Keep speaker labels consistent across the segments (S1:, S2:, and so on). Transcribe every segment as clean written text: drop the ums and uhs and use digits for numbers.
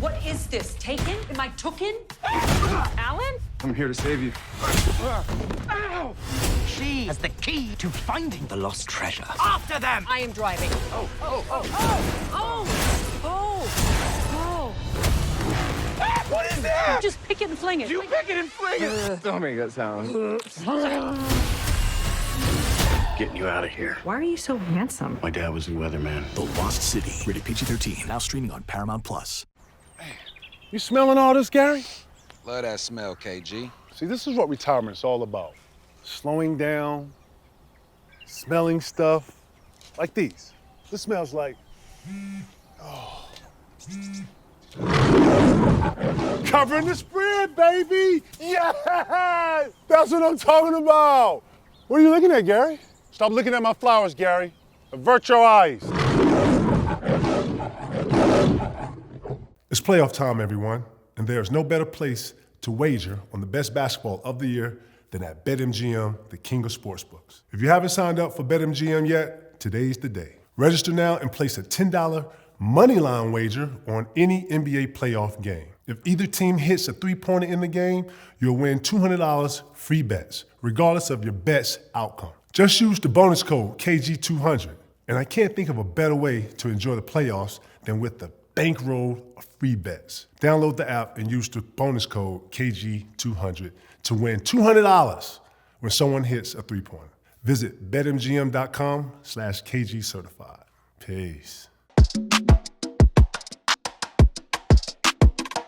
S1: What is this? Taken? Am I tooken? Alan?
S2: I'm here to save you.
S3: Ow! She has the key to finding the lost treasure. After them!
S1: I am driving. Oh.
S3: What is that?
S1: Just pick it and fling it.
S3: You pick it and fling it!
S2: Don't make that sound.
S4: Getting you out of here.
S1: Why are you so handsome?
S4: My dad was a weatherman.
S5: The Lost City, rated PG-13, now streaming on Paramount+.
S6: You smelling all this, Gary?
S7: Love that smell, KG.
S6: See, this is what retirement's all about. Slowing down, smelling stuff, like these. This smells like, covering the spread, baby! Yeah! That's what I'm talking about! What are you looking at, Gary? Stop looking at my flowers, Gary. Avert your eyes. It's playoff time, everyone, and there's no better place to wager on the best basketball of the year than at BetMGM, the king of sportsbooks. If you haven't signed up for BetMGM yet, today's the day. Register now and place a $10 moneyline wager on any NBA playoff game. If either team hits a three-pointer in the game, you'll win $200 free bets, regardless of your bet's outcome. Just use the bonus code KG200, and I can't think of a better way to enjoy the playoffs than with the bankroll of free bets. Download the app and use the bonus code KG200 to win $200 when someone hits a three-pointer. Visit betmgm.com/KG certified. Peace.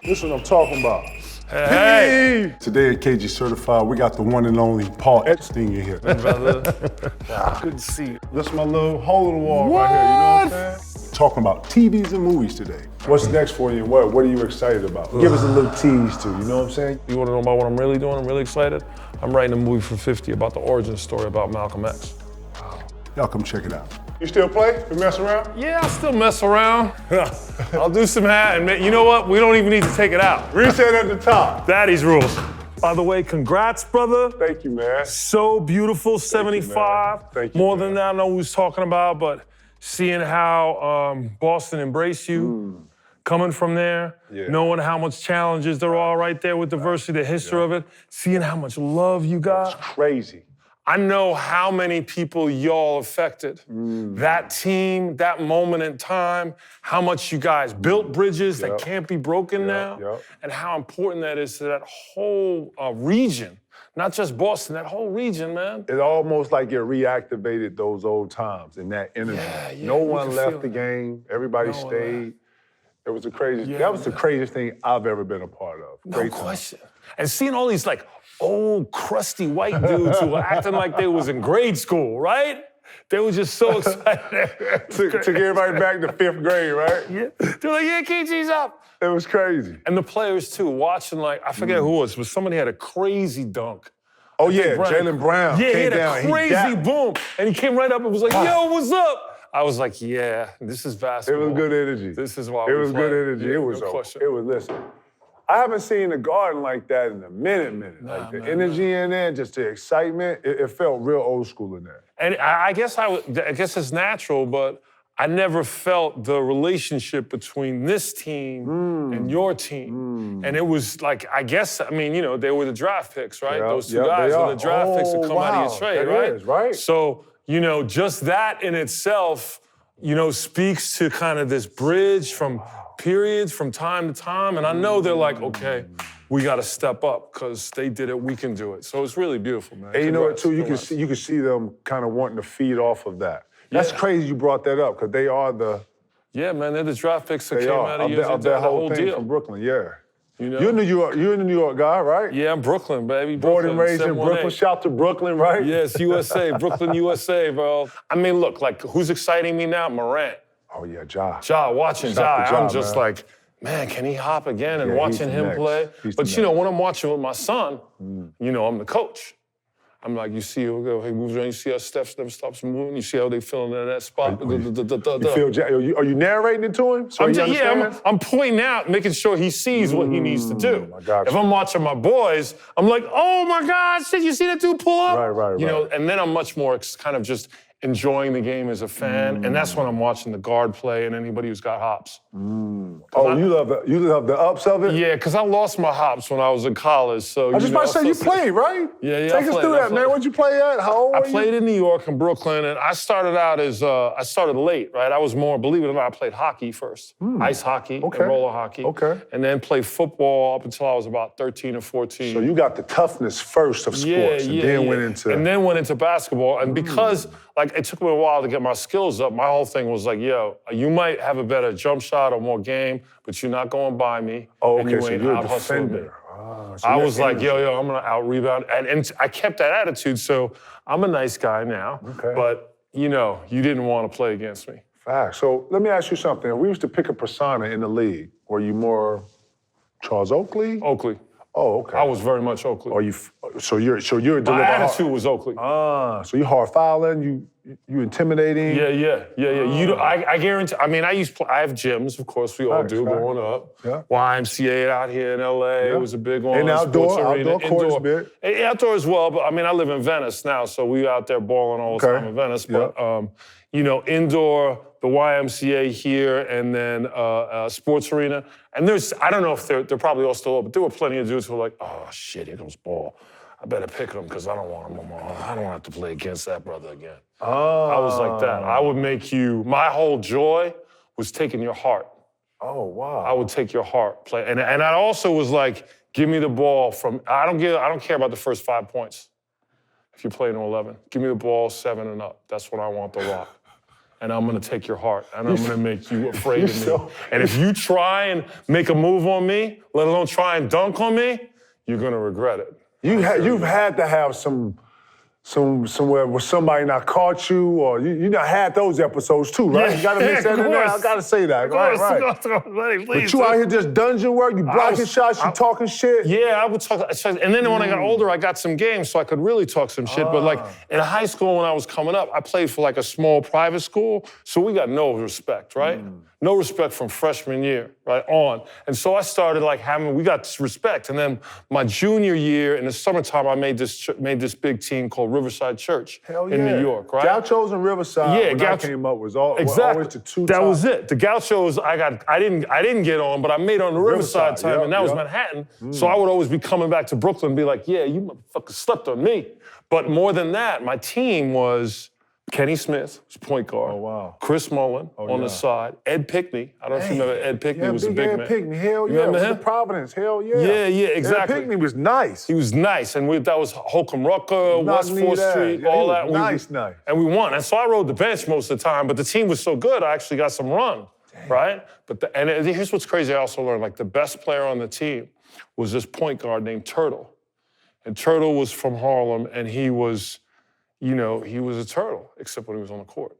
S6: This is what I'm talking about. Hey! Today at KG Certified, we got the one and only Paul Eckstein in here.
S8: Hey, brother. Wow, good to see you.
S6: This is my little hole in the wall right here, you know what I'm saying? Talking about TVs and movies today. What's next for you and what are you excited about? Give us a little tease too, you know what I'm saying?
S8: You want to know about what I'm really doing? I'm really excited. I'm writing a movie for 50 about the origin story about Malcolm X.
S6: Y'all come check it out. You still play? You mess around?
S8: Yeah, I still mess around. I'll do some hat, and you know what? We don't even need to take it out.
S6: Reset at the top.
S8: Daddy's rules. By the way, congrats, brother.
S6: Thank you, man.
S8: So beautiful, 75.
S6: Thank you,
S8: More
S6: man.
S8: than that, I know we was talking about, but seeing how Boston embraced you, coming from there, knowing how much challenges there are right there with diversity, the history of it, seeing how much love you got.
S6: It's crazy.
S8: I know how many people y'all affected. That team, that moment in time, how much you guys built bridges that can't be broken now, and how important that is to that whole region. Not just Boston, that whole region, man.
S6: It almost like it reactivated those old times and that energy. No one left the game. Everybody stayed. It was the craziest. That was the craziest thing I've ever been a part of.
S8: No question. And seeing all these like old crusty white dudes who were acting like they was in grade school, right? They were just so excited.
S6: Took everybody back to 5th grade, right?
S8: Yeah. They're like, yeah, KG's up.
S6: It was crazy.
S8: And the players too, watching like, I forget who it was, but somebody had a crazy dunk.
S6: Oh yeah, Jaylen Brown.
S8: Yeah, he
S6: came
S8: had
S6: down,
S8: a crazy boom. And he came right up and was like, yo, what's up? I was like, yeah, this is basketball.
S6: It was good energy.
S8: This is why
S6: it
S8: we
S6: was
S8: play.
S6: good energy.
S8: Yeah,
S6: it was
S8: no question.
S6: It was, listen, I haven't seen a garden like that in a minute. Like the energy in there, just the excitement, it felt real old school in there.
S8: And I guess it's natural, but I never felt the relationship between this team and your team. And it was like, I guess, I mean, you know, they were the draft picks, right? Those two guys were the draft picks that come out of your trade, right?
S6: Is, right?
S8: So, you know, just that in itself, you know, speaks to kind of this bridge from periods, from time to time. And I know they're like, okay, we got to step up because they did it, we can do it. So it's really beautiful, man.
S6: And you know what, too, you can see them kind of wanting to feed off of that. That's crazy you brought that up because they are the...
S8: Yeah, man, they're the draft picks that came out of years
S6: of that whole thing
S8: deal.
S6: from Brooklyn, yeah.
S8: You know?
S6: You're a New York guy, right?
S8: Yeah, I'm Brooklyn, baby.
S6: Born and raised in Brooklyn. Shout to Brooklyn, right?
S8: Yes, USA, Brooklyn, USA, bro. I mean, look, like, who's exciting me now? Morant.
S6: Oh, yeah, Ja.
S8: Ja, watching Ja, I'm just
S6: man.
S8: like, man, can he hop again? And watching him play.
S6: But
S8: you know, when I'm watching with my son, you know, I'm the coach. I'm like, you see, he moves around, you see how Steph never stops moving, you see how they feeling in that spot.
S6: You feel Ja, are you narrating it to him? So
S8: I'm pointing out, making sure he sees what he needs to do.
S6: I got you.
S8: If I'm watching my boys, I'm like, oh my God, shit, you see that dude pull up?
S6: Right.
S8: You know, and then I'm much more kind of just enjoying the game as a fan, and that's when I'm watching the guard play and anybody who's got hops.
S9: Oh, you love the ups of it?
S8: Yeah, because I lost my hops when I was in college. So
S9: I was just about to say, you played, right?
S8: Yeah.
S9: Take us through that, man. Where'd you play at? How old were you?
S8: I played in New York and Brooklyn, and I started out as, I started late, right? I was more, believe it or not, I played hockey first. Ice hockey and roller hockey.
S9: Okay.
S8: And then played football up until I was about 13 or 14.
S9: So you got the toughness first of sports, and then went into...
S8: And then went into basketball, and because, like, it took me a while to get my skills up, my whole thing was like, yo, you might have a better jump shot or more game, but you're not going by me.
S9: Oh,
S8: and
S9: okay,
S8: you
S9: so
S8: ain't
S9: you're a
S8: out-hustling me.
S9: defender.
S8: I was like, yo, I'm gonna out-rebound. And I kept that attitude, so I'm a nice guy now.
S9: Okay.
S8: But, you know, you didn't want to play against me.
S9: Fact. So let me ask you something. If we used to pick a persona in the league, were you more Charles Oakley?
S8: Oakley.
S9: Oh, okay.
S8: I was very much Oakley.
S9: Or so you're a deliberate...
S8: My attitude was Oakley.
S9: So you hard fouling, you intimidating.
S8: Yeah. I guarantee. I mean, I have gyms, of course, we all do growing up.
S9: Yeah.
S8: YMCA out here in LA was a big one.
S9: And outdoor courts,
S8: indoor. Outdoor as well, but I mean, I live in Venice now, so we out there balling all the time in Venice. But you know, indoor, the YMCA here, and then sports arena. And I don't know if they're probably all still up, but there were plenty of dudes who were like, oh shit, here comes Paul. I better pick him because I don't want him. I don't have to play against that brother again. I was like that. I would make you. My whole joy was taking your heart.
S9: Oh wow.
S8: I would take your heart, play, and I also was like, give me the ball from. I don't care about the first 5 points. If you're playing 11, give me the ball 7 and up. That's what I want to rock. And I'm gonna take your heart, and I'm gonna make you afraid of me. And if you try and make a move on me, let alone try and dunk on me, you're gonna regret it.
S9: You've had to have somewhere where somebody not caught you, or you not had those episodes too, right? You gotta mix that in there. I gotta say that, right? But you out here just dungeon work, you blocking shots, you talking shit.
S8: Yeah, I would talk, and then when I got older, I got some games, so I could really talk some shit. But like in high school when I was coming up, I played for like a small private school, so we got no respect, right? No respect from freshman year, right, on. And so I started like we got respect. And then my junior year in the summertime, I made this big team called Riverside Church in New York, right?
S9: Gauchos and Riverside, when I came up, was always the two
S8: That was it. The Gauchos, I didn't get on, but I made on the Riverside time, and that was Manhattan. So I would always be coming back to Brooklyn and be like, yeah, you motherfuckers slept on me. But more than that, my team was Kenny Smith was point guard.
S9: Oh, wow.
S8: Chris Mullen on the side. Ed Pickney. I don't know if you remember Ed Pickney. Was a big man.
S9: Ed Pickney, hell
S8: you
S9: yeah.
S8: Remember him?
S9: The Providence, hell yeah.
S8: Yeah, exactly.
S9: Ed Pickney was nice.
S8: He was nice. And that was Holcomb Rucker, West 4th Street, all that.
S9: Nice.
S8: And we won. And so I rode the bench most of the time, but the team was so good, I actually got some run, right? And here's what's crazy I also learned. Like the best player on the team was this point guard named Turtle. And Turtle was from Harlem, and he was a turtle, except when he was on the court.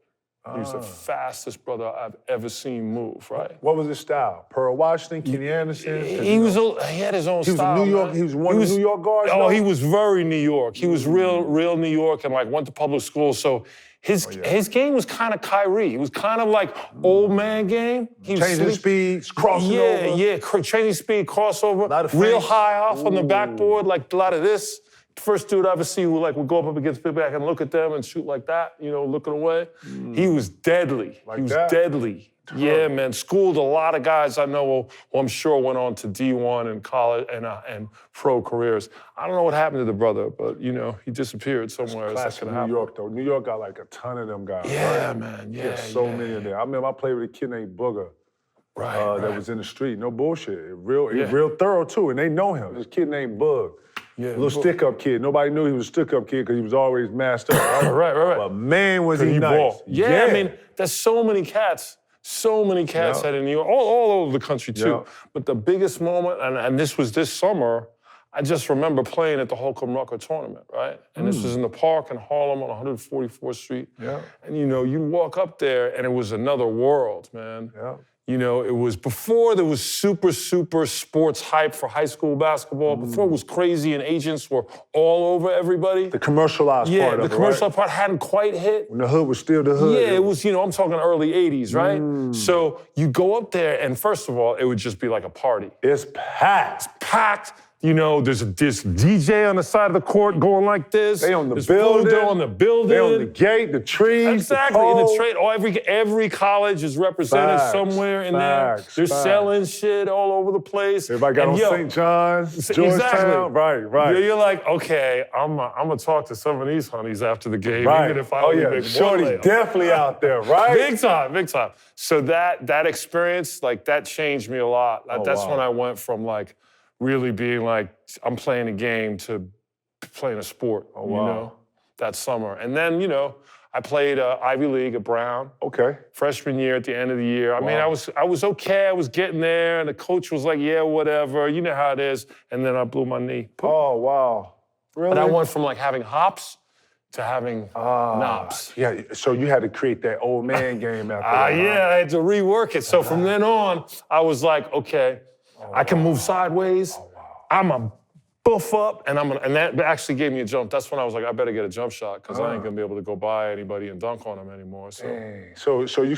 S8: He was the fastest brother I've ever seen move, right?
S9: What was his style? Pearl Washington, Kenny Anderson?
S8: He had his own style.
S9: He was New York. He was one of the New York guards.
S8: Oh, he was very New York. He was real New York, and like went to public school. So his game was kind of Kyrie. He was kind of like old man game. He was
S9: changing speeds, crossing over.
S8: Changing speed, crossover. Real high off on the backboard, like a lot of this. First dude I ever see who like would go up against big back and look at them and shoot like that, looking away. He was deadly. Deadly. Yeah, man. Schooled a lot of guys I know who I'm sure went on to D1 and college and pro careers. I don't know what happened to the brother, but he disappeared somewhere.
S9: Classic New York though. New York got like a ton of them guys.
S8: Yeah,
S9: right?
S8: man. Yeah.
S9: There's so many of them. I remember I played with a kid named Booger. That was in the street. No bullshit. Real thorough too, and they know him. This kid named Bug. Yeah, little stick-up kid. Nobody knew he was a stick-up kid because he was always masked up, right? right. But man, was he nice.
S8: Yeah, I mean, there's so many cats out in New York, all over the country too. Yeah. But the biggest moment, and this was this summer, I just remember playing at the Holcomb Rucker tournament, right? And this was in the park in Harlem on 144th Street. Yeah. And you walk up there and it was another world, man. Yeah. It was before there was super sports hype for high school basketball, before it was crazy and agents were all over everybody.
S9: The commercialized part of it,
S8: Yeah, the commercialized part hadn't quite hit.
S9: When the hood was still the hood.
S8: Yeah, it was, I'm talking early 80s, right? So you go up there and first of all, it would just be like a party.
S9: It's packed.
S8: It's packed. You know, there's this DJ on the side of the court going like this.
S9: They on the
S8: there's
S9: building.
S8: They're on the building.
S9: They on the gate, the trees,
S8: exactly.
S9: the
S8: In the
S9: pole.
S8: trade, every college is represented somewhere in there. They're selling shit all over the place.
S9: Everybody got on St. John's, Georgetown. Right.
S8: You're like, okay, I'm gonna talk to some of these honeys after the game,
S9: Right.
S8: even if I only make one
S9: Shorty's
S8: layup.
S9: definitely out there, right?
S8: Big time. So that experience, like, that changed me a lot. That's when I went from like really being like, I'm playing a game to playing a sport, you know, that summer. And then, you know, I played Ivy League at Brown.
S9: Okay.
S8: Freshman year at the end of the year. I mean, I was okay. I was getting there, and the coach was like, yeah, whatever. You know how it is. And then I blew my knee.
S9: Oh, wow. Really?
S8: And I went from like having hops to having knobs.
S9: Yeah, so you had to create that old man game after that.
S8: Yeah, I had to rework it. So from then on, I was like, okay, I can move sideways. I'm a buff up, and that actually gave me a jump. That's when I was like, I better get a jump shot, because I ain't gonna be able to go by anybody and dunk on them anymore. So,
S9: Dang. So you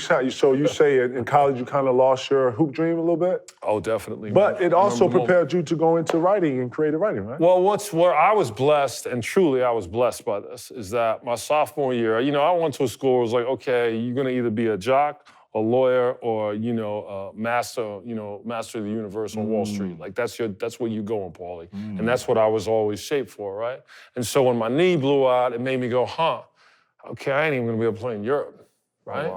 S9: say in college you kind of lost your hoop dream a little bit?
S8: Oh, definitely.
S9: But
S8: man.
S9: it also prepared you to go into writing and creative writing, right?
S8: Well, where I was blessed, and truly I was blessed by this, is that my sophomore year, you know, I went to a school where it was like, okay, you're gonna either be a jock, a lawyer, or, you know, master of the universe on Wall Street. Like, that's where you going, Paulie. And that's what I was always shaped for, right? And so when my knee blew out, it made me go, okay, I ain't even gonna be able to play in Europe, right?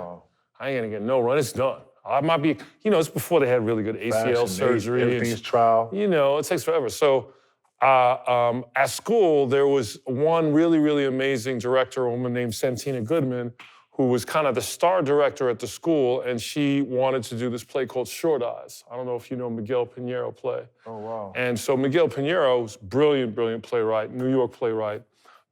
S8: I ain't gonna get no run, it's done. I might be, you know, it's before they had really good ACL surgery.
S9: Everything's trial.
S8: You know, it takes forever. So at school, there was one really, really amazing director, a woman named Santina Goodman, who was kind of the star director at the school, and she wanted to do this play called Short Eyes. I don't know if you know Miguel Pinheiro play.
S9: Oh, wow.
S8: And so Miguel Pinheiro was brilliant playwright, New York playwright,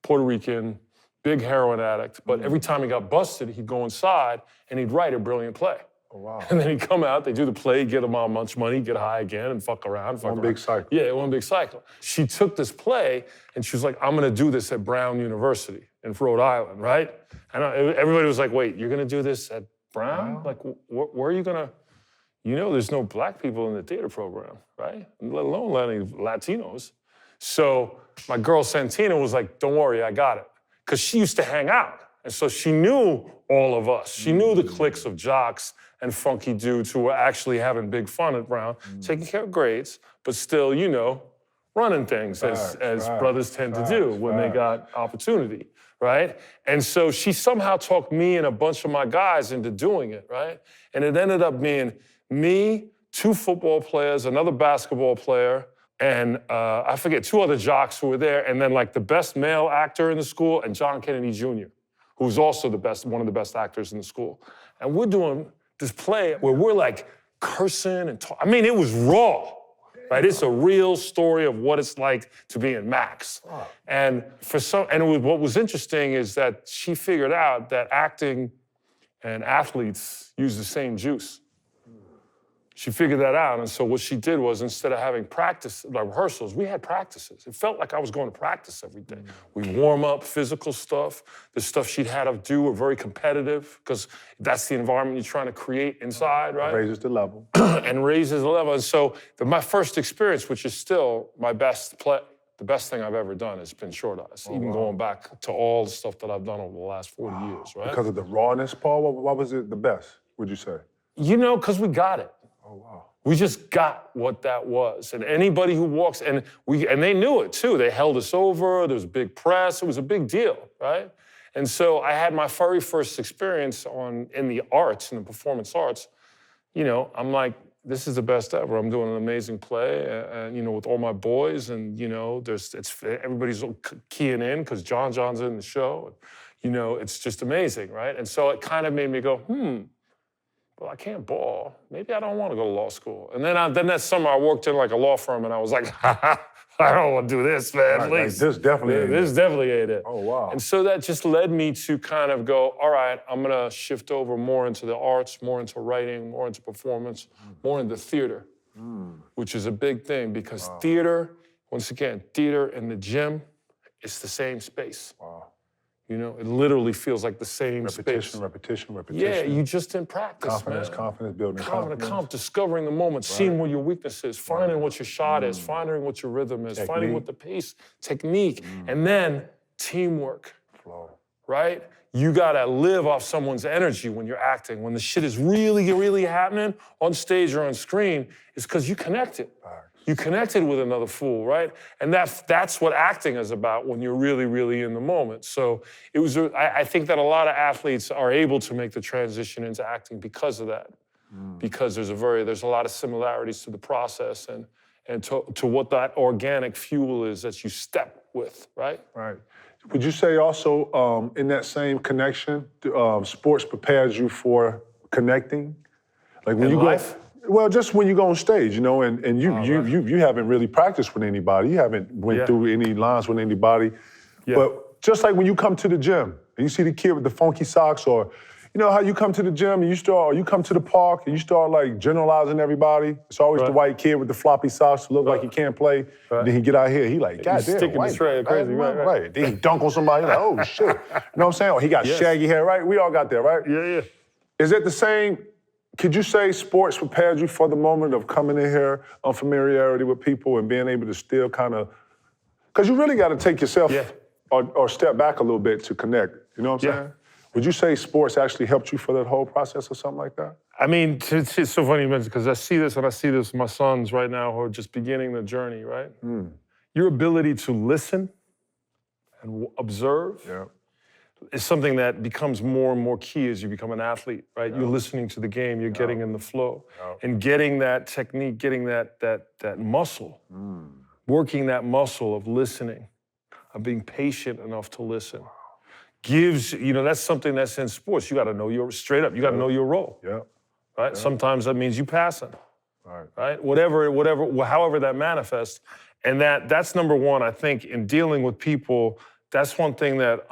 S8: Puerto Rican, big heroin addict, but every time he got busted, he'd go inside and he'd write a brilliant play.
S9: Oh, wow.
S8: And then he'd come out, they do the play, get him all much money, get high again, and fuck around.
S9: One big cycle.
S8: Yeah, one big cycle. She took this play, and she was like, I'm gonna do this at Brown University in Rhode Island, right? And everybody was like, wait, you're gonna do this at Brown? Like, where are you gonna, you know, there's no black people in the theater program, right? Let alone any Latinos. So my girl Santina was like, don't worry, I got it. Because she used to hang out. And so she knew all of us. She knew the cliques of jocks and funky dudes who were actually having big fun at Brown, taking care of grades, but still, you know, running things as brothers tend to do when they got opportunity, right? And so she somehow talked me and a bunch of my guys into doing it, right? And it ended up being me, 2 football players, another basketball player, and I forget, 2 other jocks who were there, and then like the best male actor in the school, and John Kennedy Jr., who's also one of the best actors in the school. And we're doing this play where we're like cursing and I mean, it was raw, right? It's a real story of what it's like to be in Max. And what was interesting is that she figured out that acting and athletes use the same juice. She figured that out, and so what she did was, instead of having practice, like rehearsals, we had practices. It felt like I was going to practice every day. We warm up, physical stuff. The stuff she'd had us do were very competitive, because that's the environment you're trying to create inside, right?
S9: Raises the level.
S8: And raises the level. And so my first experience, which is still my best play, the best thing I've ever done has been Short Eyes, even going back to all the stuff that I've done over the last 40 years, right?
S9: Because of the rawness, Paul, why was it the best, would you say?
S8: You know, because we got it.
S9: Oh, wow.
S8: We just got what that was. And anybody who walks, and they knew it too. They held us over, there was a big press, it was a big deal, right? And so I had my very first experience in the arts, in the performance arts. You know, I'm like, this is the best ever. I'm doing an amazing play, and you know, with all my boys, and you know, everybody's keying in, because John's in the show. And, you know, it's just amazing, right? And so it kind of made me go, well, I can't ball. Maybe I don't want to go to law school. And then that summer I worked in like a law firm, and I was like, I don't want to do this, man, please.
S9: Like, this
S8: definitely ain't it.
S9: Oh, wow.
S8: And so that just led me to kind of go, all right, I'm gonna shift over more into the arts, more into writing, more into performance, more into theater, which is a big thing, because theater, once again, theater and the gym, it's the same space.
S9: Wow.
S8: You know, it literally feels like the same space.
S9: Repetition.
S8: Yeah, you just in practice,
S9: confidence,
S8: man.
S9: confidence, building confidence.
S8: Discovering the moment, seeing where your weakness is, finding what your shot is, finding what your rhythm is, finding what the pace, technique, and then teamwork.
S9: Flow.
S8: Right? You gotta live off someone's energy when you're acting. When the shit is really, really happening on stage or on screen, it's because you connected. You connected with another fool, right? And that's what acting is about when you're really, really in the moment. So it was. I think that a lot of athletes are able to make the transition into acting because of that, because there's a lot of similarities to the process and to what that organic fuel is that you step with, right?
S9: Right. Would you say also in that same connection, sports prepares you for connecting? Like when you
S8: life?
S9: Well, just when you go on stage, you know, and you haven't really practiced with anybody. You haven't went through any lines with anybody. Yeah. But just like when you come to the gym and you see the kid with the funky socks, or you know how you come to the gym and you come to the park and you start like generalizing everybody. It's always the white kid with the floppy socks who look like he can't play. Then he get out here, he like, God damn,
S8: sticking
S9: white,
S8: straight crazy, right.
S9: Then he dunk on somebody, like, oh shit. You know what I'm saying? Or he got shaggy hair, right? We all got that, right?
S8: Yeah.
S9: Is it the same? Could you say sports prepared you for the moment of coming in here, unfamiliarity with people, and being able to still kind of, because you really got to take yourself or step back a little bit to connect. You know what I'm saying? Would you say sports actually helped you for that whole process or something like that?
S8: I mean, it's so funny you mention, because I see this with my sons right now who are just beginning the journey, right? Your ability to listen and observe is something that becomes more and more key as you become an athlete, right? You're listening to the game, you're getting in the flow. And getting that technique, getting that muscle, working that muscle of listening, of being patient enough to listen, gives, that's something that's in sports. You gotta know you gotta know your role. Right? Sometimes that means you passing. Right? However that manifests. And that's number one, I think, in dealing with people. That's one thing that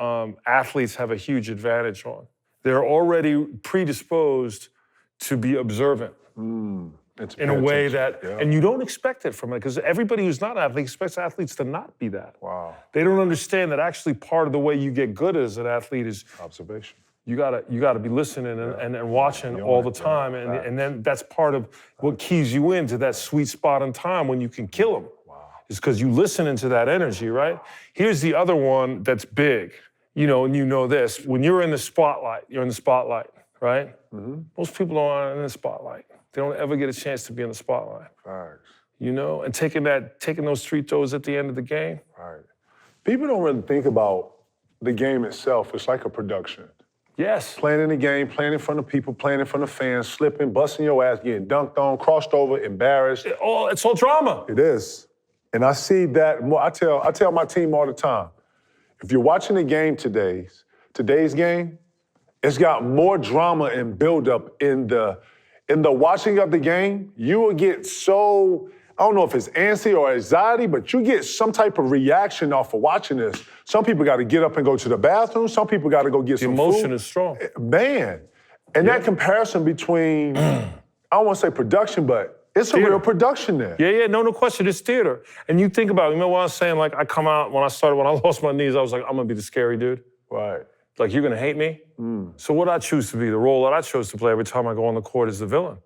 S8: athletes have a huge advantage on. They're already predisposed to be observant in a way that, and you don't expect it from it, because everybody who's not an athlete expects athletes to not be that.
S9: Wow.
S8: They don't understand that actually part of the way you get good as an athlete is
S9: observation.
S8: You gotta be listening and watching all the time, and then that's part of what keys you into that sweet spot in time when you can kill them. Is because you listen into that energy, right? Here's the other one that's big, and you know this. When you're in the spotlight, right? Most people aren't in the spotlight. They don't ever get a chance to be in the spotlight.
S9: Facts.
S8: And taking those free throws at the end of the game.
S9: Right. People don't really think about the game itself. It's like a production.
S8: Yes.
S9: Playing in the game, playing in front of people, playing in front of fans, slipping, busting your ass, getting dunked on, crossed over, embarrassed.
S8: It's all drama.
S9: It is. And I see that more. I tell my team all the time, if you're watching the game today's game, it's got more drama and buildup in the watching of the game. You will get so, I don't know if it's antsy or anxiety, but you get some type of reaction off of watching this. Some people got to get up and go to the bathroom. Some people got to go get some food.
S8: The emotion is strong.
S9: Man. And that comparison between, I don't want to say production, but it's theater. A real production there.
S8: Yeah, no question. It's theater. And you think about it, what I was saying, like I come out, when I lost my knees, I was like, I'm gonna be the scary dude.
S9: Right.
S8: Like, you're gonna hate me? So what I choose to be, the role that I chose to play every time I go on the court is the villain.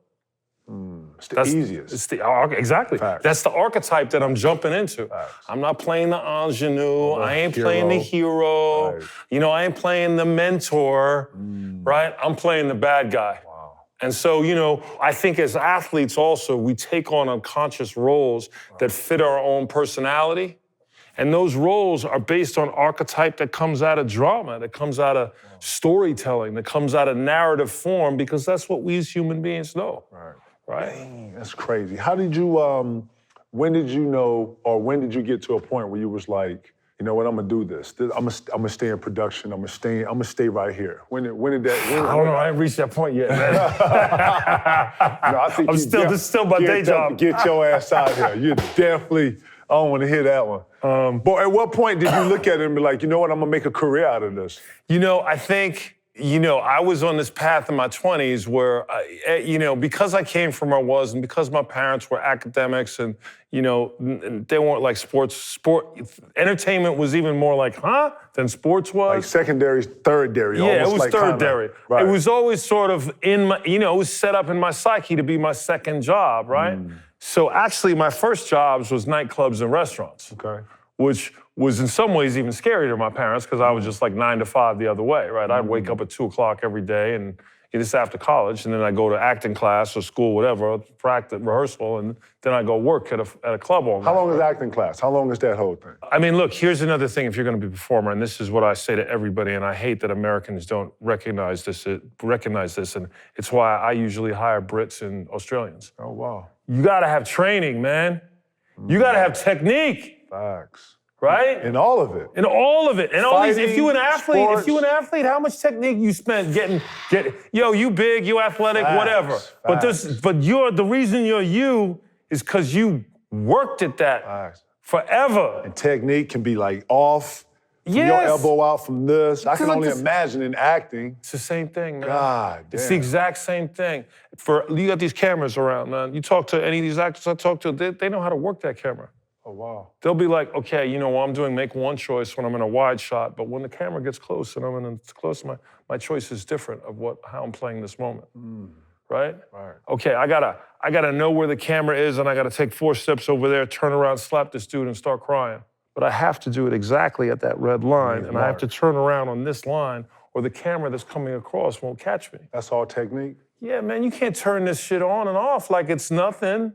S9: It's the easiest.
S8: Exactly.
S9: Facts.
S8: That's the archetype that I'm jumping into. Facts. I'm not playing the ingenue. I ain't playing the hero. Right. I ain't playing the mentor, right? I'm playing the bad guy. And so, I think as athletes also, we take on unconscious roles that fit our own personality. And those roles are based on archetype that comes out of drama, that comes out of storytelling, that comes out of narrative form, because that's what we as human beings know. Right?
S9: Dang, that's crazy. How did you, when did you know, or when did you get to a point where you was like, you know what, I'm gonna do this. I'm gonna stay in production. I'm gonna stay right here. When did that?
S8: I don't know. I ain't reached that point yet, man.
S9: No, I think
S8: this is still my day job.
S9: Get your ass out here. You definitely. I don't want to hear that one. But at what point did you look at it and be like, you know what, I'm gonna make a career out of this?
S8: I think you know, I was on this path in my 20s where, you know, because I came from where I was and because my parents were academics and, you know, they weren't like entertainment was even more like, than sports was.
S9: Like secondary, thirdary.
S8: Yeah, it was
S9: like
S8: thirdary.
S9: Right.
S8: It was always sort of in my, you know, it was set up in my psyche to be my second job, right? So actually my first jobs was nightclubs and restaurants.
S9: Okay.
S8: Which was in some ways even scarier to my parents because I was just like 9 to 5 the other way, right? I'd wake up at 2 o'clock every day and this after college, and then I go to acting class or school, whatever, practice, rehearsal, and then I go work at a club all night.
S9: How long is acting class? How long is that whole thing?
S8: I mean, look, here's another thing if you're going to be a performer, and this is what I say to everybody, and I hate that Americans don't recognize this, and it's why I usually hire Brits and Australians.
S9: Oh, wow.
S8: You got to have training, man. You got to have technique.
S9: Facts.
S8: Right?
S9: In all of it.
S8: In all of it. And all these, if you an
S9: sports.
S8: athlete, how much technique you spent getting, yo, you big, you athletic, whatever.
S9: Facts.
S8: But the reason you're you is because you worked at that forever.
S9: And technique can be like off,
S8: yes.
S9: Your elbow out from this. I can only imagine in acting.
S8: It's the same thing, man.
S9: God damn.
S8: It's the exact same thing. You got these cameras around, man. You talk to any of these actors I talk to, they know how to work that camera.
S9: Oh, wow.
S8: They'll be like, okay, you know what I'm doing, make one choice when I'm in a wide shot, but when the camera gets close and I'm in a close, my choice is different of how I'm playing this moment, right?
S9: Right.
S8: Okay, I gotta know where the camera is and I gotta take 4 steps over there, turn around, slap this dude and start crying. But I have to do it exactly at that red line and I have to turn around on this line or the camera that's coming across won't catch me.
S9: That's all technique?
S8: Yeah, man, you can't turn this shit on and off like it's nothing,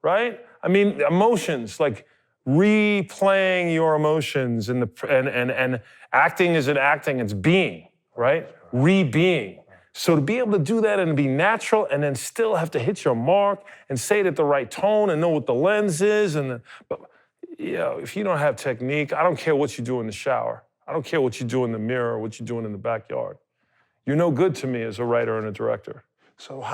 S8: right? I mean, emotions, like replaying your emotions and acting isn't acting, it's being, right? Re-being. So to be able to do that and be natural and then still have to hit your mark and say it at the right tone and know what the lens is but you know, if you don't have technique, I don't care what you do in the shower. I don't care what you do in the mirror or what you're doing in the backyard. You're no good to me as a writer and a director.
S9: So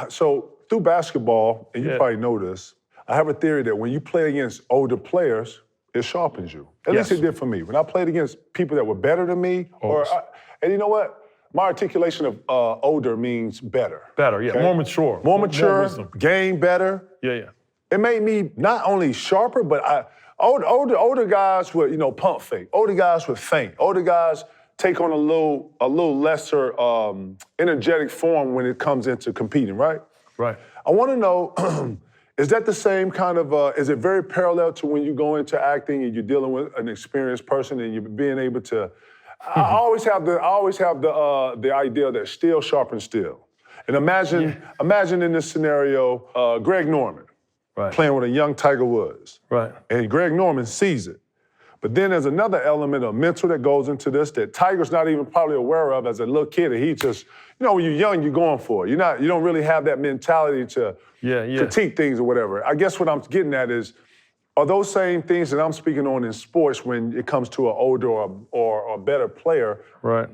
S9: so through basketball, and you probably know this, I have a theory that when you play against older players, it sharpens you. At least it did for me. When I played against people that were better than me, and you know what? My articulation of older means better.
S8: Better, yeah, okay? More mature.
S9: More mature,
S8: more wisdom.
S9: Game better.
S8: Yeah.
S9: It made me not only sharper, but older guys would, you know, pump fake. Older guys would feint. Older guys take on a little lesser energetic form when it comes into competing, right?
S8: Right.
S9: I want to know, is that the same kind of, is it very parallel to when you go into acting and you're dealing with an experienced person and you're being able to, I always have the idea that steel sharpens steel. And imagine in this scenario, Greg Norman playing with a young Tiger Woods.
S8: Right.
S9: And Greg Norman sees it. But then there's another element of mental that goes into this that Tiger's not even probably aware of as a little kid. And he just, you know, when you're young, you're going for it. You don't really have that mentality to critique things or whatever. I guess what I'm getting at is, are those same things that I'm speaking on in sports when it comes to an older or a better player?
S8: Right.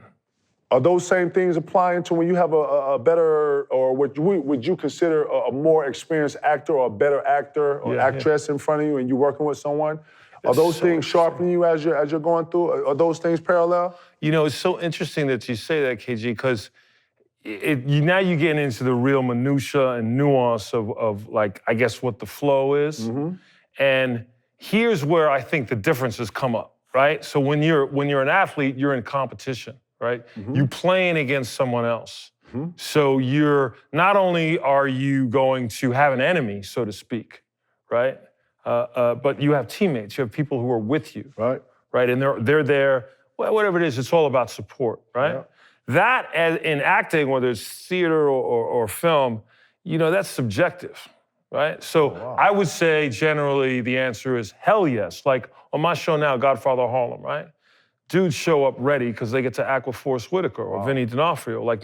S9: Are those same things applying to when you have a better, or would you consider a more experienced actor or a better actor or actress in front of you and you're working with someone? Are those things sharpening you as you're going through? Are those things parallel?
S8: You know, it's so interesting that you say that, KG, because now you're getting into the real minutia and nuance of like, I guess, what the flow is. Mm-hmm. And here's where I think the differences come up, right? So when you're an athlete, you're in competition, right? Mm-hmm. You're playing against someone else. Mm-hmm. So not only are you going to have an enemy, so to speak, right? But you have teammates, you have people who are with you, right? And they're there, well, whatever it is, it's all about support, right? Yeah. That, in acting, whether it's theater or film, you know, that's subjective, right? So I would say generally the answer is hell yes. Like on my show now, Godfather of Harlem, right? Dudes show up ready because they get to act with Forrest Whitaker or Vinny D'Onofrio. Like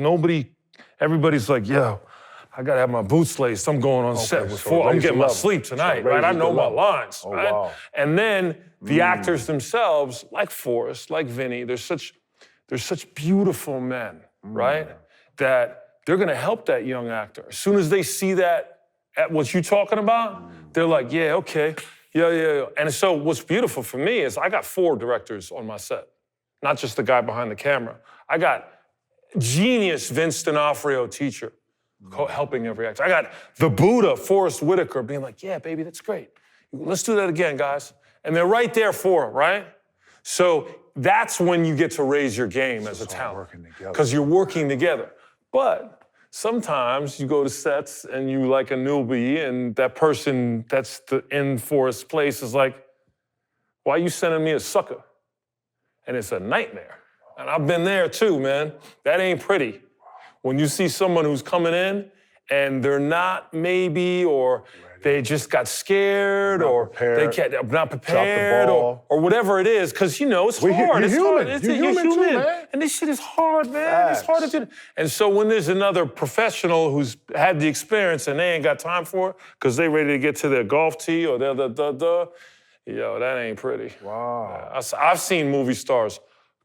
S8: everybody's like, yo, I gotta have my boots laced. I'm going on set with Forrest. I'm getting my sleep tonight, right? I know my lines, right? Wow. And then the actors themselves, like Forrest, like Vinny, they're such beautiful men, right? That they're gonna help that young actor. As soon as they see that, at what you're talking about, they're like, yeah, okay, yeah. And so what's beautiful for me is I got 4 directors on my set, not just the guy behind the camera. I got genius Vince D'Onofrio teacher helping every actor. I got the Buddha, Forrest Whitaker, being like, yeah, baby, that's great. Let's do that again, guys. And they're right there for it, right? So that's when you get to raise your game as a talent, because you're working together. But sometimes you go to sets and you like a newbie, and that person that's in Forrest's place is like, why are you sending me a sucker? And it's a nightmare. And I've been there too, man. That ain't pretty. When you see someone who's coming in and they're not maybe, or they just got scared, or they can't, not prepared, or whatever it is, because, you know, it's hard. It's hard. You're human too, man. And this shit is hard, man. It's hard to do. And so when there's another professional who's had the experience and they ain't got time for it because they ready to get to their golf tee or yo, that ain't pretty.
S9: Wow.
S8: I've seen movie stars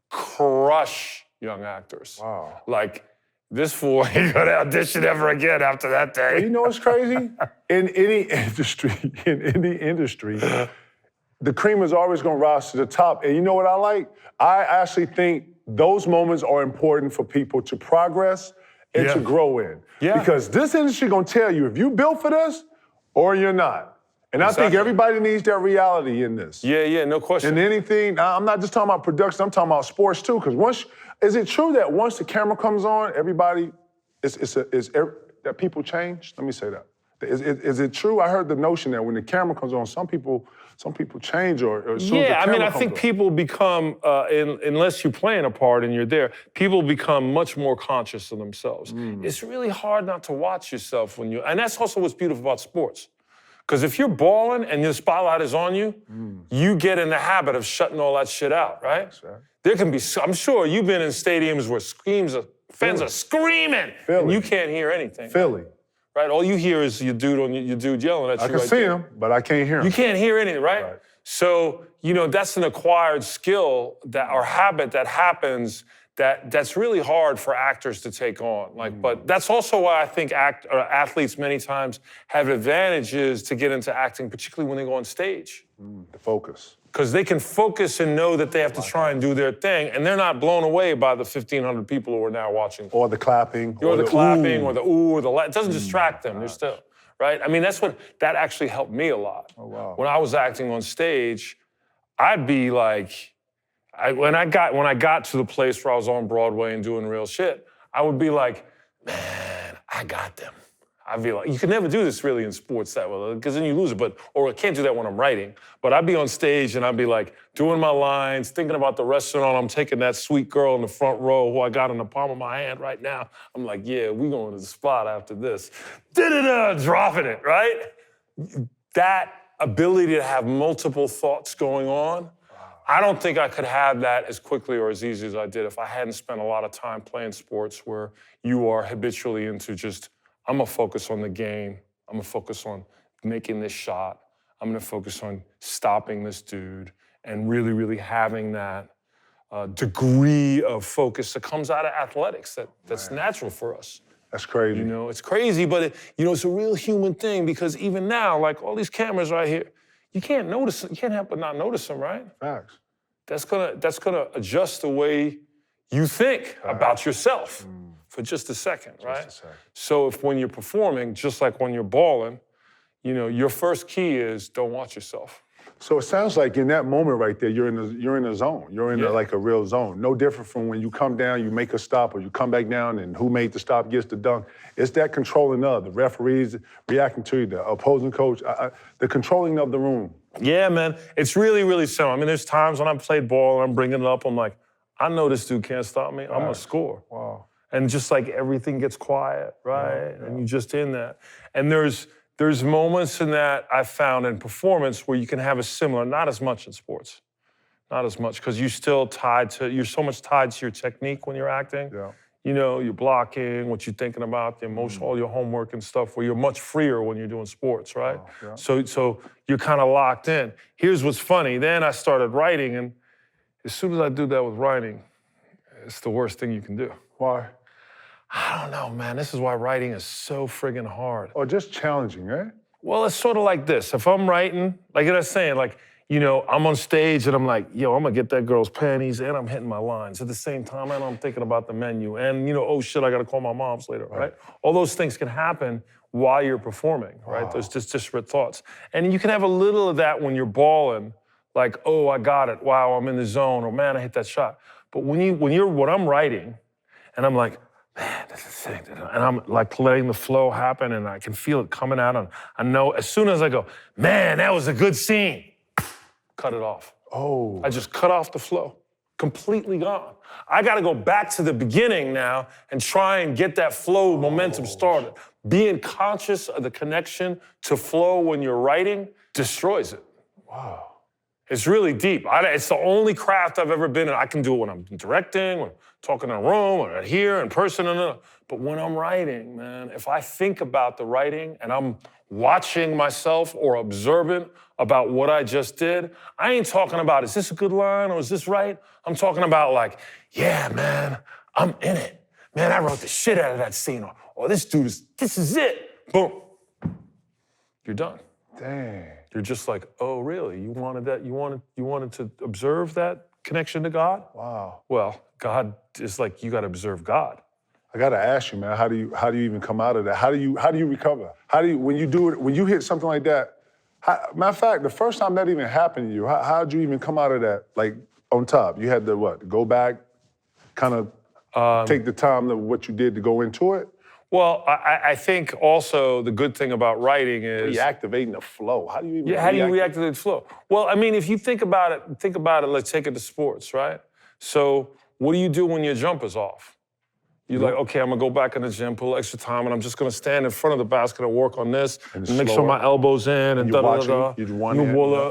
S8: crush young actors.
S9: Wow.
S8: Like, this fool ain't gonna audition ever again after that day.
S9: Well, you know what's crazy? In any industry, the cream is always gonna rise to the top. And you know what I like? I actually think those moments are important for people to progress and to grow in.
S8: Yeah.
S9: Because this industry gonna tell you if you built for this or you're not. And I think everybody needs that reality in this.
S8: Yeah, no question.
S9: And anything, I'm not just talking about production, I'm talking about sports too, because is it true that once the camera comes on, everybody, that people change? Let me say that. Is it true? I heard the notion that when the camera comes on, some people change or
S8: yeah, I mean, I think people become, unless you're playing a part and you're there, people become much more conscious of themselves. It's really hard not to watch yourself and that's also what's beautiful about sports. Because if you're balling and the spotlight is on you, you get in the habit of shutting all that shit out, right? There can be, I'm sure you've been in stadiums where fans are screaming, and you can't hear anything.
S9: Philly.
S8: Right? All you hear is your dude yelling at you.
S9: I can see him, but I can't hear him.
S8: You can't hear anything, right? So, you know, that's an acquired skill or habit that happens that's really hard for actors to take on. But that's also why I think athletes many times have advantages to get into acting, particularly when they go on stage.
S9: The focus.
S8: Because they can focus and know that they have to try and do their thing, and they're not blown away by the 1,500 people who are now watching.
S9: Or the clapping.
S8: Or the clapping, or the ooh, or the it doesn't distract them. They're still, right? I mean, that actually helped me a lot.
S9: Oh, wow.
S8: When I was acting on stage, I'd be like, when I got to the place where I was on Broadway and doing real shit, I would be like, man, I got them. I'd be like, you can never do this really in sports that well, because then you lose it, or I can't do that when I'm writing. But I'd be on stage and I'd be like, doing my lines, thinking about the restaurant, I'm taking that sweet girl in the front row who I got in the palm of my hand right now. I'm like, yeah, we going to the spot after this. Dropping it, right? That ability to have multiple thoughts going on, I don't think I could have that as quickly or as easy as I did if I hadn't spent a lot of time playing sports where you are habitually into just, I'm gonna focus on the game. I'm gonna focus on making this shot. I'm gonna focus on stopping this dude and really, really having that degree of focus that comes out of athletics that's natural for us.
S9: That's crazy.
S8: You know, it's crazy, but it's a real human thing because even now, like all these cameras right here, you can't help but not notice them, right?
S9: Facts.
S8: That's gonna adjust the way you think about yourself for just a second, right? So when you're performing, just like when you're balling, your first key is don't watch yourself.
S9: So it sounds like in that moment right there, you're in a zone. You're in like a real zone. No different from when you come down, you make a stop, or you come back down, and who made the stop gets the dunk. It's that controlling of the referees reacting to you, the opposing coach, the controlling of the room.
S8: Yeah, man. It's really, really simple. I mean, there's times when I played ball and I'm bringing it up, I'm like, I know this dude can't stop me. I'm gonna score.
S9: Wow.
S8: And just like everything gets quiet, right? Yeah. And you're just in that. And there's moments in that I've found in performance where you can have a similar, not as much in sports, not as much, because you're so much tied to your technique when you're acting.
S9: Yeah.
S8: You're blocking, what you're thinking about, the emotion, all your homework and stuff, where you're much freer when you're doing sports, right?
S9: Yeah.
S8: So you're kind of locked in. Here's what's funny. Then I started writing, and as soon as I do that with writing, it's the worst thing you can do.
S9: Why?
S8: I don't know, man. This is why writing is so friggin' hard.
S9: Or just challenging, right?
S8: Well, it's sort of like this. If I'm writing, like I was saying, like, you know, I'm on stage and I'm like, yo, I'm gonna get that girl's panties and I'm hitting my lines at the same time and I'm thinking about the menu and, you know, oh shit, I gotta call my moms later, right? All those things can happen while you're performing, right? Those just disparate thoughts. And you can have a little of that when you're balling, like, oh, I got it, wow, I'm in the zone, or man, I hit that shot. But when I'm writing and I'm like, man, this is sick, and I'm like letting the flow happen and I can feel it coming out and I know as soon as I go, man, that was a good scene, cut it off.
S9: Oh.
S8: I just cut off the flow, completely gone. I gotta go back to the beginning now and try and get that flow momentum started. Being conscious of the connection to flow when you're writing destroys it.
S9: Wow.
S8: It's really deep. It's the only craft I've ever been in. I can do it when I'm directing, when I'm talking in a room, or here in person. But when I'm writing, man, if I think about the writing and I'm watching myself or observant about what I just did, I ain't talking about, is this a good line or is this right? I'm talking about like, yeah, man, I'm in it. Man, I wrote the shit out of that scene. Or this dude this is it. Boom. You're done.
S9: Dang.
S8: You're just like, oh, really? You wanted that? You wanted to observe that connection to God?
S9: Wow.
S8: Well, God is like, you got to observe God.
S9: I gotta ask you, man, how do you even come out of that? How do you recover? When you hit something like that? Matter of fact, the first time that even happened to you, how'd you even come out of that? Like on top, you had to what? Go back, kind of take the time of what you did to go into it.
S8: Well, I think also the good thing about writing is
S9: reactivating the flow. How do you even?
S8: Yeah, how do you reactivate the flow? Well, I mean, if you think about it. Let's take it to sports, right? So, what do you do when your jump is off? You're like, okay, I'm gonna go back in the gym, pull extra time, and I'm just gonna stand in front of the basket and work on this, and make sure my elbow's in, and da-da-da-da.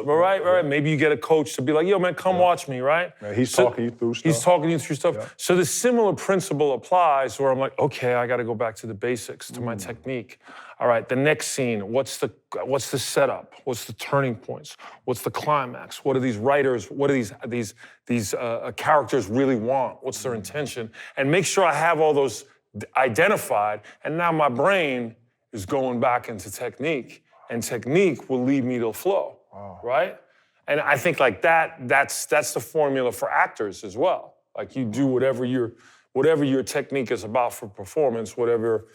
S8: Right. Maybe you get a coach to be like, yo, man, come watch me, right?
S9: Man, he's talking you through stuff.
S8: He's talking you through stuff.
S9: Yeah.
S8: So the similar principle applies where I'm like, okay, I gotta go back to the basics, to my technique. All right, the next scene, what's the setup? What's the turning points? What's the climax? What are these writers, what do these characters really want? What's their intention? And make sure I have all those identified, and now my brain is going back into technique, and technique will lead me to flow, right? And I think like that's the formula for actors as well. Like you do whatever your technique is about for performance, whatever,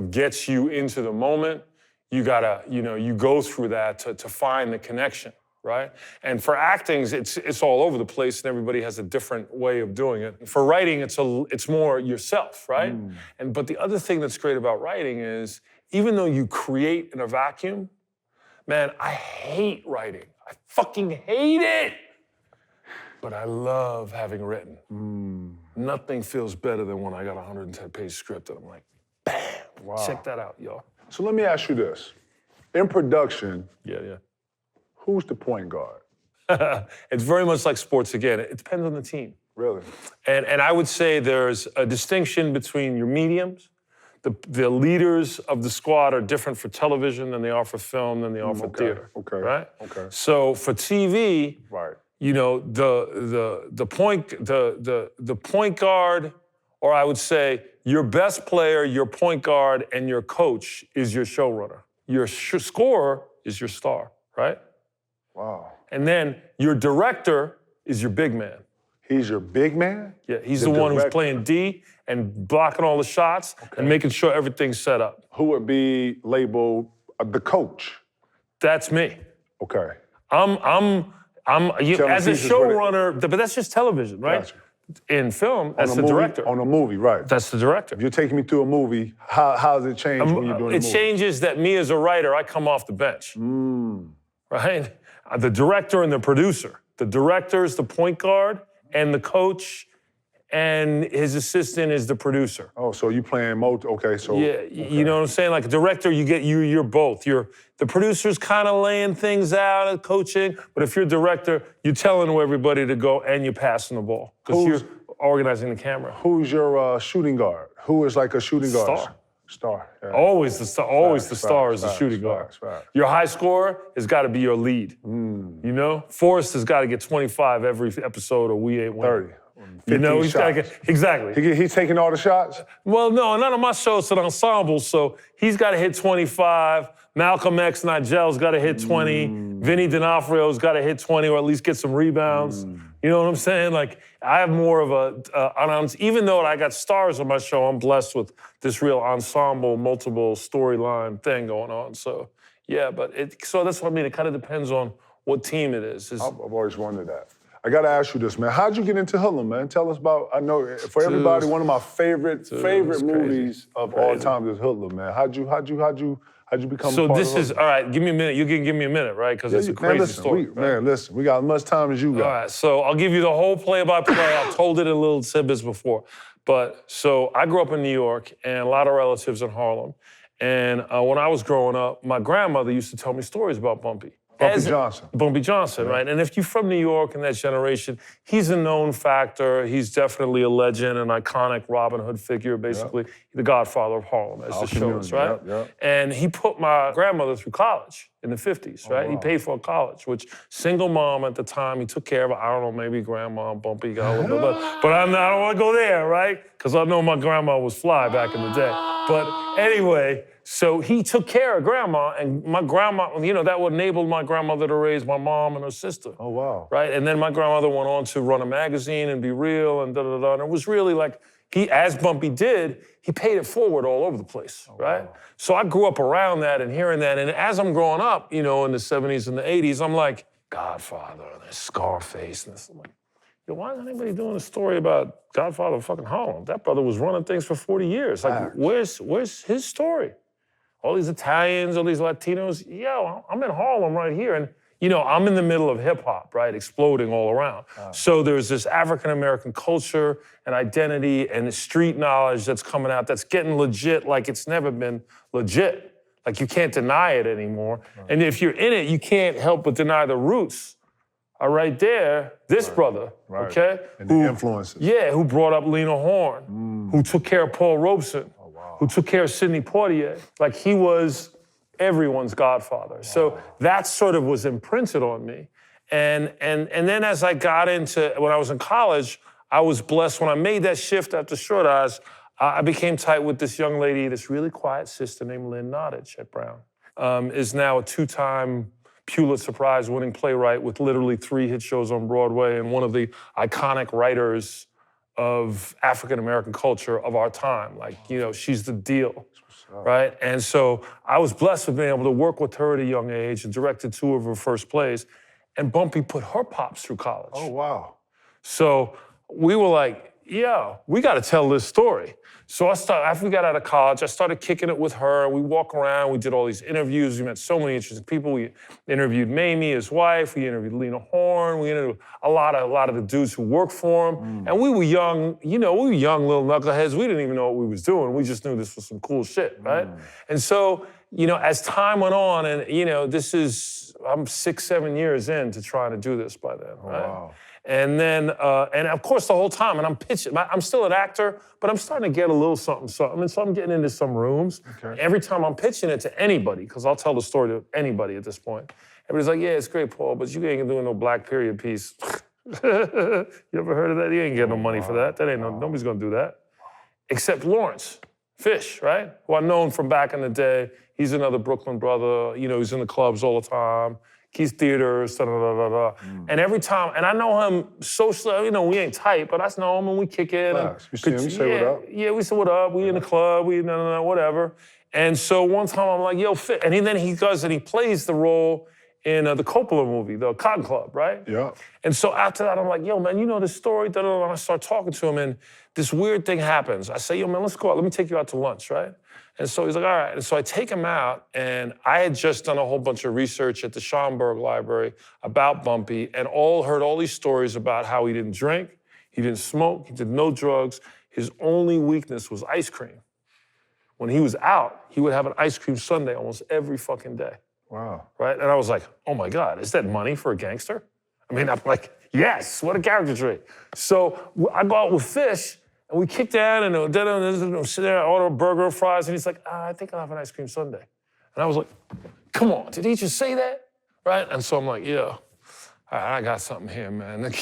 S8: gets you into the moment, you gotta, you go through that to find the connection, right? And for acting, it's all over the place and everybody has a different way of doing it. For writing, it's more yourself, right? But the other thing that's great about writing is, even though you create in a vacuum, man, I hate writing. I fucking hate it. But I love having written. Nothing feels better than when I got a 110-page script and I'm like, bam, check that out, y'all.
S9: So let me ask you this. In production,
S8: Yeah.
S9: who's the point guard?
S8: It's very much like sports again. It depends on the team.
S9: Really?
S8: And I would say there's a distinction between your mediums. The leaders of the squad are different for television than they are for film, than they are for theater.
S9: Okay.
S8: Right?
S9: Okay.
S8: So for TV,
S9: Right.
S8: the point guard, or I would say your best player, your point guard, and your coach is your showrunner. Your scorer is your star, right?
S9: Wow.
S8: And then your director is your big man.
S9: He's your big man?
S8: Yeah, he's the one who's playing D and blocking all the shots and making sure everything's set up.
S9: Who would be labeled the coach?
S8: That's me.
S9: Okay.
S8: As a showrunner, but that's just television, right?
S9: Gotcha.
S8: In film, that's the director.
S9: On a movie, right.
S8: That's the director.
S9: If you're taking me through a movie, how does it change when you're doing a movie?
S8: It changes that me as a writer, I come off the bench. Right? The director and the producer. The director is the point guard, and the coach and his assistant is the producer.
S9: Oh, so you playing okay, so.
S8: Yeah, you know what I'm saying? Like a director, you're both. The producer's kind of laying things out and coaching, but if you're director, you're telling everybody to go and you're passing the ball because you're organizing the camera.
S9: Who's your shooting guard? Who is like a shooting guard? Star. Yeah.
S8: Always the star. Always the star is the shooting guard. Your high scorer has got to be your lead. Forrest has got to get 25 every episode, or we ain't winning.
S9: 30.
S8: He's got to get exactly.
S9: He's taking all the shots?
S8: Well, no, none of my shows are ensembles, so he's got to hit 25. Malcolm X, Nigel's got to hit 20. Vinny D'Onofrio's got to hit 20 or at least get some rebounds. You know what I'm saying? Like, I have more of even though I got stars on my show, I'm blessed with this real ensemble, multiple storyline thing going on. So, yeah, so that's what I mean. It kind of depends on what team it is.
S9: I've always wondered that. I gotta ask you this, man. How'd you get into Hoodlum, man? Tell us about, I know for everybody, one of my favorite movies of all time is Hoodlum, man. How'd you become
S8: so
S9: a part
S8: this
S9: of
S8: is, all right, give me a minute. You can give me a minute, right? Because it's a crazy story.
S9: Listen, we got as much time as you got.
S8: All right, so I'll give you the whole play-by-play. I've told it in little tidbits before. But so I grew up in New York and a lot of relatives in Harlem. And when I was growing up, my grandmother used to tell me stories about Bumpy. Bumpy Johnson, right? And if you're from New York and that generation, he's a known factor. He's definitely a legend, an iconic Robin Hood figure, basically. The Godfather of Harlem, as the show is, right? And he put my grandmother through college in the 50s, right? He paid for college, which single mom at the time, he took care of her. I don't know, maybe grandma, Bumpy got a little bit, but I don't want to go there, right? Because I know my grandma was fly back in the day. But anyway, so he took care of grandma, and my grandma, that would enable my grandmother to raise my mom and her sister.
S9: Oh, wow.
S8: Right? And then my grandmother went on to run a magazine and Be Real and da-da-da. And it was really like, as Bumpy did, he paid it forward all over the place, right? Wow. So I grew up around that and hearing that. And as I'm growing up, in the 70s and the 80s, I'm like, Godfather, and Scarface. And this. I'm like, why isn't anybody doing a story about Godfather of fucking Harlem? That brother was running things for 40 years. Like, where's his story? All these Italians, all these Latinos, I'm in Harlem right here. And, I'm in the middle of hip hop, right? Exploding all around. So there's this African-American culture and identity and street knowledge that's coming out that's getting legit like it's never been legit. Like you can't deny it anymore. And if you're in it, you can't help but deny the roots. Right there, this brother, okay?
S9: And the influences.
S8: Yeah, who brought up Lena Horne, who took care of Paul Robeson, who took care of Sidney Poitier. Like he was everyone's godfather. Wow. So that sort of was imprinted on me. And then as I got into, when I was in college, I was blessed when I made that shift after Short Eyes, I became tight with this young lady, this really quiet sister named Lynn Nottage at Brown. Is now a 2-time Pulitzer Prize winning playwright with literally 3 hit shows on Broadway and one of the iconic writers of African-American culture of our time. Like, she's the deal, right? And so I was blessed with being able to work with her at a young age and directed 2 of her first plays. And Bumpy put her pops through college.
S9: Oh, wow.
S8: So we were like, we got to tell this story. So after we got out of college, I started kicking it with her. We walk around, we did all these interviews. We met so many interesting people. We interviewed Mamie, his wife. We interviewed Lena Horne. We interviewed a lot of the dudes who worked for him. And we were young, we were young little knuckleheads. We didn't even know what we was doing. We just knew this was some cool shit, right? And so, as time went on, and I'm 6-7 years into trying to do this by then, right? Wow. And then, and of course, the whole time, and I'm pitching. I'm still an actor, but I'm starting to get a little something. And so I'm getting into some rooms. Okay. Every time I'm pitching it to anybody, because I'll tell the story to anybody at this point. Everybody's like, yeah, it's great, Paul, but you ain't doing no black period piece. You ever heard of that? You ain't getting no money for that. Nobody's gonna do that. Except Lawrence Fish, right? Who I've known from back in the day. He's another Brooklyn brother. He's in the clubs all the time. Keys theaters, da-da-da-da-da. And every time, and I know him socially, we ain't tight, but I know him and we kick it.
S9: You see him, you say what up?
S8: Yeah, we say what up, we in the club, whatever. And so one time I'm like, Fit. And then he goes and he plays the role in the Coppola movie, the Cotton Club, right?
S9: Yeah.
S8: And so after that, I'm like, man, you know this story? Da-da-da. And I start talking to him and this weird thing happens. I say, man, let's go out, let me take you out to lunch, right? And so he's like, all right. And so I take him out, and I had just done a whole bunch of research at the Schomburg Library about Bumpy, and heard all these stories about how he didn't drink, he didn't smoke, he did no drugs. His only weakness was ice cream. When he was out, he would have an ice cream sundae almost every fucking day.
S9: Wow.
S8: Right? And I was like, oh my God, is that money for a gangster? I mean, I'm like, yes, what a character trait. So I go out with Fish, and we kick down and sit there, order a burger and fries, and he's like, I think I'll have an ice cream sundae. And I was like, come on, did he just say that? Right? And so I'm like, all right, I got something here, man.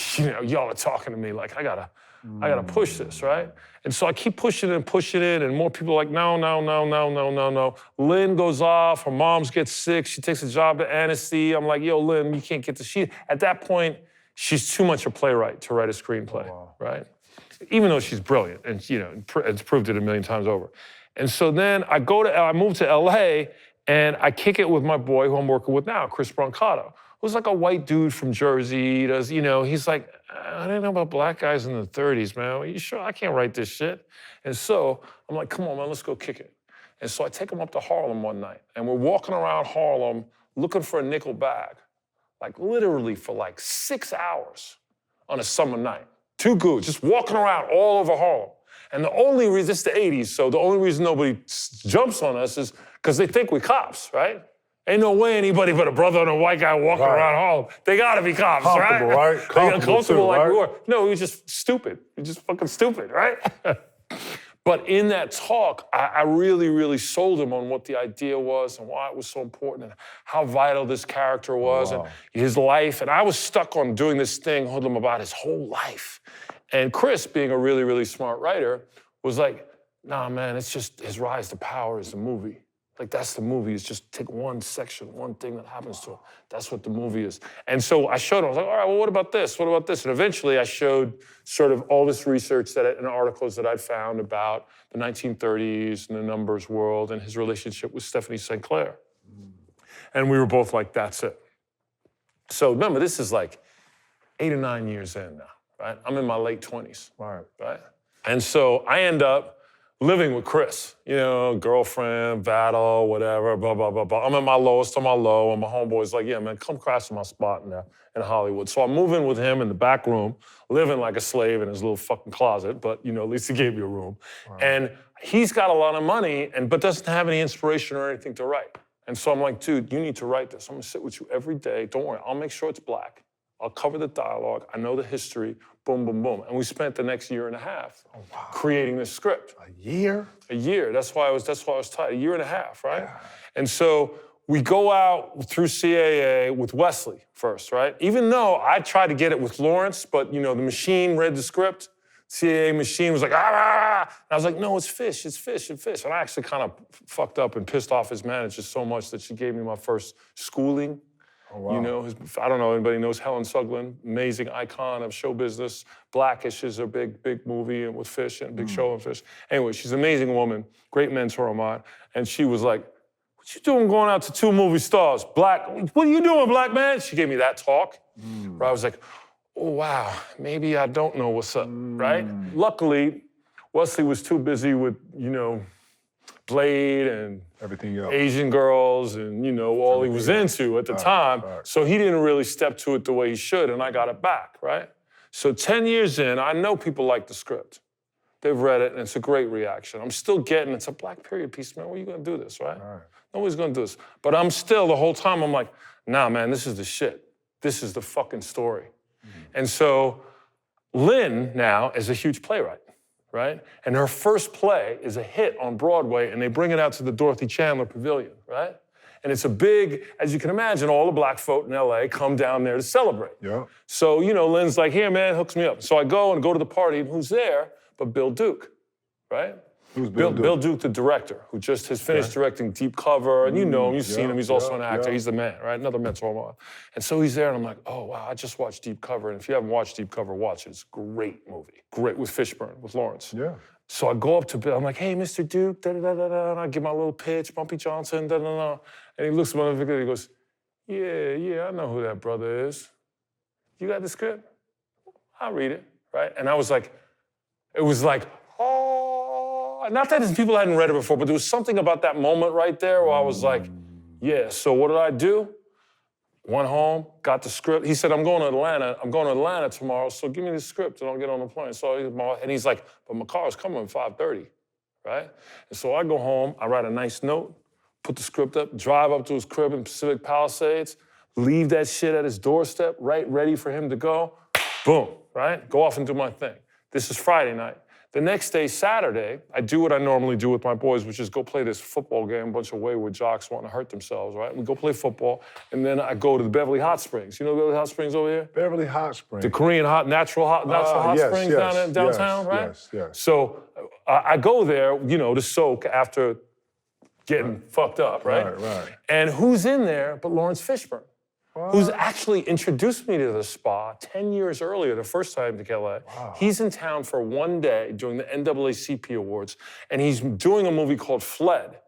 S8: Y'all are talking to me like, I I gotta push this, right? And so I keep pushing it, and more people are like, no, no, no, no, no, no, no. Lynn goes off, her mom gets sick, she takes a job at Annecy. I'm like, yo, Lynn, you can't get the sheet. At that point, she's too much a playwright to write a screenplay, right? Even though she's brilliant, and it's proved it a million times over. And so then I move to LA, and I kick it with my boy who I'm working with now, Chris Brancato, who's like a white dude from Jersey. He's like, I didn't know about black guys in the 30s, man. Are you sure? I can't write this shit. And so I'm like, come on, man, let's go kick it. And so I take him up to Harlem one night, and we're walking around Harlem looking for a nickel bag, like literally for like 6 hours on a summer night. Two dudes just walking around all over Harlem. And the only reason, it's the 80s, so the only reason nobody jumps on us is because they think we're cops, right? Ain't no way anybody but a brother and a white guy walking around Harlem. They gotta be cops, right? Comfortable like we were. No, we were just stupid. We were just fucking stupid, right? But in that talk, I really, really sold him on what the idea was and why it was so important and how vital this character was and his life. And I was stuck on doing this thing, hoodlum, about his whole life. And Chris, being a really, really smart writer, was like, nah, man, it's just his rise to power is the movie. Like, that's the movie. It's just take one section, one thing that happens to him. That's what the movie is. And so I showed him. I was like, all right, well, what about this? What about this? And eventually I showed sort of all this research and articles that I'd found about the 1930s and the numbers world and his relationship with Stephanie St. Clair. And we were both like, that's it. So remember, this is like 8 or 9 years in now, right? I'm in my late 20s, right? And so I end up living with Chris, girlfriend, battle, whatever, blah, blah, blah, blah. I'm at my lowest on my low, and my homeboy's like, yeah, man, come crash in my spot in Hollywood. So I move in with him in the back room, living like a slave in his little fucking closet, but, at least he gave me a room. Wow. And he's got a lot of money, but doesn't have any inspiration or anything to write. And so I'm like, dude, you need to write this. I'm gonna sit with you every day. Don't worry, I'll make sure it's black. I'll cover the dialogue. I know the history. Boom, boom, boom. And we spent the next year and a half creating this script.
S9: A year?
S8: A year. That's why I was tight. A year and a half, right? Yeah. And so we go out through CAA with Wesley first, right? Even though I tried to get it with Lawrence, but the machine read the script. CAA machine was like, ah! And I was like, no, it's Fish, it's Fish, it's Fish. And I actually kind of fucked up and pissed off his manager so much that she gave me my first schooling. Oh, wow. I don't know, anybody knows Helen Sugden, amazing icon of show business. Blackish is a big, big movie and with Fish and Big Show and Fish. Anyway, she's an amazing woman, great mentor of mine. And she was like, what you doing going out to 2 movie stars? Black, what are you doing, black man? She gave me that talk, where I was like, oh, wow, maybe I don't know what's up, right? Luckily, Wesley was too busy with, Blade and
S9: everything else,
S8: Asian girls and, all he was into at the time. So he didn't really step to it the way he should, and I got it back, right? So 10 years in, I know people like the script. They've read it, and it's a great reaction. I'm still getting, it's a black period piece, man. When are you gonna do this, right? Nobody's gonna do this. But I'm still, the whole time, I'm like, nah, man, this is the shit. This is the fucking story. And so Lynn now is a huge playwright. Right? And her first play is a hit on Broadway, and they bring it out to the Dorothy Chandler Pavilion, right? And it's a big, as you can imagine, all the black folk in LA come down there to celebrate. Yeah. So, Lynn's like, here, man, hooks me up. So I go to the party, and who's there but Bill Duke, right?
S9: Who's Bill Duke?
S8: Bill Duke, the director, who just has finished directing Deep Cover, and you know him, you've seen him, he's also an actor, he's the man, right? Another mentor of mine. And so he's there, and I'm like, oh, wow, I just watched Deep Cover, and if you haven't watched Deep Cover, watch it. It's a great movie. Great, with Fishburne, with Lawrence. Yeah. So I go up to Bill, I'm like, hey, Mr. Duke, da-da-da-da-da, and I give my little pitch, Bumpy Johnson, da-da-da. And he looks at my video, he goes, yeah, I know who that brother is. You got the script? I'll read it, right? And I was like, it was like, oh, not that people hadn't read it before, but there was something about that moment right there where I was like, yeah, so what did I do? Went home, got the script. He said, I'm going to Atlanta tomorrow, so give me the script and I'll get on the plane. So he's like, but my car's coming at 5:30, right? And so I go home, I write a nice note, put the script up, drive up to his crib in Pacific Palisades, leave that shit at his doorstep, right, ready for him to go. Boom, right? Go off and do my thing. This is Friday night. The next day, Saturday, I do what I normally do with my boys, which is go play this football game, a bunch of wayward jocks wanting to hurt themselves, right? We go play football, and then I go to the Beverly Hot Springs. You know Beverly Hot Springs over here?
S9: Beverly Hot Springs.
S8: The Korean natural hot springs downtown, right?
S9: Yes.
S8: So I go there, you know, to soak after getting fucked up, right?
S9: Right.
S8: And who's in there but Lawrence Fishburne? Who's actually introduced me to the spa 10 years earlier, the first time to LA. Wow. He's in town for one day during the NAACP Awards, and he's doing a movie called Fled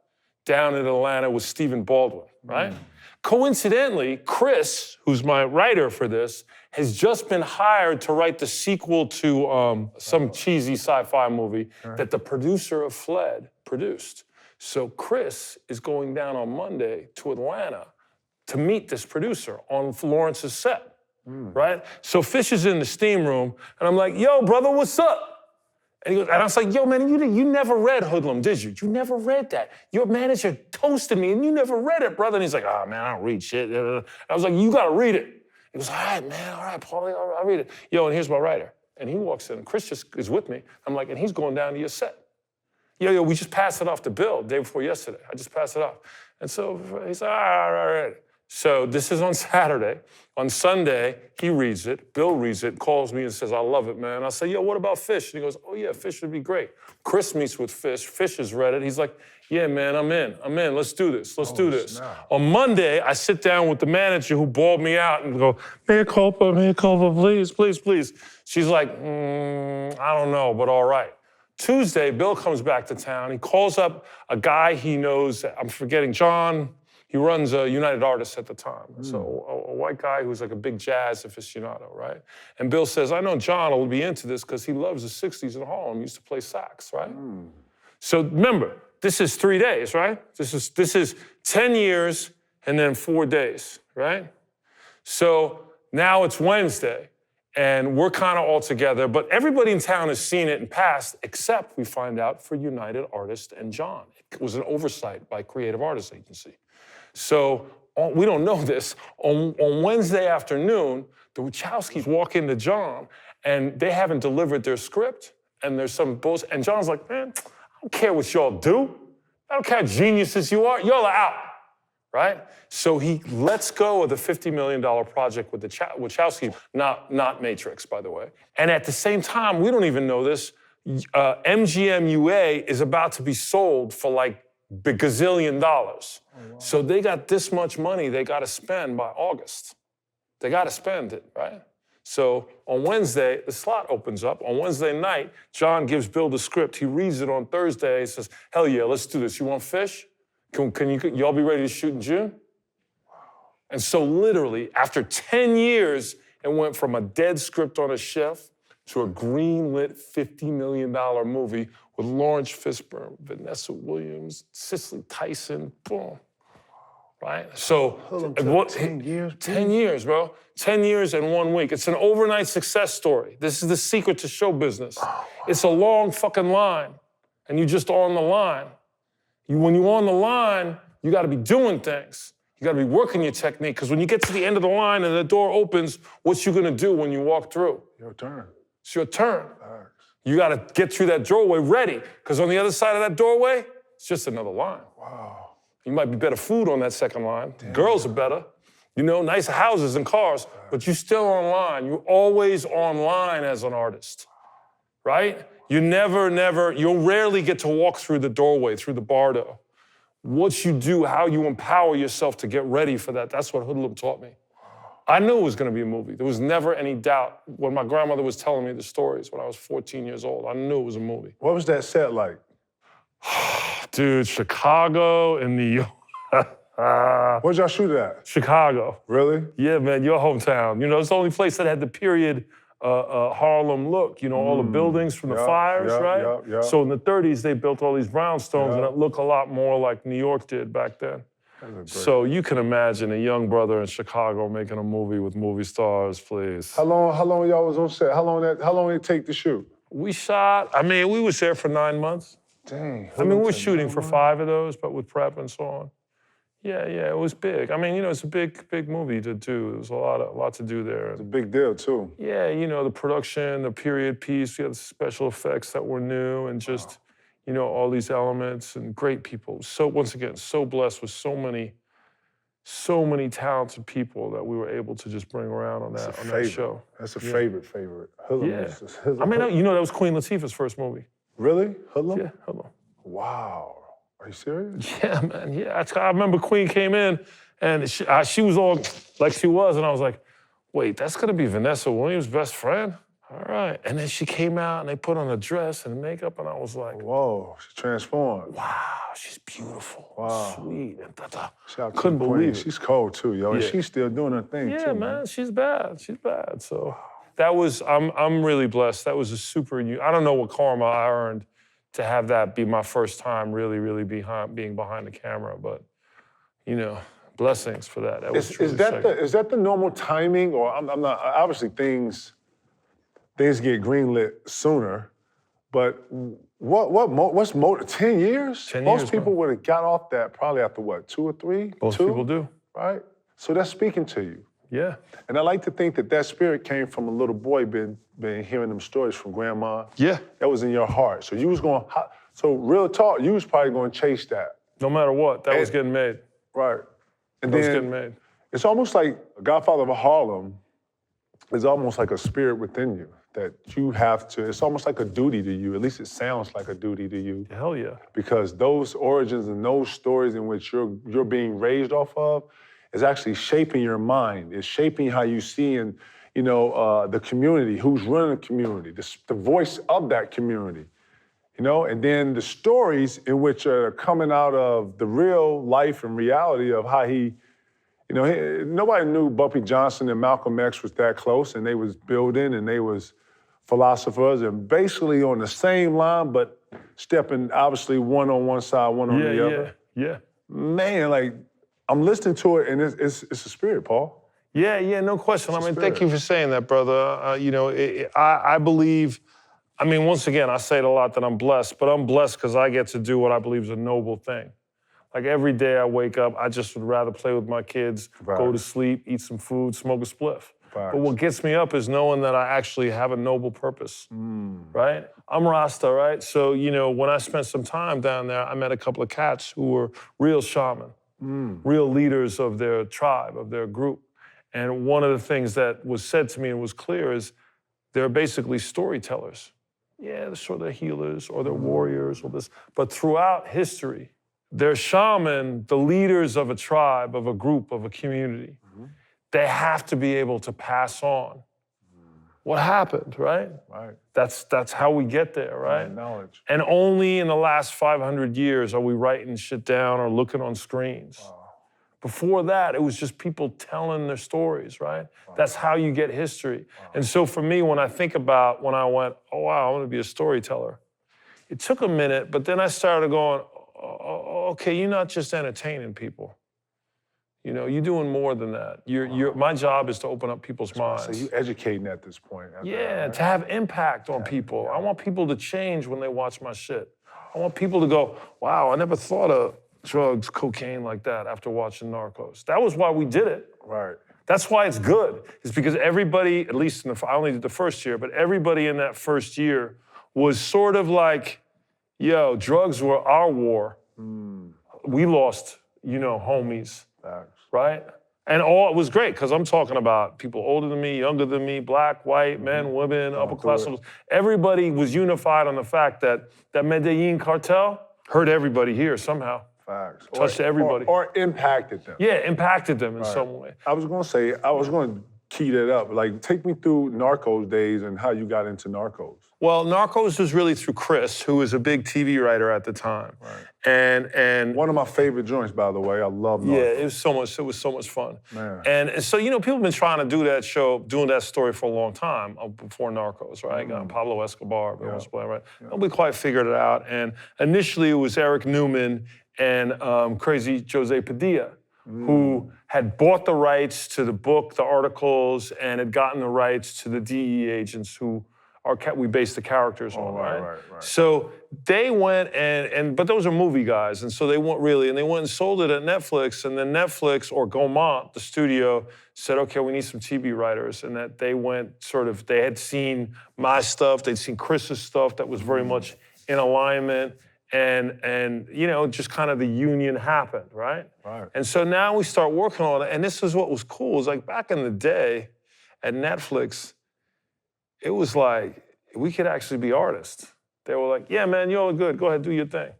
S8: down in Atlanta with Stephen Baldwin, right? Coincidentally, Chris, who's my writer for this, has just been hired to write the sequel to some cheesy sci-fi movie that the producer of Fled produced. So Chris is going down on Monday to Atlanta to meet this producer on Lawrence's set, right? So Fish is in the steam room, and I'm like, yo, brother, what's up? And he goes, and I was like, yo, man, you never read Hoodlum, did you? You never read that. Your manager toasted me, and you never read it, brother. And he's like, oh, man, I don't read shit. I was like, you gotta read it. He goes, all right, man, all right, Paulie, I'll read it. Yo, and here's my writer. And he walks in, and Chris just is with me. I'm like, and he's going down to your set. Yo, we just passed it off to Bill day before yesterday. I just passed it off. And so he's like, all right. So this is on Saturday. On Sunday, he reads it. Bill reads it, calls me and says, I love it, man. I say, yo, what about Fish? And he goes, oh, yeah, Fish would be great. Chris meets with Fish. Fish has read it. He's like, yeah, man, I'm in. Let's do this. Let's do this. Snap. On Monday, I sit down with the manager who bawled me out and go, mea culpa, please, please, please. She's like, I don't know, but all right. Tuesday, Bill comes back to town. He calls up a guy he knows, I'm forgetting, John. He runs United Artists at the time. So a white guy who's like a big jazz aficionado, right? And Bill says, I know John will be into this because he loves the 60s in Harlem. He used to play sax, right? So remember, this is 3 days, right? This is 10 years and then 4 days, right? So now it's Wednesday and we're kind of all together, but everybody in town has seen it and passed, except we find out for United Artists and John. It was an oversight by Creative Artists Agency. So we don't know this. On Wednesday afternoon, the Wachowskis walk into John, and they haven't delivered their script, and there's some bullshit. And John's like, man, I don't care what y'all do. I don't care how geniuses you are. Y'all are out, right? So he lets go of the $50 million project with the Wachowskis, not Matrix, by the way. And at the same time, we don't even know this, MGM UA is about to be sold for like gazillion dollars. Oh, wow. So they got this much money they got to spend by August. They got to spend it, right? So on Wednesday, the slot opens up. On Wednesday night, John gives Bill the script. He reads it on Thursday. He says, hell yeah, let's do this. You want Fish? Can y'all be ready to shoot in June? Wow. And so literally, after 10 years, it went from a dead script on a shelf to a green-lit $50 million movie with Lawrence Fishburne, Vanessa Williams, Cicely Tyson, boom, right? So,
S9: 10 years?
S8: 10 years, bro. 10 years and 1 week. It's an overnight success story. This is the secret to show business. Oh, wow. It's a long fucking line, and you're just on the line. When you're on the line, you gotta be doing things. You gotta be working your technique, because when you get to the end of the line and the door opens, what you gonna do when you walk through?
S9: Your turn.
S8: It's your turn. You got to get through that doorway ready, because on the other side of that doorway, it's just another line.
S9: Wow.
S8: You might be better food on that second line. Damn. Girls are better. You know, nice houses and cars, but you're still online. You're always online as an artist, right? You you'll rarely get to walk through the doorway, through the bardo. What you do, how you empower yourself to get ready for that, that's what Hoodlum taught me. I knew it was going to be a movie. There was never any doubt. When my grandmother was telling me the stories when I was 14 years old, I knew it was a movie.
S9: What was that set like?
S8: Dude, Chicago and New York.
S9: Where'd y'all shoot it at?
S8: Chicago.
S9: Really?
S8: Yeah, man, your hometown. You know, it's the only place that had the period Harlem look. You know, all the buildings from the fires, right?
S9: Yeah.
S8: So in the 30s, they built all these brownstones, and it looked a lot more like New York did back then. So you can imagine a young brother in Chicago making a movie with movie stars, please.
S9: How long y'all was on set? How long did it take to shoot?
S8: We shot, we was there for 9 months.
S9: Dang.
S8: We were shooting for 5 of those, but with prep and so on. Yeah, it was big. I mean, it's a big movie to do. There was a lot to do there.
S9: It's a big deal too.
S8: Yeah, the production, the period piece, we had the special effects that were new, and just, all these elements and great people. So once again, so blessed with so many talented people that we were able to just bring around on that show.
S9: That's a favorite. Hoodlum
S8: I mean, that was Queen Latifah's first movie.
S9: Really? Hoodlum?
S8: Yeah, Hoodlum.
S9: Wow. Are you serious?
S8: Yeah, man. Yeah, I remember Queen came in and she was all like she was, and I was like, wait, that's gonna be Vanessa Williams' best friend? All right. And then she came out and they put on a dress and makeup, and I was like,
S9: whoa, she transformed.
S8: Wow, she's beautiful.
S9: Wow.
S8: Sweet. And
S9: Shout
S8: couldn't
S9: to
S8: believe it.
S9: She's cold too, yo. And she's still doing her thing too.
S8: Yeah, man, she's bad. So that was, I'm really blessed. That was a super, I don't know what karma I earned to have that be my first time really being behind the camera, but blessings for that. That was
S9: is that the normal timing, or I'm not, obviously things get greenlit sooner, but what's 10 years?
S8: 10
S9: Most
S8: years,
S9: people would have got off that probably after what, 2 or 3?
S8: Most people do.
S9: Right? So that's speaking to you.
S8: Yeah.
S9: And I like to think that spirit came from a little boy been hearing them stories from grandma.
S8: Yeah.
S9: That was in your heart. So you was going, so real talk, you was probably going to chase that.
S8: No matter what, that was getting made.
S9: Right. And
S8: That was
S9: then
S8: getting made.
S9: it's almost like Godfather of Harlem is almost like a spirit within you that you have to, it's almost like a duty to you, at least it sounds like a duty to you.
S8: Hell yeah.
S9: Because those origins and those stories in which you're being raised off of is actually shaping your mind. It's shaping how you see the community, who's running the community, the voice of that community. And then the stories in which are coming out of the real life and reality of how he, nobody knew Bumpy Johnson and Malcolm X was that close, and they was building and they was philosophers and basically on the same line, but stepping obviously one on one side, one on the other.
S8: Yeah.
S9: Man, like I'm listening to it and it's a spirit, Paul.
S8: Yeah, no question. I mean, thank you for saying that, brother. I believe, once again, I say it a lot that I'm blessed, but I'm blessed because I get to do what I believe is a noble thing. Like every day I wake up, I just would rather play with my kids, go to sleep, eat some food, smoke a spliff. But what gets me up is knowing that I actually have a noble purpose, right? I'm Rasta, right? So, when I spent some time down there, I met a couple of cats who were real shaman, real leaders of their tribe, of their group. And one of the things that was said to me and was clear is they're basically storytellers. Yeah, sure, they're healers or they're warriors or this, but throughout history, they're shaman, the leaders of a tribe, of a group, of a community. They have to be able to pass on what happened, right?
S9: Right.
S8: That's how we get there, right?
S9: Knowledge.
S8: And only in the last 500 years are we writing shit down or looking on screens. Wow. Before that, it was just people telling their stories, right? Wow. That's how you get history. Wow. And so for me, when I think about when I went, oh wow, I want to be a storyteller, it took a minute, but then I started going, okay, you're not just entertaining people. You're doing more than that. My job is to open up people's minds.
S9: So you're educating at this point.
S8: To have impact on people. I want people to change when they watch my shit. I want people to go, wow, I never thought of drugs, cocaine like that after watching Narcos. That was why we did it.
S9: Right.
S8: That's why it's good. It's because everybody, at least I only did the first year, but everybody in that first year was sort of like, yo, drugs were our war. We lost, homies. Right? And all it was great, because I'm talking about people older than me, younger than me, black, white, men, women, upper class. Everybody was unified on the fact that Medellin cartel hurt everybody here somehow.
S9: Facts.
S8: Touched everybody.
S9: Or impacted them.
S8: Yeah, impacted them in some way.
S9: I was going to key that up. Like, take me through Narcos days and how you got into Narcos.
S8: Well, Narcos was really through Chris, who was a big TV writer at the time.
S9: Right.
S8: And
S9: one of my favorite joints, by the way. I love Narcos.
S8: Yeah, it was so much fun.
S9: Man.
S8: And so, people have been trying to do that show, doing that story for a long time, before Narcos, right? Pablo Escobar, right? Nobody quite figured it out. And initially it was Eric Newman and crazy Jose Padilla, who had bought the rights to the book, the articles, and had gotten the rights to the DEA agents who we based the characters on, right?
S9: Right.
S8: So they went but those are movie guys, and so they went and they went and sold it at Netflix, and then Netflix or Gaumont, the studio, said, okay, we need some TV writers, and that they went they had seen my stuff, they'd seen Chris's stuff that was very much in alignment, and you know, just kind of the union happened, right? And so now we start working on it, and this is what was cool, is like back in the day at Netflix, it was like, we could actually be artists. They were like, yeah, man, you're all good. Go ahead, do your thing.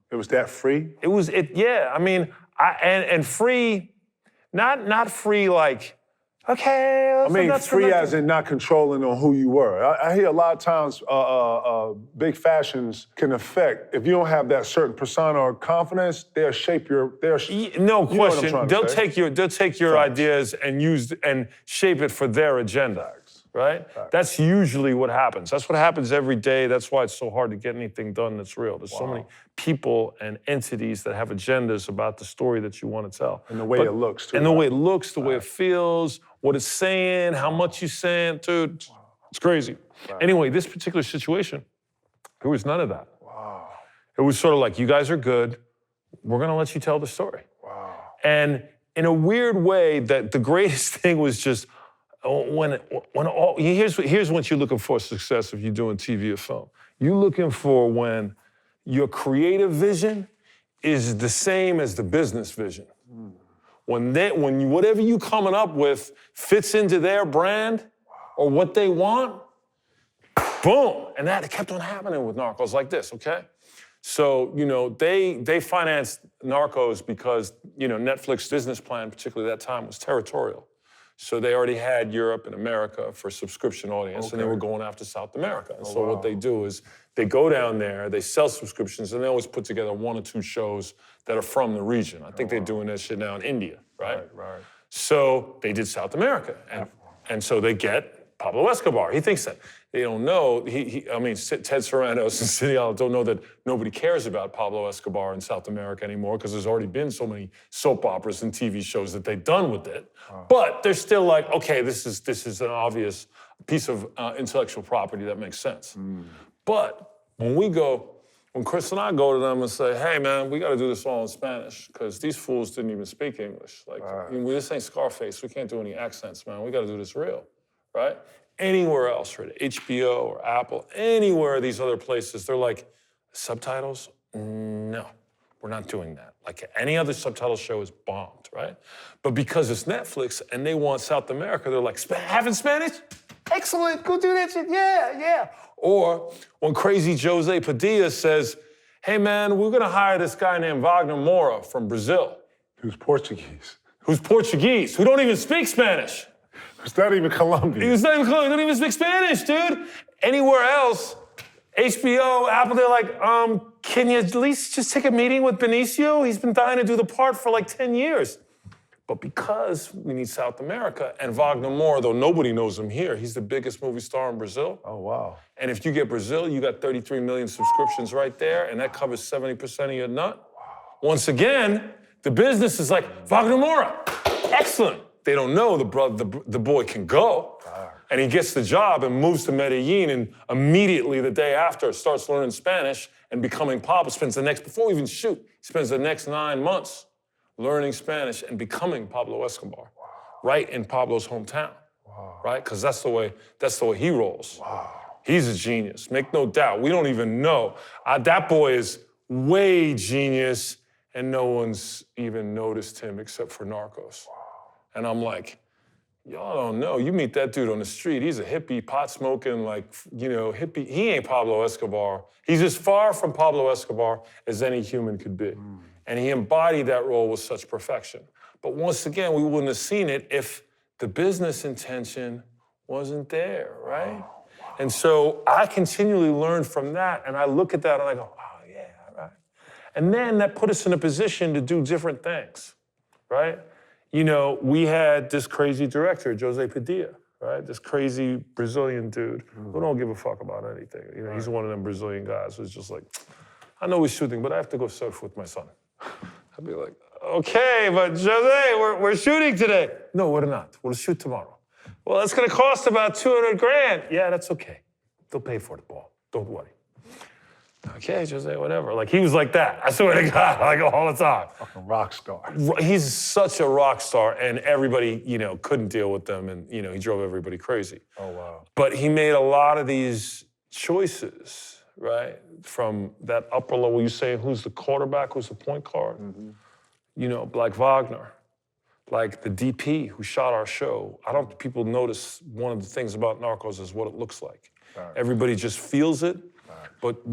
S9: It was that free?
S8: Yeah. I mean, and free, not free like, okay.
S9: I mean, free as in not controlling on who you were. I hear a lot of times big fashions can affect, if you don't have that certain persona or confidence, they'll shape your,
S8: no question. They'll take your ideas and shape it for their agenda. Right? That's usually what happens. That's what happens every day. That's why it's so hard to get anything done that's real. There's so many people and entities that have agendas about the story that you want to tell.
S9: And the way it looks, too.
S8: And the way it looks, the way it feels, what it's saying, how much you're saying, dude. It's crazy. Anyway, this particular situation, there was none of that. It was sort of like, you guys are good. We're going to let you tell the story. And in a weird way, that the greatest thing was just, here's what you're looking for success if you're doing TV or film. You're looking for when your creative vision is the same as the business vision. When whatever you coming up with fits into their brand or what they want, boom. And that kept on happening with Narcos like this, okay? So, you know, they financed Narcos because, you know, Netflix's business plan, particularly at that time, was territorial. So they already had Europe and America for subscription audience, and they were going after South America. And so what they do is they go down there, they sell subscriptions, and they always put together 1 or 2 shows that are from the region. I think they're doing that shit now in India, right? So they did South America, and so they get Pablo Escobar. He thinks that. They don't know, Ted Sarandos and City Island don't know that nobody cares about Pablo Escobar in South America anymore because there's already been so many soap operas and TV shows that they've done with it. But they're still like, okay, this is an obvious piece of intellectual property that makes sense. But when Chris and I go to them and say, hey, man, we got to do this all in Spanish because these fools didn't even speak English. Like, this ain't Scarface. We can't do any accents, man. We got to do this real, right? Anywhere else, right? HBO or Apple, anywhere these other places, they're like, subtitles? No, we're not doing that. Like any other subtitle show is bombed, right? But because it's Netflix and they want South America, they're like, having Spanish? Excellent, go do that shit, yeah. Or when crazy Jose Padilla says, hey man, we're gonna hire this guy named Wagner Moura from Brazil.
S9: Who's Portuguese,
S8: who don't even speak Spanish.
S9: It's not even Colombian.
S8: He's not even Colombian. He don't even speak Spanish, dude. Anywhere else, HBO, Apple, they're like, can you at least just take a meeting with Benicio? He's been dying to do the part for like 10 years. But because we need South America, and Wagner Moura, though nobody knows him here, he's the biggest movie star in Brazil.
S9: Oh, wow.
S8: And if you get Brazil, you got 33 million subscriptions right there, and that covers 70% of your nut. Wow. Once again, the business is like, Wagner Moura, excellent. They don't know the boy can go. And he gets the job and moves to Medellin, and immediately the day after starts learning Spanish and becoming Pablo. Before we even shoot, he spends the next 9 months learning Spanish and becoming Pablo Escobar, right in Pablo's hometown, right? Because that's the way he rolls. He's a genius, make no doubt. We don't even know. That boy is way genius, and no one's even noticed him except for Narcos. And I'm like, y'all don't know. You meet that dude on the street, he's a hippie, pot-smoking, like, you know, hippie. He ain't Pablo Escobar. He's as far from Pablo Escobar as any human could be. And he embodied that role with such perfection. But once again, we wouldn't have seen it if the business intention wasn't there, right? And so I continually learn from that, and I look at that and I go, oh, yeah, right. And then that put us in a position to do different things, right? You know, we had this crazy director, Jose Padilla, right? This crazy Brazilian dude who don't give a fuck about anything. You know, he's one of them Brazilian guys who's just like, I know we're shooting, but I have to go surf with my son. I'd be like, okay, but Jose, we're shooting today. No, we're not. We'll shoot tomorrow. Well, it's gonna cost about 200 grand. Yeah, that's okay. They'll pay for it, Paul. Don't worry. Okay, just say whatever. Like, he was like that. I swear to God, like all the time.
S9: Fucking rock star.
S8: He's such a rock star, and everybody, couldn't deal with them, and, he drove everybody crazy.
S9: Oh, wow.
S8: But he made a lot of these choices, right? From that upper level, you say, who's the quarterback, who's the point guard? Like Wagner, like the DP who shot our show. I don't think people notice one of the things about Narcos is what it looks like. Right. Everybody just feels it. Right. But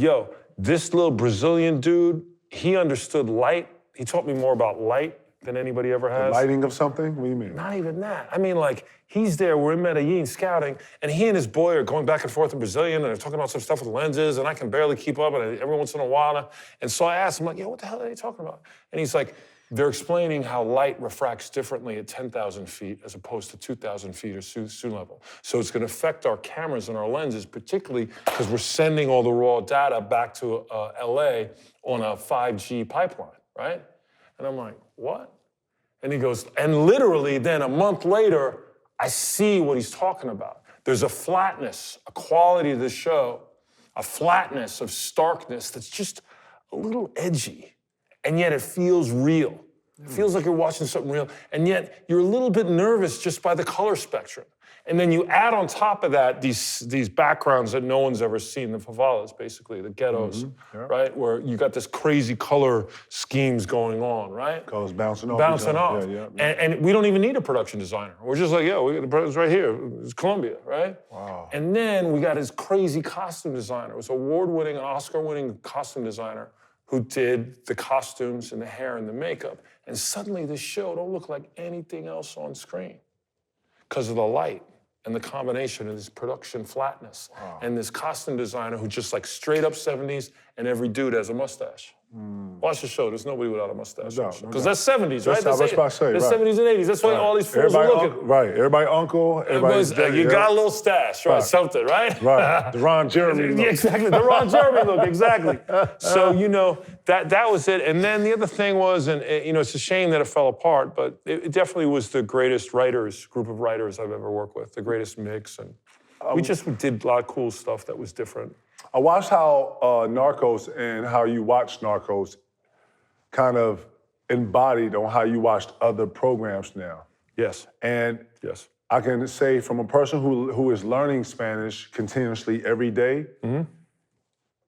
S8: this little Brazilian dude, he understood light. He taught me more about light than anybody ever has.
S9: The lighting of something? What do you mean?
S8: Not even that. I mean, like, he's there, we're in Medellin scouting, and he and his boy are going back and forth in Brazilian, and they're talking about some stuff with lenses, and I can barely keep up, and every once in a while, and so I asked him, like, what the hell are they talking about? And he's like, they're explaining how light refracts differently at 10,000 feet as opposed to 2,000 feet or sea level. So it's gonna affect our cameras and our lenses, particularly because we're sending all the raw data back to LA on a 5G pipeline, right? And I'm like, what? And he goes, and literally then a month later, I see what he's talking about. There's a flatness, a quality of the show, a flatness of starkness that's just a little edgy. And yet it feels real. It feels like you're watching something real. And yet you're a little bit nervous just by the color spectrum. And then you add on top of that these backgrounds that no one's ever seen, the favelas, basically, the ghettos, right? Where you got this crazy color schemes going on, right?
S9: Colors bouncing off.
S8: Bouncing off.
S9: Yeah.
S8: And we don't even need a production designer. We're just like, the production's right here. It's Columbia, right?
S9: Wow.
S8: And then we got his crazy costume designer. It was award-winning, an Oscar-winning costume designer who did the costumes and the hair and the makeup. And suddenly this show don't look like anything else on screen because of the light and the combination of this production flatness. Wow. And this costume designer who just like straight up 70s, and every dude has a mustache. Watch the show, there's nobody without a mustache. Because that's 70s, right?
S9: That's what I was about to say,
S8: That's
S9: right.
S8: 70s and 80s, that's why all these fools are looking.
S9: Right, everybody uncle, everybody's
S8: you got a little stash, right? Something, right?
S9: Right, the Ron Jeremy look.
S8: Yeah, exactly, the Ron Jeremy look, exactly. So, that was it. And then the other thing was, and it's a shame that it fell apart, but it definitely was the greatest group of writers I've ever worked with, the greatest mix. And we did a lot of cool stuff that was different.
S9: I watched how Narcos and how you watch Narcos kind of embodied on how you watched other programs now.
S8: Yes.
S9: And
S8: yes.
S9: I can say from a person who is learning Spanish continuously every day,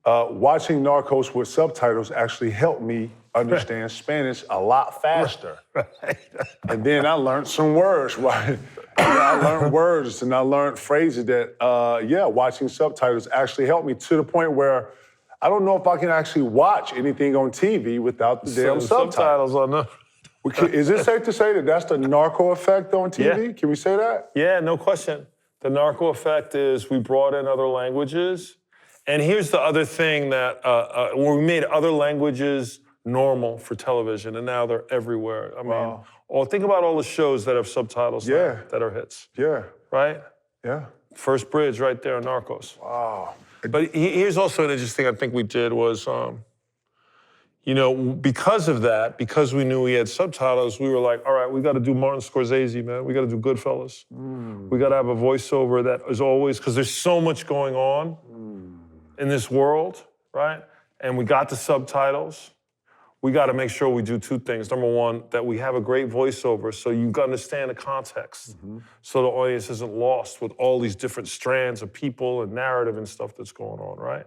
S9: watching Narcos with subtitles actually helped me understand Spanish a lot faster.
S8: Right.
S9: And then I learned some words, right? I learned words and I learned phrases that, watching subtitles actually helped me to the point where I don't know if I can actually watch anything on TV without the damn subtitles.
S8: On them.
S9: Is it safe to say that that's the narco effect on TV? Yeah. Can we say that?
S8: Yeah, no question. The narco effect is we brought in other languages. And here's the other thing that, we made other languages normal for television, and now they're everywhere. I mean, think about all the shows that have subtitles now, that are hits.
S9: Yeah.
S8: Right?
S9: Yeah.
S8: First Bridge right there, Narcos.
S9: Wow.
S8: But here's also an interesting thing I think we did was, because of that, because we knew we had subtitles, we were like, all right, we got to do Martin Scorsese, man. We got to do Goodfellas. We got to have a voiceover that is always, because there's so much going on in this world, right? And we got the subtitles. We got to make sure we do two things. Number one, that we have a great voiceover so you understand the context, so the audience isn't lost with all these different strands of people and narrative and stuff that's going on, right?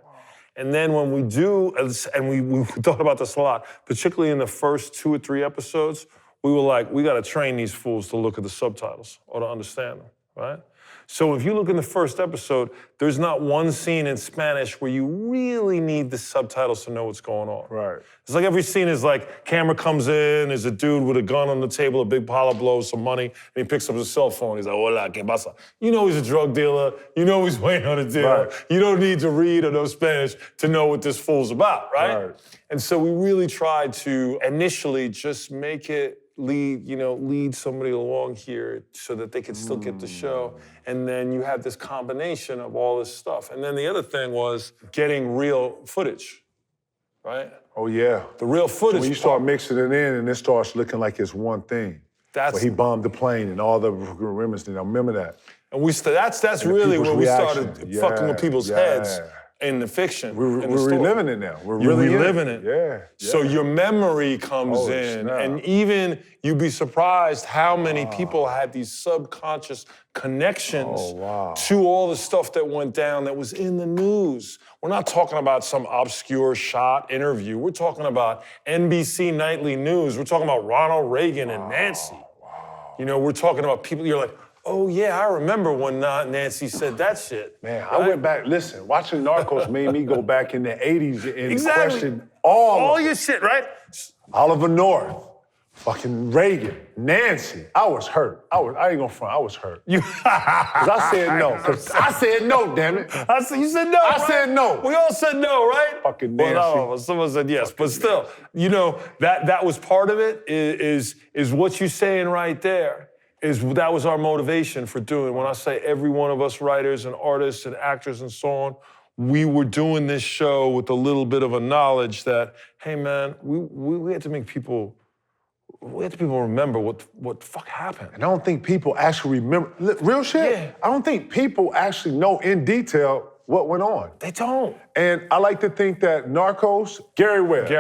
S8: And then when we do, and we thought about this a lot, particularly in the first 2 or 3 episodes, we were like, we got to train these fools to look at the subtitles or to understand them, right? So if you look in the first episode, there's not one scene in Spanish where you really need the subtitles to know what's going on.
S9: Right.
S8: It's like every scene is like, camera comes in, there's a dude with a gun on the table, a big pile of blows, some money, and he picks up his cell phone. He's like, hola, ¿qué pasa? You know he's a drug dealer. You know he's waiting on a deal.
S9: Right.
S8: You don't need to read or know Spanish to know what this fool's about, right? And so we really tried to initially just make it lead somebody along here so that they could still get the show. And then you have this combination of all this stuff. And then the other thing was getting real footage, right?
S9: Oh, yeah.
S8: The real footage.
S9: So when you start mixing it in and it starts looking like it's one thing.
S8: That's
S9: where he bombed the plane and all the remnants. I remember that.
S8: And that's really where we started fucking with people's heads in the fiction.
S9: We're reliving it now. We're
S8: You're
S9: really
S8: reliving it.
S9: Yeah.
S8: So your memory comes in,
S9: snap.
S8: and even you'd be surprised how many people had these subconscious connections to all the stuff that went down that was in the news. We're not talking about some obscure shot interview. We're talking about NBC Nightly News. We're talking about Ronald Reagan and Nancy. You know, we're talking about people, you're like, oh yeah, I remember when Nancy said that shit.
S9: Man, I went back, listen, watching Narcos made me go back in the 80s and question all
S8: your shit, right?
S9: Oliver North, fucking Reagan, Nancy. I was hurt. I ain't gonna front, I was hurt. Because I said no. I said no, damn it.
S8: You said no,
S9: I said no.
S8: We all said no, right?
S9: Fucking Nancy.
S8: Well, no, someone said yes, but still, you know, that was part of it, is what you're saying right there. That was our motivation for doing. When I say every one of us writers and artists and actors and so on, we were doing this show with a little bit of a knowledge that, hey man, we had to make people, remember what the fuck happened.
S9: And I don't think people actually remember, real shit?
S8: Yeah.
S9: I don't think people actually know in detail what went on.
S8: They don't.
S9: And I like to think that Narcos, Gary Webb.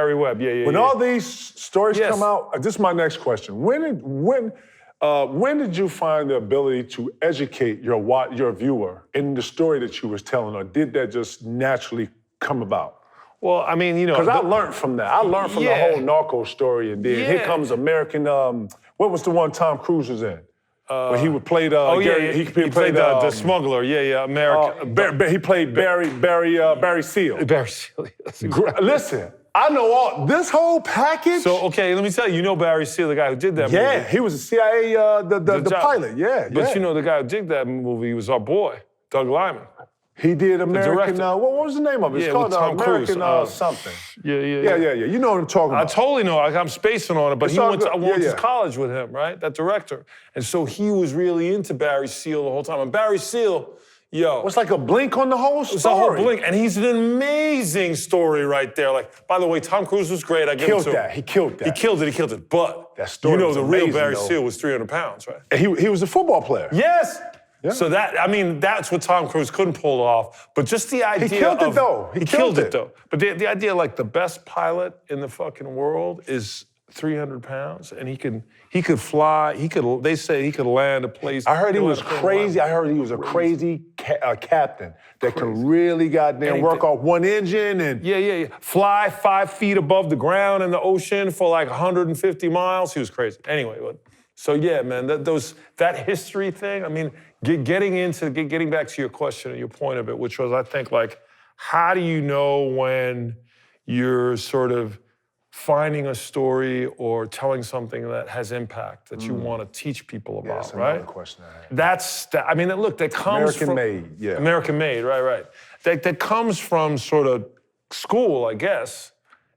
S8: Yeah.
S9: When all these stories come out, this is my next question. When did you find the ability to educate your viewer in the story that you was telling, or did that just naturally come about?
S8: Well, I mean, you know.
S9: Because I learned from that. I learned from the whole Narcos story, and then here comes American, what was the one Tom Cruise was in? When he would play
S8: he played the smuggler, American.
S9: He played Barry Seal.
S8: Barry Seal, yes.
S9: Listen, I know this whole package.
S8: So, okay, let me tell you, you know Barry Seal, the guy who did that movie.
S9: Yeah, he was a CIA, the pilot,
S8: But you know, the guy who did that movie was our boy, Doug Liman.
S9: He did American, what was the name of it? It's called American something. Yeah. You know what I'm talking about.
S8: I totally know, I'm spacing on it, but I went to college with him, right? That director. And so he was really into Barry Seal the whole time. And Barry Seal,
S9: it's like a blink on the whole story.
S8: It's a whole blink, and he's an amazing story right there. Like, by the way, Tom Cruise was great. I give him to him.
S9: He killed that.
S8: He killed it. But
S9: that story,
S8: you know, the real Barry
S9: though.
S8: Seal was 300 pounds, right?
S9: And he was a football player.
S8: Yes.
S9: Yeah.
S8: So that's what Tom Cruise couldn't pull off. But just the idea
S9: He killed it, though.
S8: He killed it, though. But the idea, like, the best pilot in the fucking world is 300 pounds, and he could fly. They say he could land a place.
S9: I heard he was crazy. I heard he was a crazy captain that could really goddamn work off one engine and
S8: fly 5 feet above the ground in the ocean for like 150 miles. He was crazy. Anyway, so yeah, man, that history thing. I mean, getting back to your question and your point of it, which was, I think, like, how do you know when you're sort of finding a story or telling something that has impact that you want to teach people about,
S9: that's
S8: right?
S9: Another question I have.
S8: I mean, look, that comes from
S9: American-made, yeah.
S8: American-made, right. That comes from sort of school, I guess.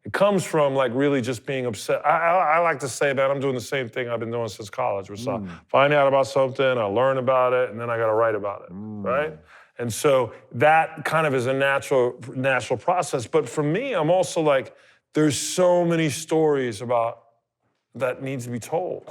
S8: It comes from, like, really just being upset. I like to say, man, I'm doing the same thing I've been doing since college, which is I find out about something, I learn about it, and then I got to write about it, right? And so that kind of is a natural process. But for me, I'm also like, there's so many stories that needs to be told,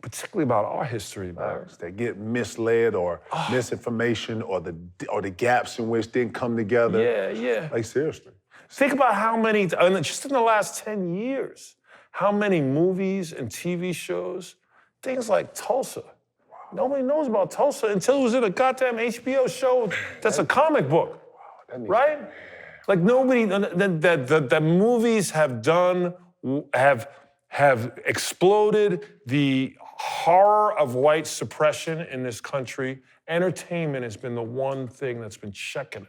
S8: particularly about our history, man.
S9: That get misled or misinformation or the gaps in which didn't come together.
S8: Yeah.
S9: Like, seriously.
S8: Think about how many, just in the last 10 years, how many movies and TV shows, things like Tulsa. Nobody knows about Tulsa until it was in a goddamn HBO show that's a comic book, right? Like, nobody, that movies have exploded the horror of white suppression in this country. Entertainment has been the one thing that's been checking it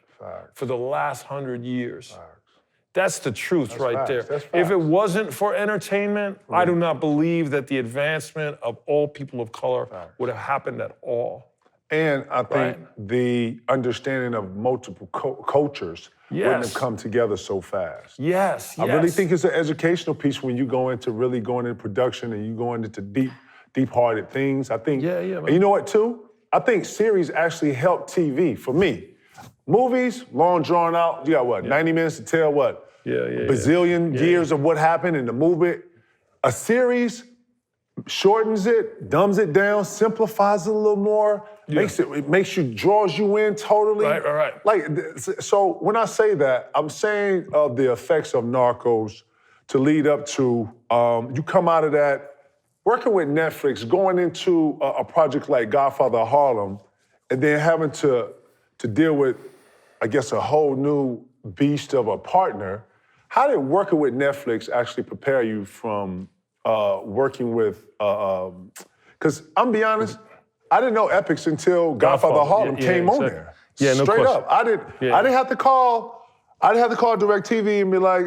S8: for the last 100 years. That's the truth right there. If it wasn't for entertainment, I do not believe that the advancement of all people of color would have happened at all.
S9: And I think the understanding of multiple cultures wouldn't have come together so fast.
S8: Yes.
S9: I really think it's an educational piece when you go into production and you go into deep-hearted things. I think, and you know what, too? I think series actually help TV, for me. Movies, long drawn out, you got 90 minutes to tell bazillion years of what happened in the movement. A series shortens it, dumbs it down, simplifies it a little more, makes you, draws you in totally.
S8: Right.
S9: Like, so when I say that, I'm saying of the effects of Narcos to lead up to, you come out of that, working with Netflix, going into a project like Godfather of Harlem, and then having to deal with, I guess, a whole new beast of a partner. How did working with Netflix actually prepare you from working with, because I'm be honest, I didn't know Epics until Godfather of Harlem came on there.
S8: Yeah, no
S9: Straight
S8: question.
S9: up. I didn't have to call DirecTV and be like,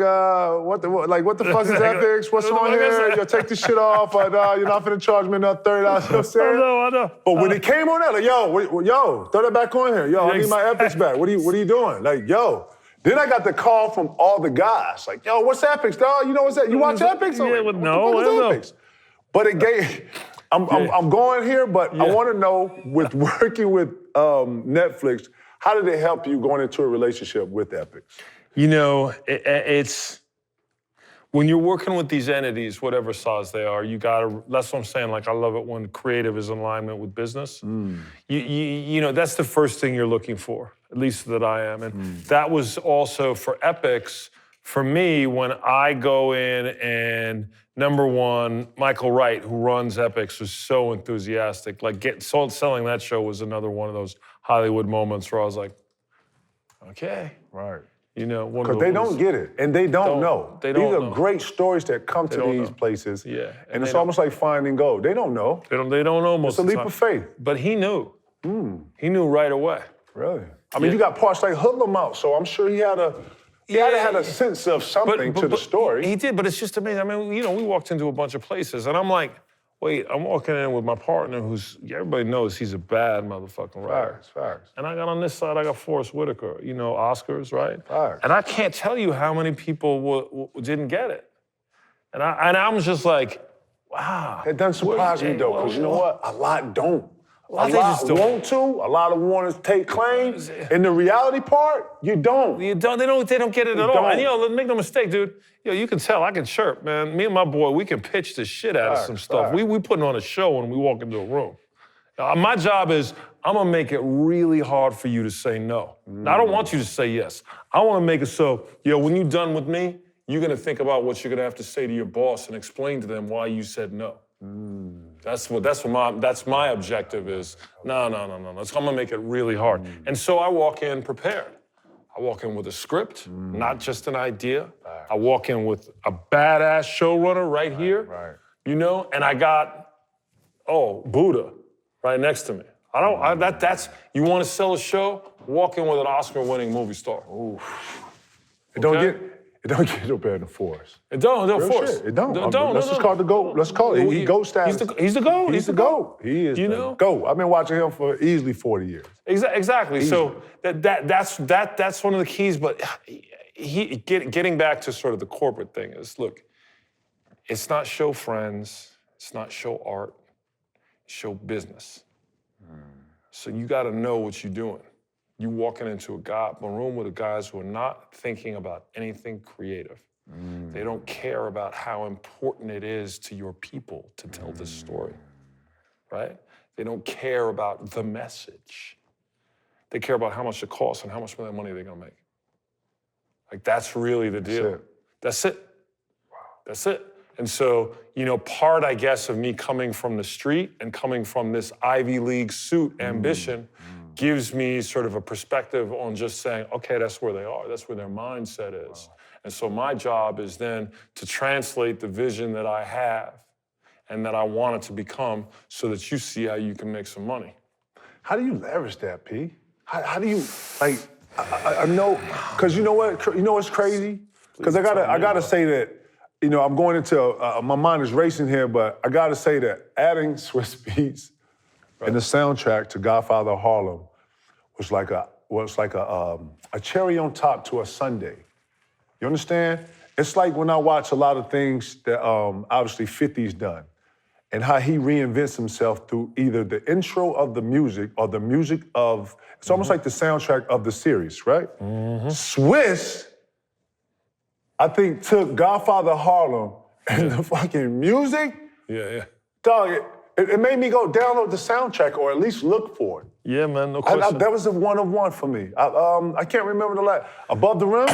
S9: what the fuck is Epics? What's on here? Yo, take this shit off, but you're not finna charge me another $30. You know what I'm saying?
S8: I know.
S9: But when it came on there, like, yo, throw that back on here. Yo, I need my Epics back. What are you doing? Like, yo. Then I got the call from all the guys. Like, yo, what's Epics, dog? You know what's that? You watch Epics?
S8: Yeah,
S9: what
S8: no,
S9: the fuck is Epics? But it gave, I'm going here, but I want to know, with working with Netflix, how did it help you going into a relationship with Epics?
S8: You know, it's, when you're working with these entities, whatever size they are, that's what I'm saying, like I love it when creative is in alignment with business. You know, that's the first thing you're looking for, at least that I am. And that was also for Epics, for me, when I go in and number one, Michael Wright, who runs Epics, was so enthusiastic. Like selling that show was another one of those Hollywood moments where I was like, okay.
S9: Right.
S8: You know,
S9: because they don't get it, and they don't know.
S8: They don't
S9: These
S8: know.
S9: are great stories that come to these places, and it's
S8: don't.
S9: almost like finding gold. They don't know.
S8: They don't know most of the time.
S9: It's a leap of faith.
S8: But he knew. He knew right away.
S9: Really? I mean, you got parts like Hoodlum out, so I'm sure he had a sense of something to the story.
S8: He did, but it's just amazing. I mean, you know, we walked into a bunch of places, and I'm like, wait, I'm walking in with my partner who's, everybody knows he's a bad motherfucking writer.
S9: Facts.
S8: And I got on this side, I got Forrest Whitaker, you know, Oscars, right?
S9: Facts.
S8: And I can't tell you how many people didn't get it. And I was just like, wow.
S9: It doesn't surprise me though, because you know what? A lot don't. A lot
S8: just don't.
S9: Want to. A lot of want to take claims. In the reality part, you don't.
S8: They don't get it at all. And you know, make no mistake, dude. You know, you can tell I can chirp, man. Me and my boy, we can pitch the shit out of some stuff. We putting on a show when we walk into a room. My job is, I'm gonna make it really hard for you to say no. Now, I don't want you to say yes. I wanna make it so, when you're done with me, you're gonna think about what you're gonna have to say to your boss and explain to them why you said no. That's my objective is, no. I'm gonna make it really hard. And so I walk in prepared. I walk in with a script, not just an idea. I walk in with a badass showrunner right here, you know, and I got, Buddha right next to me. You want to sell a show? Walk in with an Oscar-winning movie star.
S9: It don't get no better than Forrest.
S8: It don't, Forrest.
S9: It don't. Let's just call it the GOAT. Let's call it. He GOAT status.
S8: He's the GOAT.
S9: He's the GOAT. He is the GOAT. I've been watching him for easily 40 years.
S8: Exactly. So that's one of the keys. But getting back to sort of the corporate thing is, look, it's not show friends. It's not show art. It's show business. So you got to know what you're doing. You walking into a room with the guys who are not thinking about anything creative. They don't care about how important it is to your people to tell this story, right? They don't care about the message. They care about how much it costs and how much money they're gonna make. Like, that's really the deal. That's it. That's it. And so, you know, part, I guess, of me coming from the street and coming from this Ivy League suit ambition gives me sort of a perspective on just saying, okay, that's where they are. That's where their mindset is. Wow. And so my job is then to translate the vision that I have and that I want it to become so that you see how you can make some money.
S9: How do you leverage that, P? How do you, like, I know, because you know what's crazy? Because I gotta say that, you know, I'm going into, my mind is racing here, but I gotta say that adding Swiss Beats and the soundtrack to Godfather of Harlem was like a cherry on top to a sundae. You understand? It's like when I watch a lot of things that obviously 50's done, and how he reinvents himself through either the intro of the music or the music of, it's almost like the soundtrack of the series, right? Swiss, I think, took Godfather of Harlem and the fucking music.
S8: Yeah.
S9: Dog, it made me go download the soundtrack or at least look for it.
S8: Yeah, man, no question.
S9: That was a one of one for me. I can't remember the last. Above the Rim?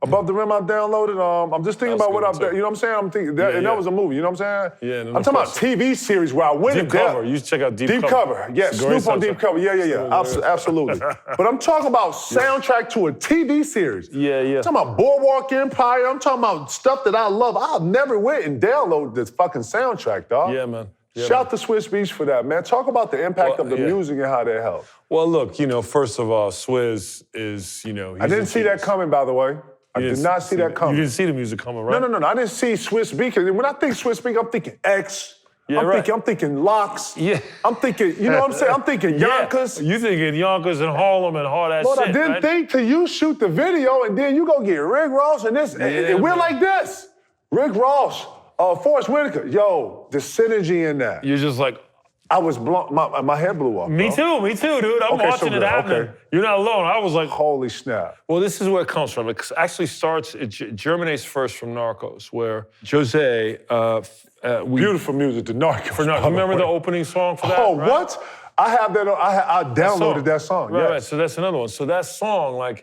S9: Above the Rim I downloaded. I'm just thinking about what I've done. You know what I'm saying? I'm thinking that, and that was a movie, you know what I'm saying?
S8: Yeah, no
S9: I'm talking about TV series where I went
S8: Deep Cover. You should check out Deep Cover.
S9: Deep Cover. Yeah, Snoop on Deep Cover. Yeah. Absolutely. But I'm talking about soundtrack to a TV series.
S8: Yeah.
S9: I'm talking about Boardwalk Empire. I'm talking about stuff that I love. I've never went and downloaded this fucking soundtrack, dog.
S8: Yeah, man.
S9: Shout to Swiss Beats for that, man. Talk about the impact of the music and how that helped.
S8: Well, look, first of all, Swizz is,
S9: I didn't see that coming, by the way. I did not see that coming.
S8: You didn't see the music coming, right?
S9: No. I didn't see Swiss Beats. When I think Swiss Beats, I'm thinking X.
S8: Yeah,
S9: I'm thinking Locks.
S8: Yeah.
S9: I'm thinking, you know what I'm saying? I'm thinking Yonkers.
S8: You thinking Yonkers and Harlem and all that
S9: Lord,
S8: shit,
S9: I didn't think till you shoot the video and then you go get Rick Ross and this. And we're like this. Rick Ross, Forrest Whitaker. Yo, the synergy in that.
S8: You're just like,
S9: I was blown, my head blew up.
S8: Me too, dude. I'm watching it happen.
S9: Okay.
S8: You're not alone. I was like,
S9: holy snap.
S8: Well, this is where it comes from. It actually germinates first from Narcos, where Jose,
S9: beautiful music, the Narcos.
S8: For Narcos. Remember the opening song for that?
S9: Oh,
S8: right?
S9: what? I have that. I downloaded that song.
S8: Right,
S9: yes.
S8: right. So that's another one. So that song,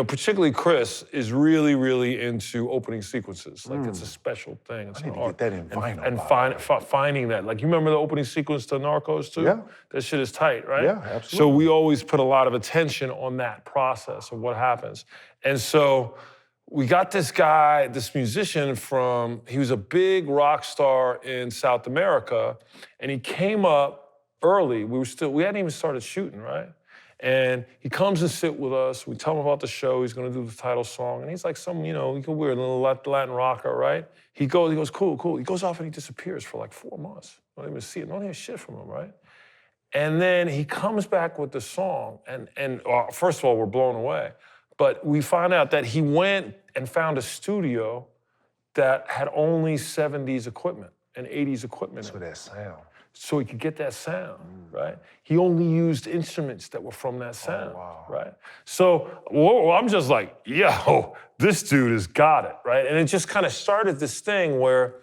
S8: particularly Chris, is really, really into opening sequences. Like, it's a special thing. It's
S9: I need
S8: an
S9: to
S8: art.
S9: get that in vinyl.
S8: And finding that. Like, you remember the opening sequence to Narcos, too?
S9: Yeah.
S8: That shit is tight, right?
S9: Yeah, absolutely.
S8: So we always put a lot of attention on that process of what happens. And so we got this guy, this musician he was a big rock star in South America, and he came up early. We hadn't even started shooting, right? And he comes and sit with us. We tell him about the show. He's going to do the title song. And he's like weird little Latin rocker, right? He goes, cool. He goes off and he disappears for like 4 months. Don't even see it. Don't hear shit from him, right? And then he comes back with the song. And first of all, we're blown away. But we find out that he went and found a studio that had only 70s equipment and 80s equipment.
S9: That's what that sound.
S8: So he could get that sound, right? He only used instruments that were from that sound, right? So I'm just like, yo, this dude has got it, right? And it just kind of started this thing where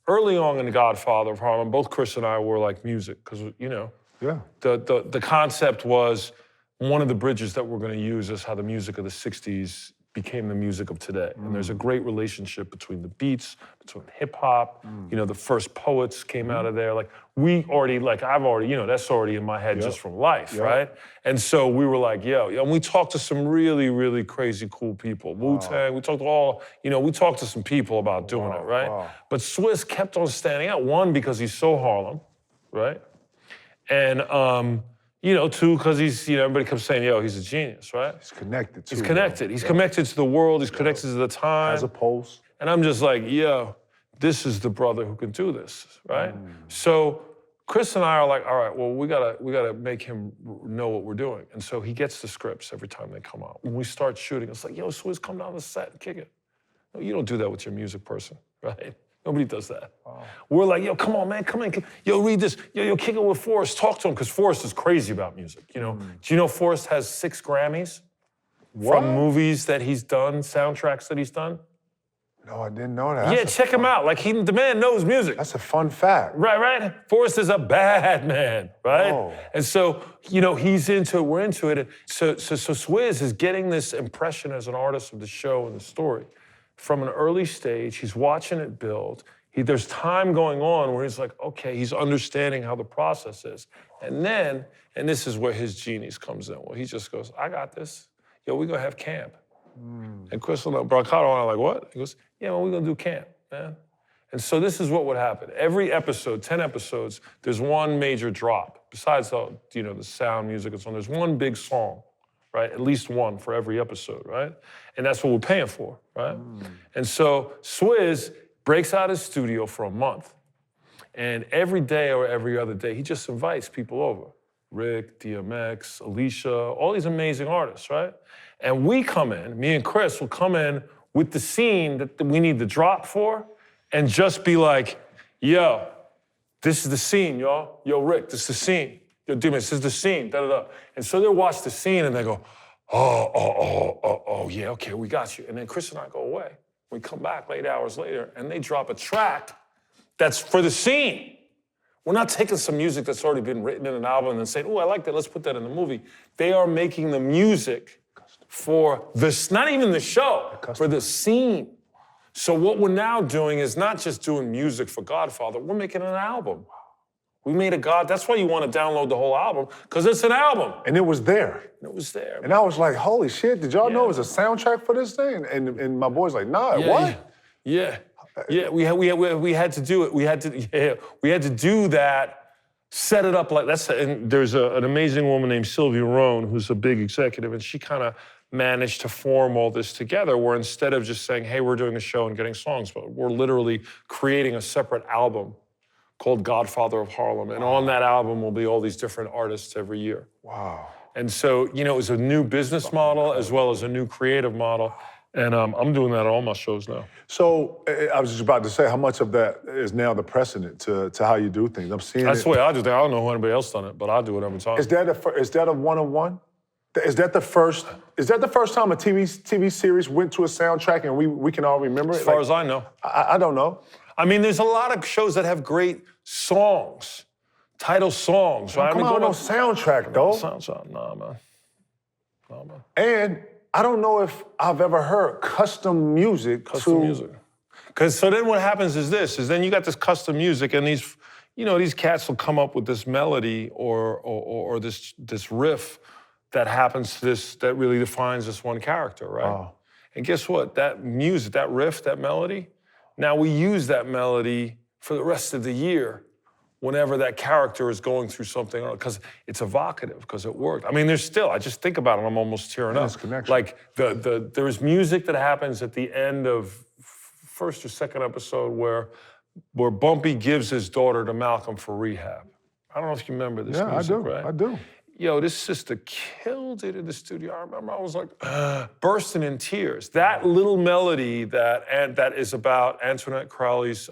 S8: early on in The Godfather of Harlem, both Chris and I were like music, because, the concept was one of the bridges that we're going to use is how the music of the 60s became the music of today. And there's a great relationship between the beats, between hip hop, the first poets came out of there. Like that's already in my head just from life, right? And so we were like, and we talked to some really, really crazy cool people. Wu-Tang, we talked to we talked to some people about doing it, right?
S9: Wow.
S8: But Swizz kept on standing out. One, because he's so Harlem, right? And two, because he's, everybody kept saying, he's a genius, right?
S9: He's connected, too.
S8: He's connected. He's connected to the world. He's connected to the time.
S9: Has a pulse.
S8: And I'm just like, this is the brother who can do this, right? So Chris and I are like, all right, well, we gotta make him know what we're doing. And so he gets the scripts every time they come out. When we start shooting, it's like, Swizz, come down the set and kick it. No, you don't do that with your music person, right? Nobody does that. Wow. We're like, come on, man, come in. Read this. Kick it with Forrest. Talk to him, because Forrest is crazy about music, Do you know Forrest has 6 Grammys from movies that he's done, soundtracks that he's done?
S9: No, I didn't know that.
S8: Check him out. Like, the man knows music.
S9: That's a fun fact.
S8: Right. Forrest is a bad man, right?
S9: Oh.
S8: And so, he's into it, we're into it. So Swizz is getting this impression as an artist of the show and the story. From an early stage, he's watching it build. There's time going on where he's like, okay, he's understanding how the process is. And then, and this is where his genius comes in. Well, he just goes, I got this. We're gonna have camp. And Chris and Brancato and I are like, what? He goes, we're gonna do camp, man. And so this is what would happen. Every episode, 10 episodes, there's one major drop. Besides the sound, music, and so on, there's one big song. Right? At least one for every episode, right? And that's what we're paying for, right? And so Swizz breaks out his studio for a month. And every day or every other day, he just invites people over. Rick, DMX, Alicia, all these amazing artists, right? And we come in, me and Chris will come in with the scene that we need the drop for and just be like, this is the scene, y'all. Rick, this is the scene. DMX, this is the scene, da-da-da. And so they'll watch the scene and they go, yeah, okay, we got you. And then Chris and I go away. We come back 8 hours later and they drop a track that's for the scene. We're not taking some music that's already been written in an album and saying, oh, I like that, let's put that in the movie. They are making the music for this, not even the show, for the scene. So what we're now doing is not just doing music for Godfather, we're making an album. We made that's why you want to download the whole album, because it's an album.
S9: And it was there.
S8: It was there.
S9: And I was like, holy shit, did y'all know it was a soundtrack for this thing? And my boy's like, nah, what?
S8: Yeah, we had to do it. We had to do that, set it up like that's. And there's an amazing woman named Sylvia Rohn who's a big executive, and she kind of managed to form all this together. Where instead of just saying, "Hey, we're doing a show and getting songs," but we're literally creating a separate album called Godfather of Harlem, and on that album will be all these different artists every year.
S9: Wow.
S8: And so, it was a new business model as well as a new creative model. And I'm doing that at all my shows now.
S9: So I was just about to say, how much of that is now the precedent to how you do things? I'm seeing
S8: That's the way I do things. I don't know who anybody else done it, but I do it every time.
S9: Is that a one-on-one? Is that the first time a TV series went to a soundtrack and we can all remember it?
S8: As far as I know.
S9: I don't know.
S8: I mean, there's a lot of shows that have great songs, title songs, right?
S9: Come on, no soundtrack, though.
S8: Soundtrack, nah, man.
S9: And I don't know if I've ever heard custom music.
S8: Because so then what happens is then you got this custom music and these cats will come up with this melody or this riff that happens to this, that really defines this one character, right?
S9: Oh.
S8: And guess what? That music, that riff, that melody, now we use that melody for the rest of the year whenever that character is going through something, because it's evocative, because it worked. I mean, I just think about it, I'm almost tearing up.
S9: Connection.
S8: Like, there's music that happens at the end of first or second episode where Bumpy gives his daughter to Malcolm for rehab. I don't know if you remember this music, right?
S9: I do.
S8: Yo, this sister killed it in the studio. I remember I was like bursting in tears. That little melody that is about Antoinette Crowley's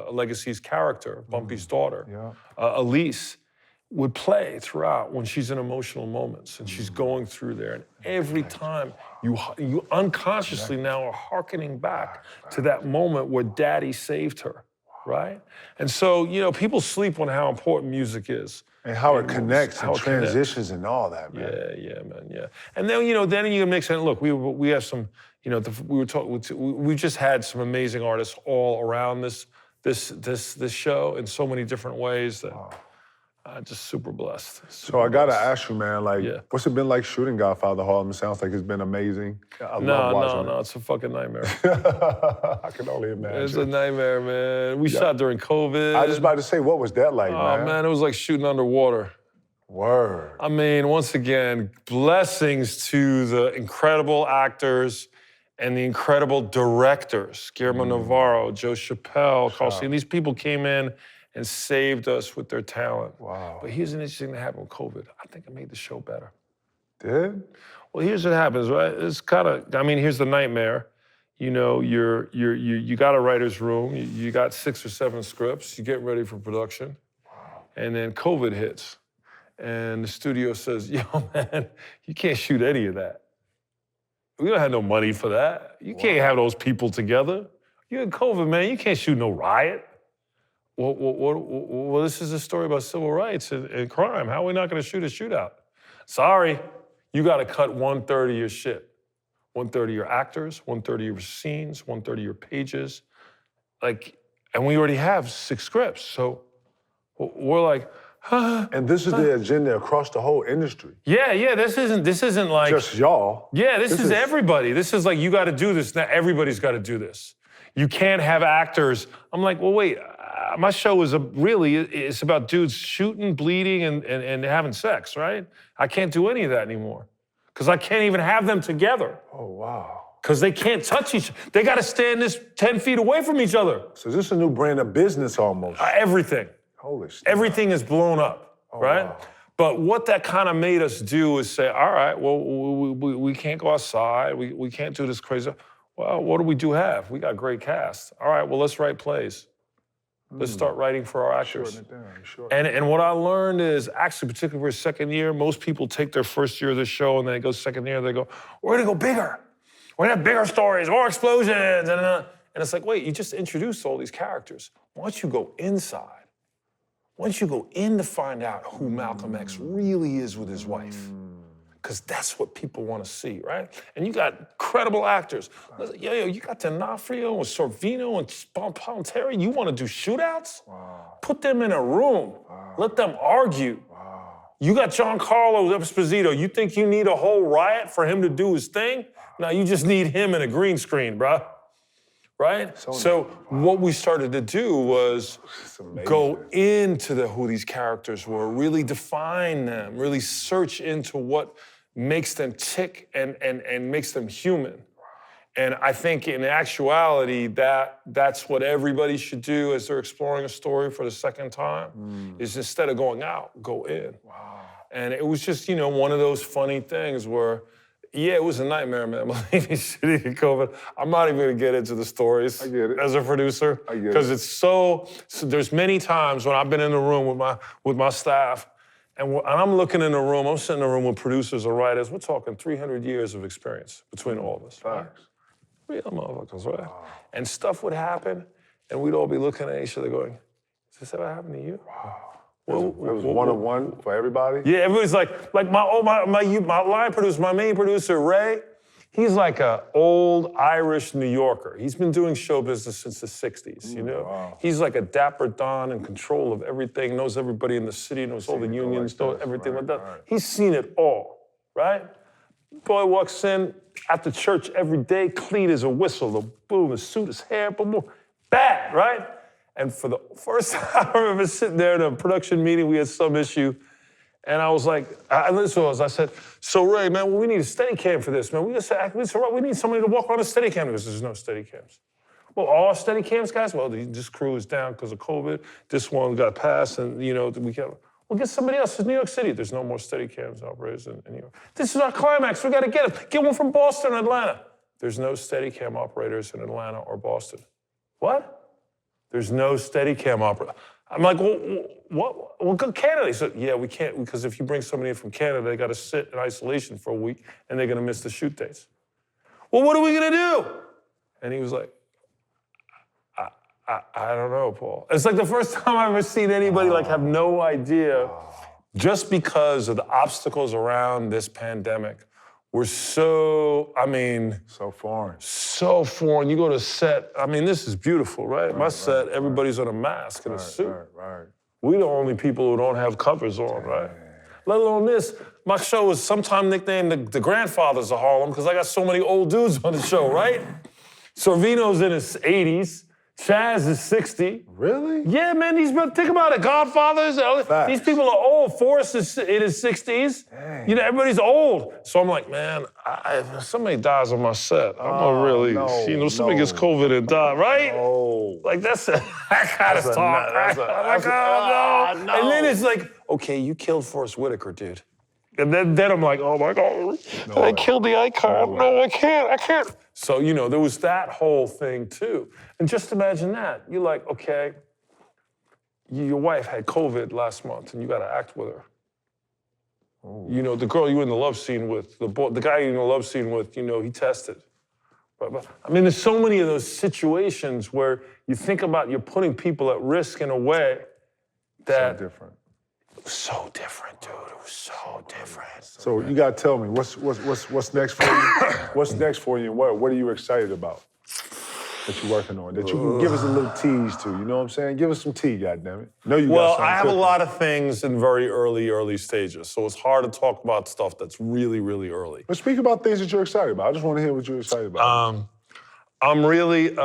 S8: Legacy's character, Bumpy's daughter, Elise, would play throughout when she's in emotional moments and she's going through there. And every time you unconsciously now are hearkening back to that moment where Daddy saved her, right? And so, people sleep on how important music is.
S9: And how it connects and transitions and all that, man.
S8: Yeah, man, yeah. And then, then you mix in, look, we have some, we just had some amazing artists all around this show in so many different ways that I'm just super blessed.
S9: So I gotta ask you, man, what's it been like shooting Godfather Harlem? It sounds like it's been amazing. I love watching it.
S8: No, it's a fucking nightmare.
S9: I can only imagine.
S8: It's a nightmare, man. We shot during COVID.
S9: I was just about to say, what was that like, man?
S8: Oh, man, it was like shooting underwater.
S9: Word.
S8: I mean, once again, blessings to the incredible actors and the incredible directors, Guillermo Navarro, Joe Chappelle, Carl Sagan. These people came in and saved us with their talent.
S9: Wow.
S8: But here's an interesting thing that happened with COVID. I think it made the show better.
S9: Did?
S8: Well, here's what happens, right? It's here's the nightmare. You got a writer's room, you got 6 or 7 scripts, you get ready for production, and then COVID hits. And the studio says, yo, man, you can't shoot any of that. We don't have no money for that. You can't have those people together. You're in COVID, man, you can't shoot no riot. Well, this is a story about civil rights and crime. How are we not going to shoot a shootout? Sorry, you got to cut 1/3 of your shit. 1/3 of your actors, 1/3 of your scenes, 1/3 of your pages. And we already have 6 scripts. So we're like,
S9: And this is the agenda across the whole industry.
S8: Yeah, this isn't like
S9: just y'all.
S8: Yeah, this is everybody. This is like, you got to do this. Now everybody's got to do this. You can't have actors. I'm like, well, wait. My show is it's about dudes shooting, bleeding, and having sex, right? I can't do any of that anymore because I can't even have them together.
S9: Oh, wow.
S8: Because they can't touch each other. They got to stand 10 feet away from each other.
S9: So this is a new brand of business almost.
S8: Everything.
S9: Holy shit.
S8: Everything is blown up, right? Wow. But what that kind of made us do is say, all right, well, we can't go outside. We can't do this crazy. Well, what do we have? We got great cast. All right, well, let's write plays. Let's start writing for our actors. And what I learned is, actually, particularly for second year, most people take their first year of the show and then it goes second year, they go, we're gonna go bigger. We're gonna have bigger stories, more explosions. And it's like, wait, you just introduced all these characters. Why don't you go inside? once you go in to find out who Malcolm X really is with his wife, because that's what people want to see, right? And you got credible actors. Yo, you got D'Onofrio and Sorvino and Palminteri. You want to do shootouts? Put them in a room. Let them argue. You got Giancarlo Esposito. You think you need a whole riot for him to do his thing? No, you just need him in a green screen, bro. Right? So what we started to do was go into who these characters were, really define them, really search into what makes them tick and makes them human. And I think in actuality, that's what everybody should do as they're exploring a story for the second time, is instead of going out, go in. Wow. And it was just, you know, one of those funny things where, yeah, it was a nightmare, man. Believe me, shitty in COVID. I'm not even gonna get into the stories as a producer. I get it. Because it's so, there's many times when I've been in the room with my staff, and I'm looking in the room, I'm sitting in the room with producers or writers, we're talking 300 years of experience between all of us. Right? Real motherfuckers, right? Wow. And stuff would happen, and we'd all be looking at each other going, has this ever happened to you? Wow. Well, it was one-on-one for everybody? Yeah, everybody's like my line producer, my main producer, Ray, he's like an old Irish New Yorker. He's been doing show business since the 60s, you know? Wow. He's like a dapper don in control of everything, knows everybody in the city, knows all the unions, knows everything like that. Right. He's seen it all, right? Boy walks in at the church every day, clean as a whistle, the boom, his suit, his hair, boom, boom, bad, right? And for the first time I remember sitting there in a production meeting, we had some issue, and I was like, I said, so Ray, man, we need a steady cam for this, man. We need somebody to walk around a steady cam. He goes, there's no steady cams. Well, all steady cams, guys? Well, this crew is down because of COVID. This one got passed, and you know, we can't. Well, get somebody else. It's New York City. There's no more steady cams operators in New York. This is our climax. We got to get them. Get one from Boston and Atlanta. There's no steady cam operators in Atlanta or Boston. What? There's no steady cam operator. I'm like, well, what? Well, go Canada. He said, yeah, we can't, because if you bring somebody in from Canada, they got to sit in isolation for a week, and they're going to miss the shoot dates. Well, what are we going to do? And he was like, I don't know, Paul. It's like the first time I've ever seen anybody like have no idea, just because of the obstacles around this pandemic. We're so, so foreign. So foreign. You go to set, this is beautiful, right? My set, everybody's on a mask and a suit. Right. We're the only people who don't have covers on, right? Let alone this. My show is sometimes nicknamed the Grandfathers of Harlem because I got so many old dudes on the show, right? Sorvino's in his 80s. Chaz is 60. Really? Yeah, man, think about it. Godfathers, these people are old. Forrest is in his 60s. Dang. You know, everybody's old. So I'm like, man, if somebody dies on my set, I'm gonna really, somebody gets COVID and die, right? No. Like, that's that kind of talk, right? I'm like, no. And then it's like, okay, you killed Forrest Whitaker, dude. And then I'm like, oh my God, I killed the icon. No, I can't. So, there was that whole thing too. And just imagine that. You're like, okay, your wife had COVID last month and you got to act with her. Oh. The girl you were in the love scene with, the guy you were in the love scene with, he tested. But there's so many of those situations where you think about you're putting people at risk in a way that... So different, dude. It was so different.
S9: So you gotta tell me, what's next for you? What's next for you, and what are you excited about that you're working on? That you can give us a little tease to, you know what I'm saying? Give us some tea, goddammit. Well,
S8: I have a lot of things in very early stages, so it's hard to talk about stuff that's really, really early.
S9: But speak about things that you're excited about. I just want to hear what you're excited about.
S8: I'm really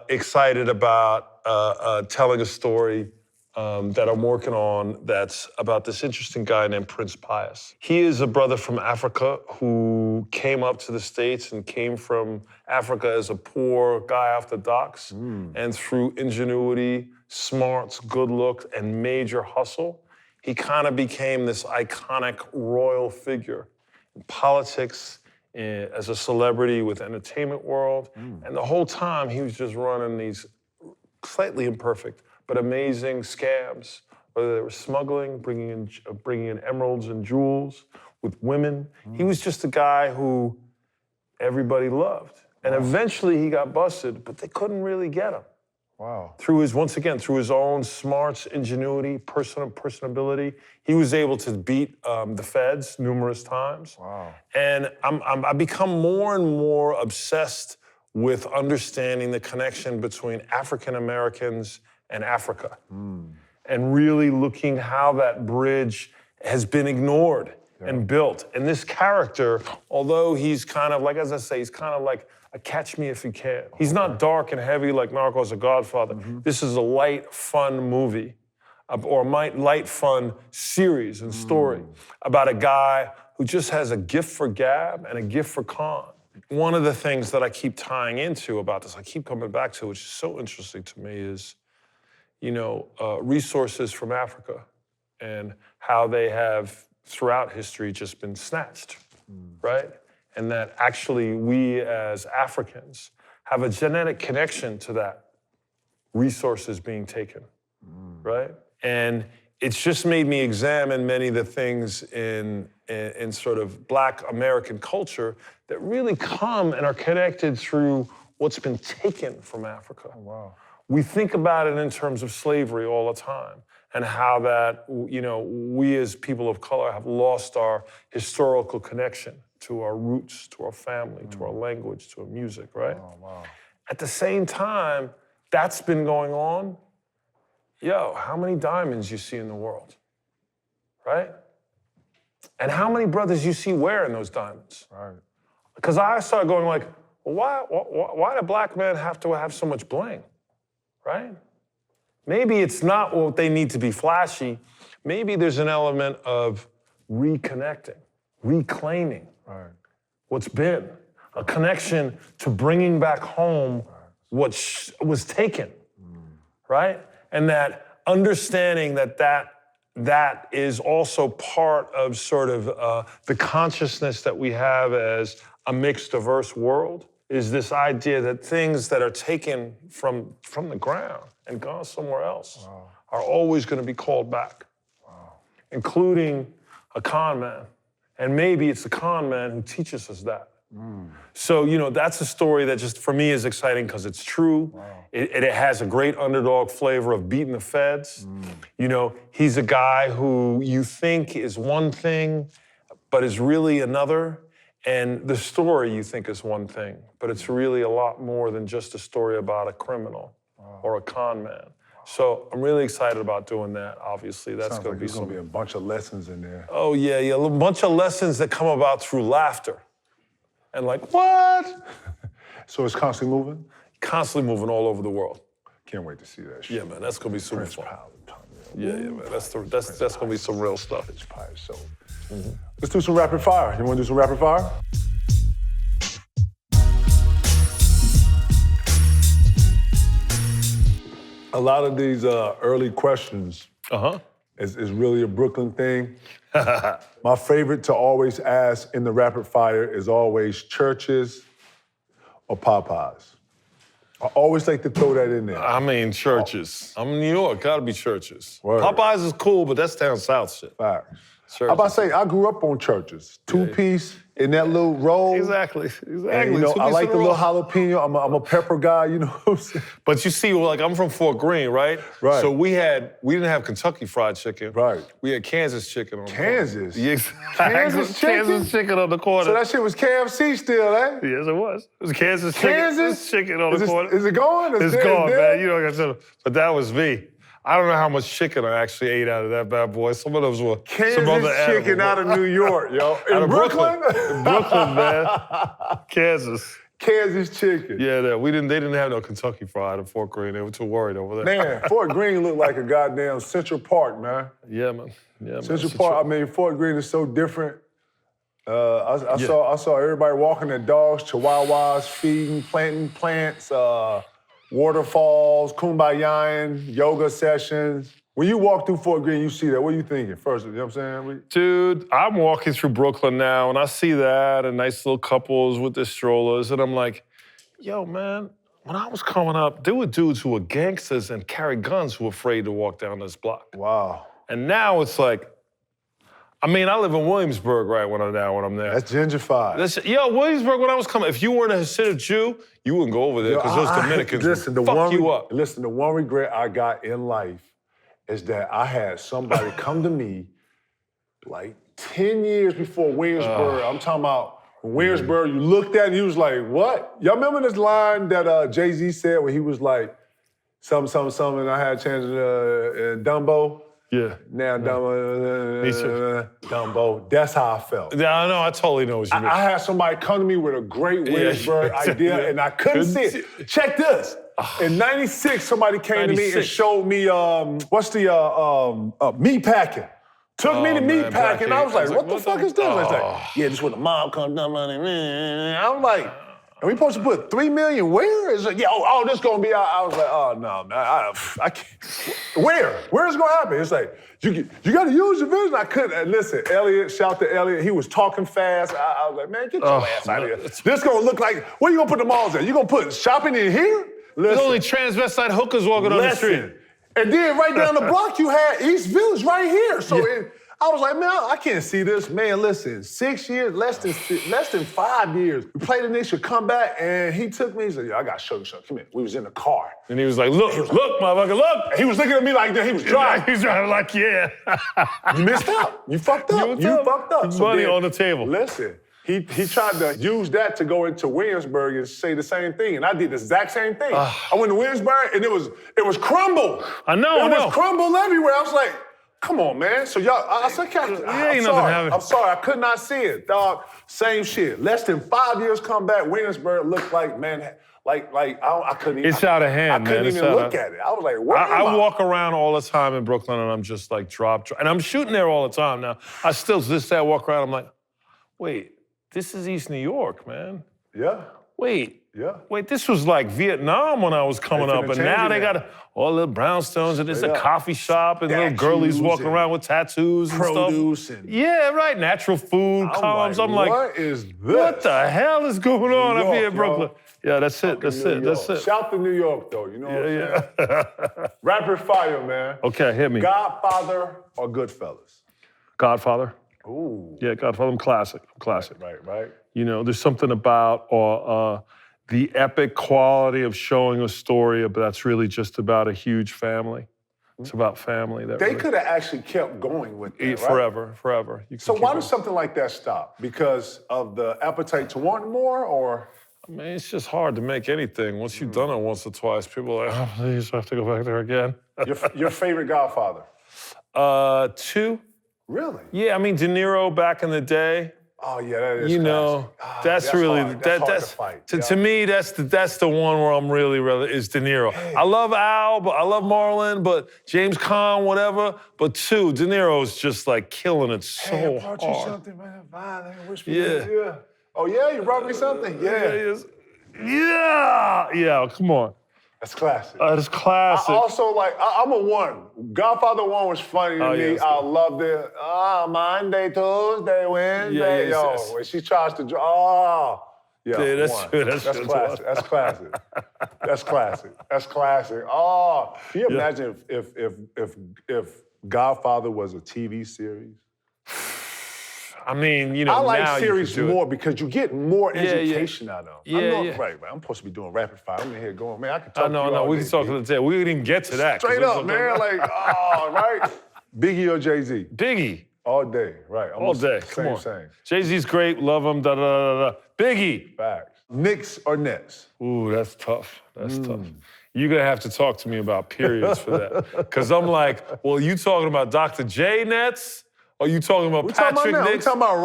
S8: excited about telling a story that I'm working on that's about this interesting guy named Prince Pius. He is a brother from Africa who came up to the States and came from Africa as a poor guy off the docks. And through ingenuity, smarts, good looks, and major hustle, he kind of became this iconic royal figure in politics, as a celebrity with entertainment world. And the whole time he was just running these slightly imperfect but amazing scams, whether they were smuggling, bringing in emeralds and jewels with women. He was just a guy who everybody loved. And eventually he got busted, but they couldn't really get him.
S9: Wow.
S8: Through his own smarts, ingenuity, personability, he was able to beat the feds numerous times.
S9: Wow.
S8: And I become more and more obsessed with understanding the connection between African Americans and Africa. And really looking how that bridge has been ignored and built. And this character, although he's kind of like, as I say, he's kind of like a catch me if you can. He's not dark and heavy like Narcos or Godfather. This is a light, fun movie, or a light, fun series and story about a guy who just has a gift for gab and a gift for con. One of the things that I keep tying into about this, I keep coming back to, which is so interesting to me, is, resources from Africa and how they have, throughout history, just been snatched, right? And that actually we as Africans have a genetic connection to that resources being taken, right? And it's just made me examine many of the things in sort of Black American culture that really come and are connected through what's been taken from Africa.
S9: Oh, wow.
S8: We think about it in terms of slavery all the time, and how that, we as people of color have lost our historical connection to our roots, to our family, to our language, to our music, right?
S9: Oh, wow.
S8: At the same time, that's been going on. How many diamonds you see in the world, right? And how many brothers you see wearing those diamonds?
S9: Right.
S8: Because I started going like, well, why do Black men have to have so much bling, right? Maybe it's not what they need to be flashy. Maybe there's an element of reconnecting, reclaiming what's been, a connection to bringing back home what was taken, right? And that understanding that is also part of sort of the consciousness that we have as a mixed, diverse world, is this idea that things that are taken from the ground and gone somewhere else are always going to be called back, including a con man. And maybe it's the con man who teaches us that. So, that's a story that just, for me, is exciting because it's true. It has a great underdog flavor of beating the feds. He's a guy who you think is one thing, but is really another. And the story you think is one thing, but it's really a lot more than just a story about a criminal or a con man. So I'm really excited about doing that, obviously. That's going to be
S9: there's going to be a bunch of lessons in there.
S8: Oh, yeah, a bunch of lessons that come about through laughter. And like, what?
S9: So it's constantly moving?
S8: Constantly moving all over the world.
S9: Can't wait to see that shit.
S8: Yeah, man, that's going to be super fun. Yeah, man, that's going to be some real stuff.
S9: So, let's do some rapid fire. You want to do some rapid fire? A lot of these early questions is really a Brooklyn thing. My favorite to always ask in the rapid fire is always churches or Popeyes. I always like to throw that in there.
S8: I mean, churches. I'm in New York, gotta be churches.
S9: Word.
S8: Popeyes is cool, but that's down south shit.
S9: Facts. I'm about to say, I grew up on churches. Two-piece in that little roll.
S8: Exactly.
S9: And, I like the little jalapeno. I'm a pepper guy, you know what I'm saying?
S8: But you see, like, I'm from Fort Greene, right?
S9: Right.
S8: So we didn't have Kentucky Fried Chicken.
S9: Right.
S8: We had Kansas chicken on the corner.
S9: Kansas?
S8: Yes.
S9: Kansas chicken?
S8: Kansas chicken on the corner.
S9: So that shit was KFC still, eh?
S8: Yes, it was. It was Kansas
S9: chicken
S8: on the corner.
S9: Is it gone?
S8: It's gone, man. You know what I'm saying? But that was me. I don't know how much chicken I actually ate out of that bad boy. Some of those were some other
S9: Kansas chicken out of New York, yo.
S8: In Brooklyn? In Brooklyn, man. Kansas.
S9: Kansas chicken.
S8: Yeah, they didn't have no Kentucky Fried in Fort Greene. They were too worried over there.
S9: Man, Fort Greene looked like a goddamn Central Park, man.
S8: Yeah, man.
S9: Central Park, I mean, Fort Greene is so different. I saw everybody walking their dogs, chihuahuas, feeding, planting plants, waterfalls, kumbayaing, yoga sessions. When you walk through Fort Greene, you see that. What are you thinking first? You know what I'm saying?
S8: Dude, I'm walking through Brooklyn now, and I see that, and nice little couples with their strollers, and I'm like, yo, man, when I was coming up, there were dudes who were gangsters and carried guns who were afraid to walk down this block.
S9: Wow.
S8: And now it's like, I mean, I live in Williamsburg when I'm there.
S9: That's gentrified.
S8: Williamsburg, when I was coming, if you weren't a Hasidic Jew, you wouldn't go over there because those Dominicans would fuck you up.
S9: Listen, the one regret I got in life is that I had somebody come to me like 10 years before Williamsburg. I'm talking about Williamsburg, you looked at it, you was like, what? Y'all remember this line that Jay-Z said where he was like, something, and I had a chance in Dumbo?
S8: Yeah.
S9: Now Dumbo, that's how I felt.
S8: Yeah, I know, I totally know what you mean.
S9: I had somebody come to me with a great Williamsburg idea and I couldn't see it. Check this. In '96, somebody came to me and showed me, meat packing. Took me to meat packing. I was like, what the fuck is this? I was like, yeah, this is when the mom comes down. I'm like, are we supposed to put $3 million where? It's like, yeah, this gonna be out. I was like, oh no, man, I can't. Where? Where's it gonna happen? It's like, you gotta use your vision. I couldn't. And listen, Elliot, shout to Elliot. He was talking fast. I was like, man, get your ass out of here. This gonna look like, where you gonna put the malls at? You gonna put shopping in here?
S8: There's only transvestite hookers walking on the street.
S9: And then right down the block, you had East Village right here. So I was like, man, I can't see this. Man, listen, 6 years, less than 5 years. We played the Knicks, should come back, and he took me, he said, yo, I got to show you something. Come here. We was in the car.
S8: And he was like, look, motherfucker, look.
S9: And he was looking at me like that. He was driving.
S8: He was driving like, yeah.
S9: You missed out. You fucked up. You fucked up.
S8: Money on the table.
S9: Listen. He tried to use that to go into Williamsburg and say the same thing, and I did the exact same thing. I went to Williamsburg, and it was crumble.
S8: I know.
S9: It was crumble everywhere. I was like, come on, man. So y'all, I said, I'm sorry, I could not see it, dog. Same shit. Less than 5 years come back, Williamsburg looked like, man, I couldn't even.
S8: It's out of hand, man.
S9: I couldn't even look at it. I was like, where am I?
S8: I walk around all the time in Brooklyn, and I'm just like, drop. And I'm shooting there all the time now. I still, this day I walk around, I'm like, wait. This is East New York, man.
S9: Yeah.
S8: Wait, this was like Vietnam when I was coming up, and now they got all the brownstones, and there's a coffee shop, and little girlies walking around with tattoos and
S9: produce
S8: stuff. Yeah, right, natural food columns. I'm like,
S9: what is this?
S8: What the hell is going on up here in Brooklyn? Yeah, that's it.
S9: Shout to New York, though, you know what I'm saying? Rapid fire, man.
S8: Okay, hit me.
S9: Godfather or Goodfellas?
S8: Godfather.
S9: Ooh.
S8: Yeah, Godfather, I'm classic.
S9: Right.
S8: You know, there's something about the epic quality of showing a story that's really just about a huge family. It's about family.
S9: They could have actually kept going with it, right?
S8: Forever.
S9: So why does something like that stop? Because of the appetite to want more, or?
S8: I mean, it's just hard to make anything. Once you've done it once or twice, people are like, oh, please, I have to go back there again.
S9: Your favorite Godfather?
S8: 2.
S9: Really?
S8: Yeah, I mean, De Niro back in the day.
S9: Oh yeah, that is.
S8: You know, that's really
S9: hard. That's hard to fight.
S8: To me, that's the one where I'm really is De Niro. Hey. I love Al, but I love Marlon, but James Caan, whatever. But 2, De Niro's just like killing it so hard.
S9: I brought you something, man. Yeah. Oh yeah, you brought me something. Yeah.
S8: Yeah. Come on.
S9: That's classic.
S8: That's classic.
S9: I also I'm a 1. Godfather 1 was funny to me. I loved it. Monday, Tuesday, Wednesday. When she tries to
S8: that's 1.
S9: That's classic. That's classic. Oh, can you imagine if Godfather was a TV series?
S8: I mean, you know,
S9: I like
S8: now
S9: series more because you get more education out of them.
S8: Right.
S9: I'm supposed to be doing rapid fire. I'm in here going, man, I can talk to you
S8: No, we can talk to the tail. We didn't even get to that.
S9: Straight up, man. Right? Biggie or Jay-Z?
S8: Biggie.
S9: All day, right.
S8: All day, come on. Jay-Z's great, love him, Biggie.
S9: Facts. Knicks or Nets?
S8: Ooh, that's tough. Tough. You're gonna have to talk to me about periods for that. Because I'm like, well, you talking about Dr. J Nets? Are you talking about Patrick Nix?
S9: We're talking about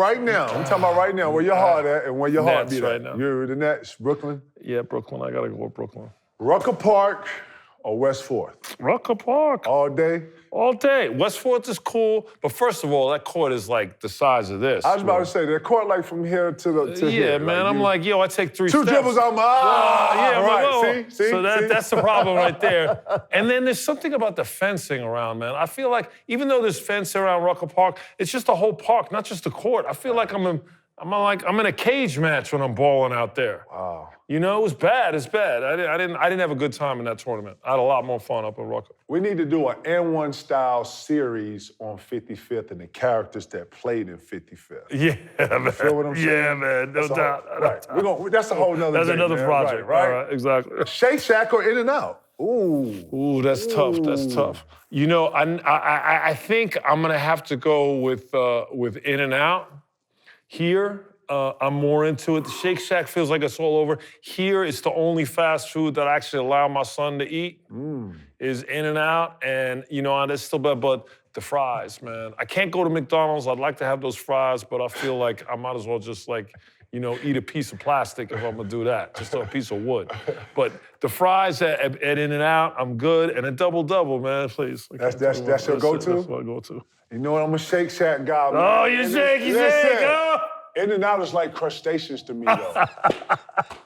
S9: right now. Where your heart at and where your heart beat
S8: right
S9: at.
S8: now.
S9: You're the Nets, Brooklyn?
S8: Yeah, Brooklyn. I gotta go with Brooklyn.
S9: Rucker Park or West 4th?
S8: Rucker Park.
S9: All day?
S8: All day. West 4th is cool, but first of all, that court is like the size of this.
S9: I was about to say, the court like from here to here.
S8: Yeah, man, I'm like, yo, I take 3
S9: 2
S8: steps.
S9: dribbles, I'm right. See?
S8: So that's the problem right there. And then there's something about the fencing around, man. I feel like even though there's fence around Rucker Park, it's just a whole park, not just the court. I feel like I'm in I'm in a cage match when I'm balling out there.
S9: Wow.
S8: You know, it was bad. It's bad. I didn't have a good time in that tournament. I had a lot more fun up in Rucker.
S9: We need to do an N1 style series on 55th and the characters that played in 55th.
S8: Yeah, man.
S9: You feel what I'm saying?
S8: Yeah, man. No doubt.
S9: Right. That's a whole nother
S8: That's
S9: thing,
S8: another
S9: man.
S8: project.
S9: Right.
S8: All right, exactly.
S9: Shake Shack or In and Out? Ooh.
S8: That's tough. That's tough. You know, I think I'm gonna have to go with In and Out. Here, I'm more into it. The Shake Shack feels like it's all over. Here, it's the only fast food that I actually allow my son to eat is In and Out, and you know, that's still bad. But the fries, man, I can't go to McDonald's. I'd like to have those fries, but I feel like I might as well just you know, eat a piece of plastic if I'm gonna do that, just a piece of wood. But the fries at In-N-Out, I'm good, and a double-double, man, please.
S9: That's your go-to?
S8: That's my go-to.
S9: You know what, I'm a Shake Shack guy, man.
S8: Oh, you shake, oh!
S9: In-N-Out is like crustaceans to me, though.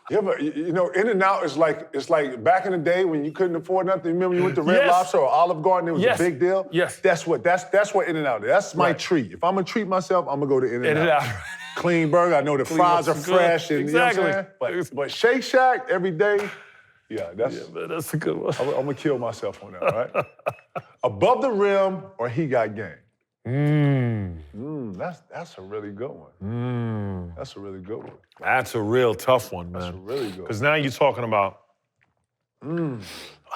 S9: You know, In-N-Out is it's like back in the day when you couldn't afford nothing. Remember you went to Red Lobster or Olive Garden, it was a big deal?
S8: Yes.
S9: That's what In-N-Out is. That's my treat. If I'm gonna treat myself, I'm gonna go to In-N-Out.
S8: In-N-Out.
S9: Clean burger, I know the fries are fresh, and
S8: exactly.
S9: You know what I'm saying? But Shake Shack every day,
S8: that's a good one.
S9: I'm gonna kill myself on that, right? Above the rim or He Got Game? That's a really good one. That's a really good one.
S8: That's a real tough one, man.
S9: That's a really good one.
S8: Because now you're talking about, oh,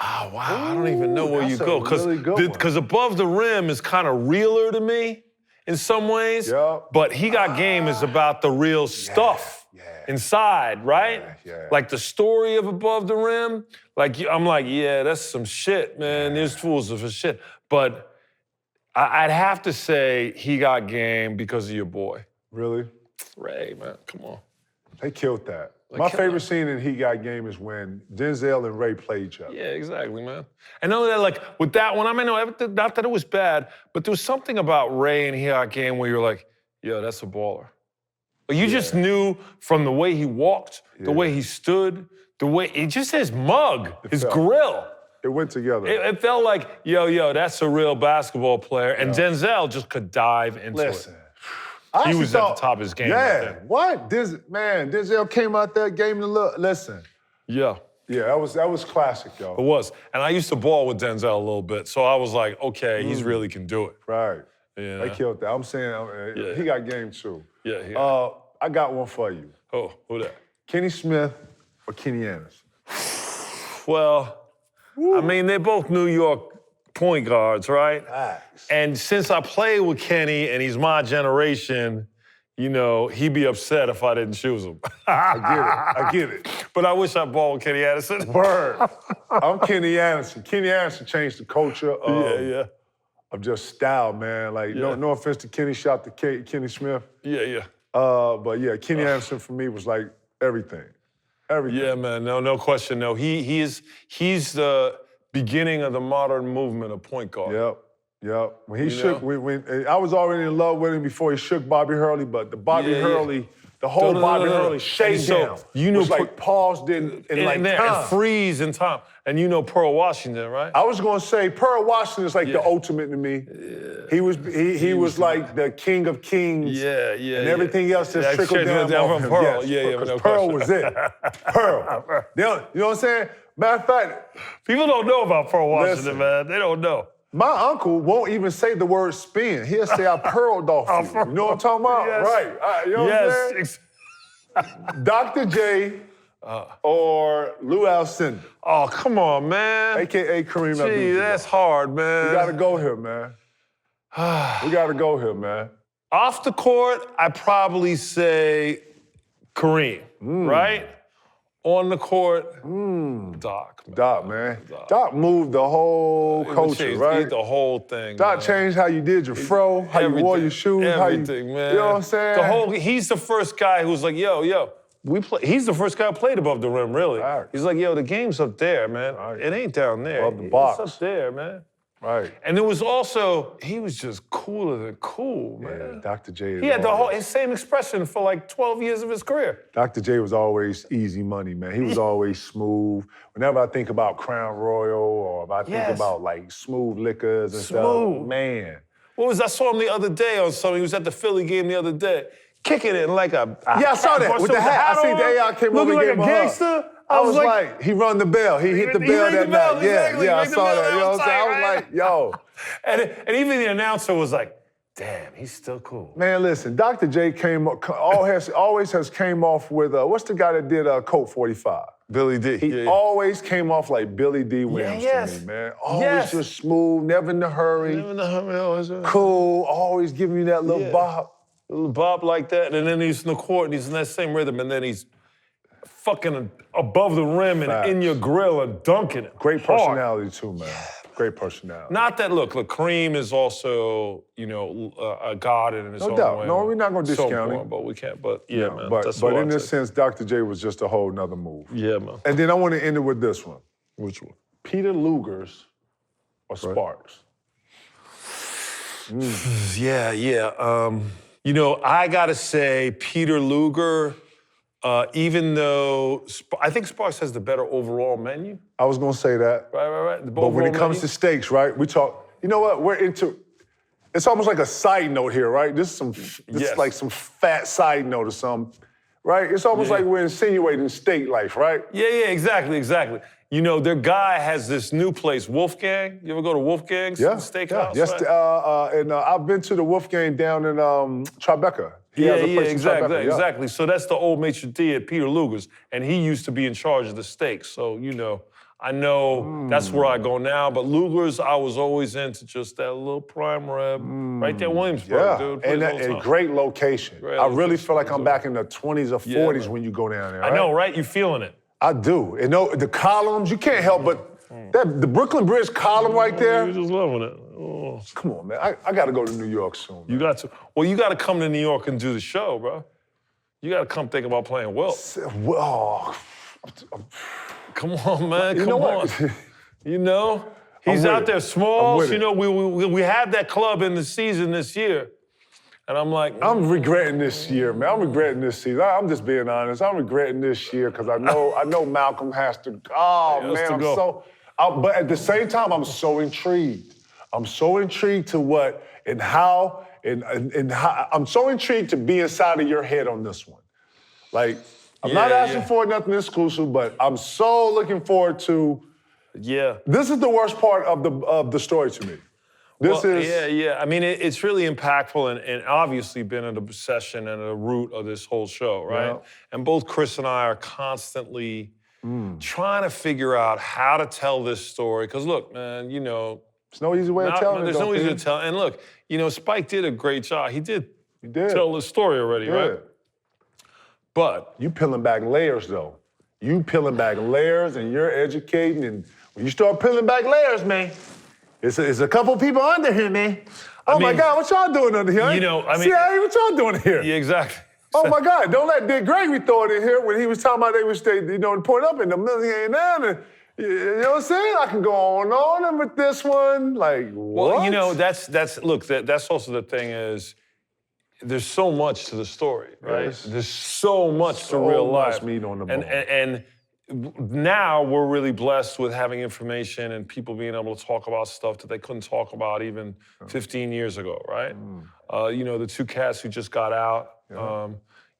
S8: wow, I don't even know where you go. Because Above the Rim is kind of realer to me in some ways.
S9: Yep.
S8: But He Got Game is about the real stuff inside, right?
S9: Yeah.
S8: Like the story of Above the Rim. I'm like, yeah, that's some shit, man. These fools are for shit. But I'd have to say He Got Game because of your boy.
S9: Really?
S8: Ray, man, come on.
S9: They killed that. My favorite scene in He Got Game is when Denzel and Ray play each other.
S8: Yeah, exactly, man. And not only that, with that one, I mean, not that it was bad, but there was something about Ray and He Got Game where you're like, yo, that's a baller. You just knew from the way he walked, the way he stood, just his mug, his grill.
S9: It went together.
S8: It felt like, yo, that's a real basketball player. And Denzel just could dive into it. He was at the top of his game.
S9: Yeah, what? Denzel came out there, gave him the look. Listen.
S8: Yeah.
S9: Yeah, that was classic, yo.
S8: It was. And I used to ball with Denzel a little bit, so I was like, okay, he's really can do it.
S9: Right.
S8: Yeah.
S9: They killed that. I'm saying, He Got Game too.
S8: Yeah.
S9: I got one for you.
S8: Oh, who that?
S9: Kenny Smith or Kenny Anderson?
S8: Well, I mean, they're both New York point guards, right?
S9: Facts.
S8: And since I played with Kenny and he's my generation, you know, he'd be upset if I didn't choose him.
S9: I get it.
S8: But I wish I balled with Kenny Anderson.
S9: Word. I'm Kenny Anderson. Kenny Anderson changed the culture of just style, man. No offense to Kenny, shout to Kenny Smith.
S8: Yeah.
S9: But yeah, Kenny Anderson for me was like everything. Everything.
S8: Yeah, man, no question. No, he's the beginning of the modern movement of point guard.
S9: Yep. When he shook, when I was already in love with him before he shook Bobby Hurley, but the Bobby Hurley, the whole Bobby Hurley shakedown was like paused in like
S8: there,
S9: time.
S8: And freeze in time. And you know Pearl Washington, right?
S9: I was gonna say Pearl Washington is like the ultimate to me. Yeah. He was like the king of kings.
S8: Yeah.
S9: And everything else just trickled down
S8: from
S9: him.
S8: Pearl.
S9: Yes,
S8: No
S9: Pearl
S8: question.
S9: was it. Pearl. You know what I'm saying? Matter of fact,
S8: people don't know about Pearl Washington,
S9: listen,
S8: man. They don't know.
S9: My uncle won't even say the word spin. He'll say I pearled off you. You know what I'm talking about?
S8: Yes.
S9: Right. You know what I'm saying? Dr. J or Lou Alcindor.
S8: Oh, come on, man.
S9: AKA Kareem Abdul-Jabbar.
S8: Gee, that's hard, man.
S9: We gotta go here, man. We gotta go here, man.
S8: Off the court, I'd probably say Kareem, right? On the court, Doc. Man.
S9: Doc, man. Doc moved the whole culture, right?
S8: The whole thing.
S9: Doc changed how you did your fro, how you wore your shoes,
S8: everything, man.
S9: You know what I'm saying?
S8: He's the first guy who's like, yo, we play. He's the first guy who played above the rim, really.
S9: Right.
S8: He's like, yo, the game's up there, man. Right. It ain't down there.
S9: Above the box.
S8: It's up there, man.
S9: Right.
S8: And there was also, he was just cooler than cool, man.
S9: Yeah, Dr. J.
S8: He had his same expression for like 12 years of his career.
S9: Dr. J was always easy money, man. He was always smooth. Whenever I think about Crown Royal or if I think about like smooth liquors and stuff, man.
S8: I saw him the other day on something. He was at the Philly game the other day. kicking it like a
S9: Yeah, I saw that with the hat. I see the AI came over
S8: looking
S9: and
S8: like
S9: gave
S8: a
S9: him a hug.
S8: gangster.
S9: I was like, he rung the bell. He hit the bell that night.
S8: Exactly.
S9: Yeah, I
S8: Ring the
S9: saw
S8: bell,
S9: that. You know what I'm saying? I was
S8: right?
S9: like, yo.
S8: And even the announcer was like, damn, he's still cool.
S9: Man, listen, Dr. J always has came off with, what's the guy that did Colt 45?
S8: Billy D.
S9: He always came off like Billy D. Williams to me, man. Always just smooth, never in a hurry.
S8: Never in a hurry, always.
S9: Cool, always giving you that little bop.
S8: A little bop like that, and then he's in the court and he's in that same rhythm, and then he's fucking above the rim and in your grill and dunking it.
S9: Great personality too, man. Great personality.
S8: Not that, look, Kareem is also, you know, a god in his own way.
S9: No doubt. No, we're not going to discount him.
S8: But we can't, but yeah, man.
S9: But in this sense, Dr. J was just a whole nother move.
S8: Yeah, man.
S9: And then I want to end it with this one.
S8: Which one?
S9: Peter Luger's or Sparks?
S8: Yeah. You know, I gotta say, Peter Luger, even though I think Sparks has the better overall menu.
S9: I was gonna say that.
S8: Right.
S9: But when it comes to steaks, right, we talk, you know what, we're into, it's almost like a side note here, right? This is like some fat side note or something, right? It's almost like we're insinuating steak life, right?
S8: Yeah, exactly. You know, their guy has this new place, Wolfgang. You ever go to Wolfgang's steakhouse?
S9: Yes,
S8: right?
S9: and I've been to the Wolfgang down in Tribeca. He has a place in Tribeca.
S8: Exactly. So that's the old maitre d' at Peter Luger's, and he used to be in charge of the steaks. So, you know, I know that's where I go now, but Luger's, I was always into just that little prime rib right there in Williamsburg, dude.
S9: And a great location. I really feel like I'm back in the 20s or 40s when you go down there, right?
S8: I know, right? You feeling it.
S9: I do. And the columns, you can't help but, the Brooklyn Bridge column right there.
S8: You're just loving it. Oh.
S9: Come on, man. I got to go to New York soon.
S8: You got to. Well, you got to come to New York and do the show, bro. You got to come think about playing Wilt. Come on, man. Come on. You know, he's out there small. You know, we had that club in the season this year. And I'm like,
S9: I'm regretting this year, man. I'm regretting this season. I'm just being honest. I'm regretting this year because I know Malcolm has to. But at the same time, I'm so intrigued. I'm so intrigued to what and how and how. I'm so intrigued to be inside of your head on this one. Like, I'm not asking for nothing exclusive, but I'm so looking forward to.
S8: Yeah.
S9: This is the worst part of the story to me.
S8: I mean, it's really impactful and obviously been an obsession and a root of this whole show, right? Yeah. And both Chris and I are constantly trying to figure out how to tell this story. Because look, man, you know,
S9: there's no easy way of telling it.
S8: There's no easy way to tell. And look, you know, Spike did a great job. He did tell the story already, right? But
S9: you peeling back layers, though. You peeling back layers, and you're educating. And when you start peeling back layers, man. It's a couple people under here, man. Oh my God, what y'all doing under here?
S8: You know, I mean,
S9: CIA, what y'all doing here?
S8: Yeah, exactly.
S9: Oh my God, don't let Dick Gregory throw it in here when he was talking about they would stay, you know, point up in the million down. And, you know what I'm saying? I can go on and with this one. Like, what?
S8: Well, you know, that's also the thing is, there's so much to the story, right?
S9: Yes.
S8: There's so much to real life.
S9: So much meat on the bone.
S8: And now we're really blessed with having information and people being able to talk about stuff that they couldn't talk about even 15 years ago, right? You know, the two cats who just got out,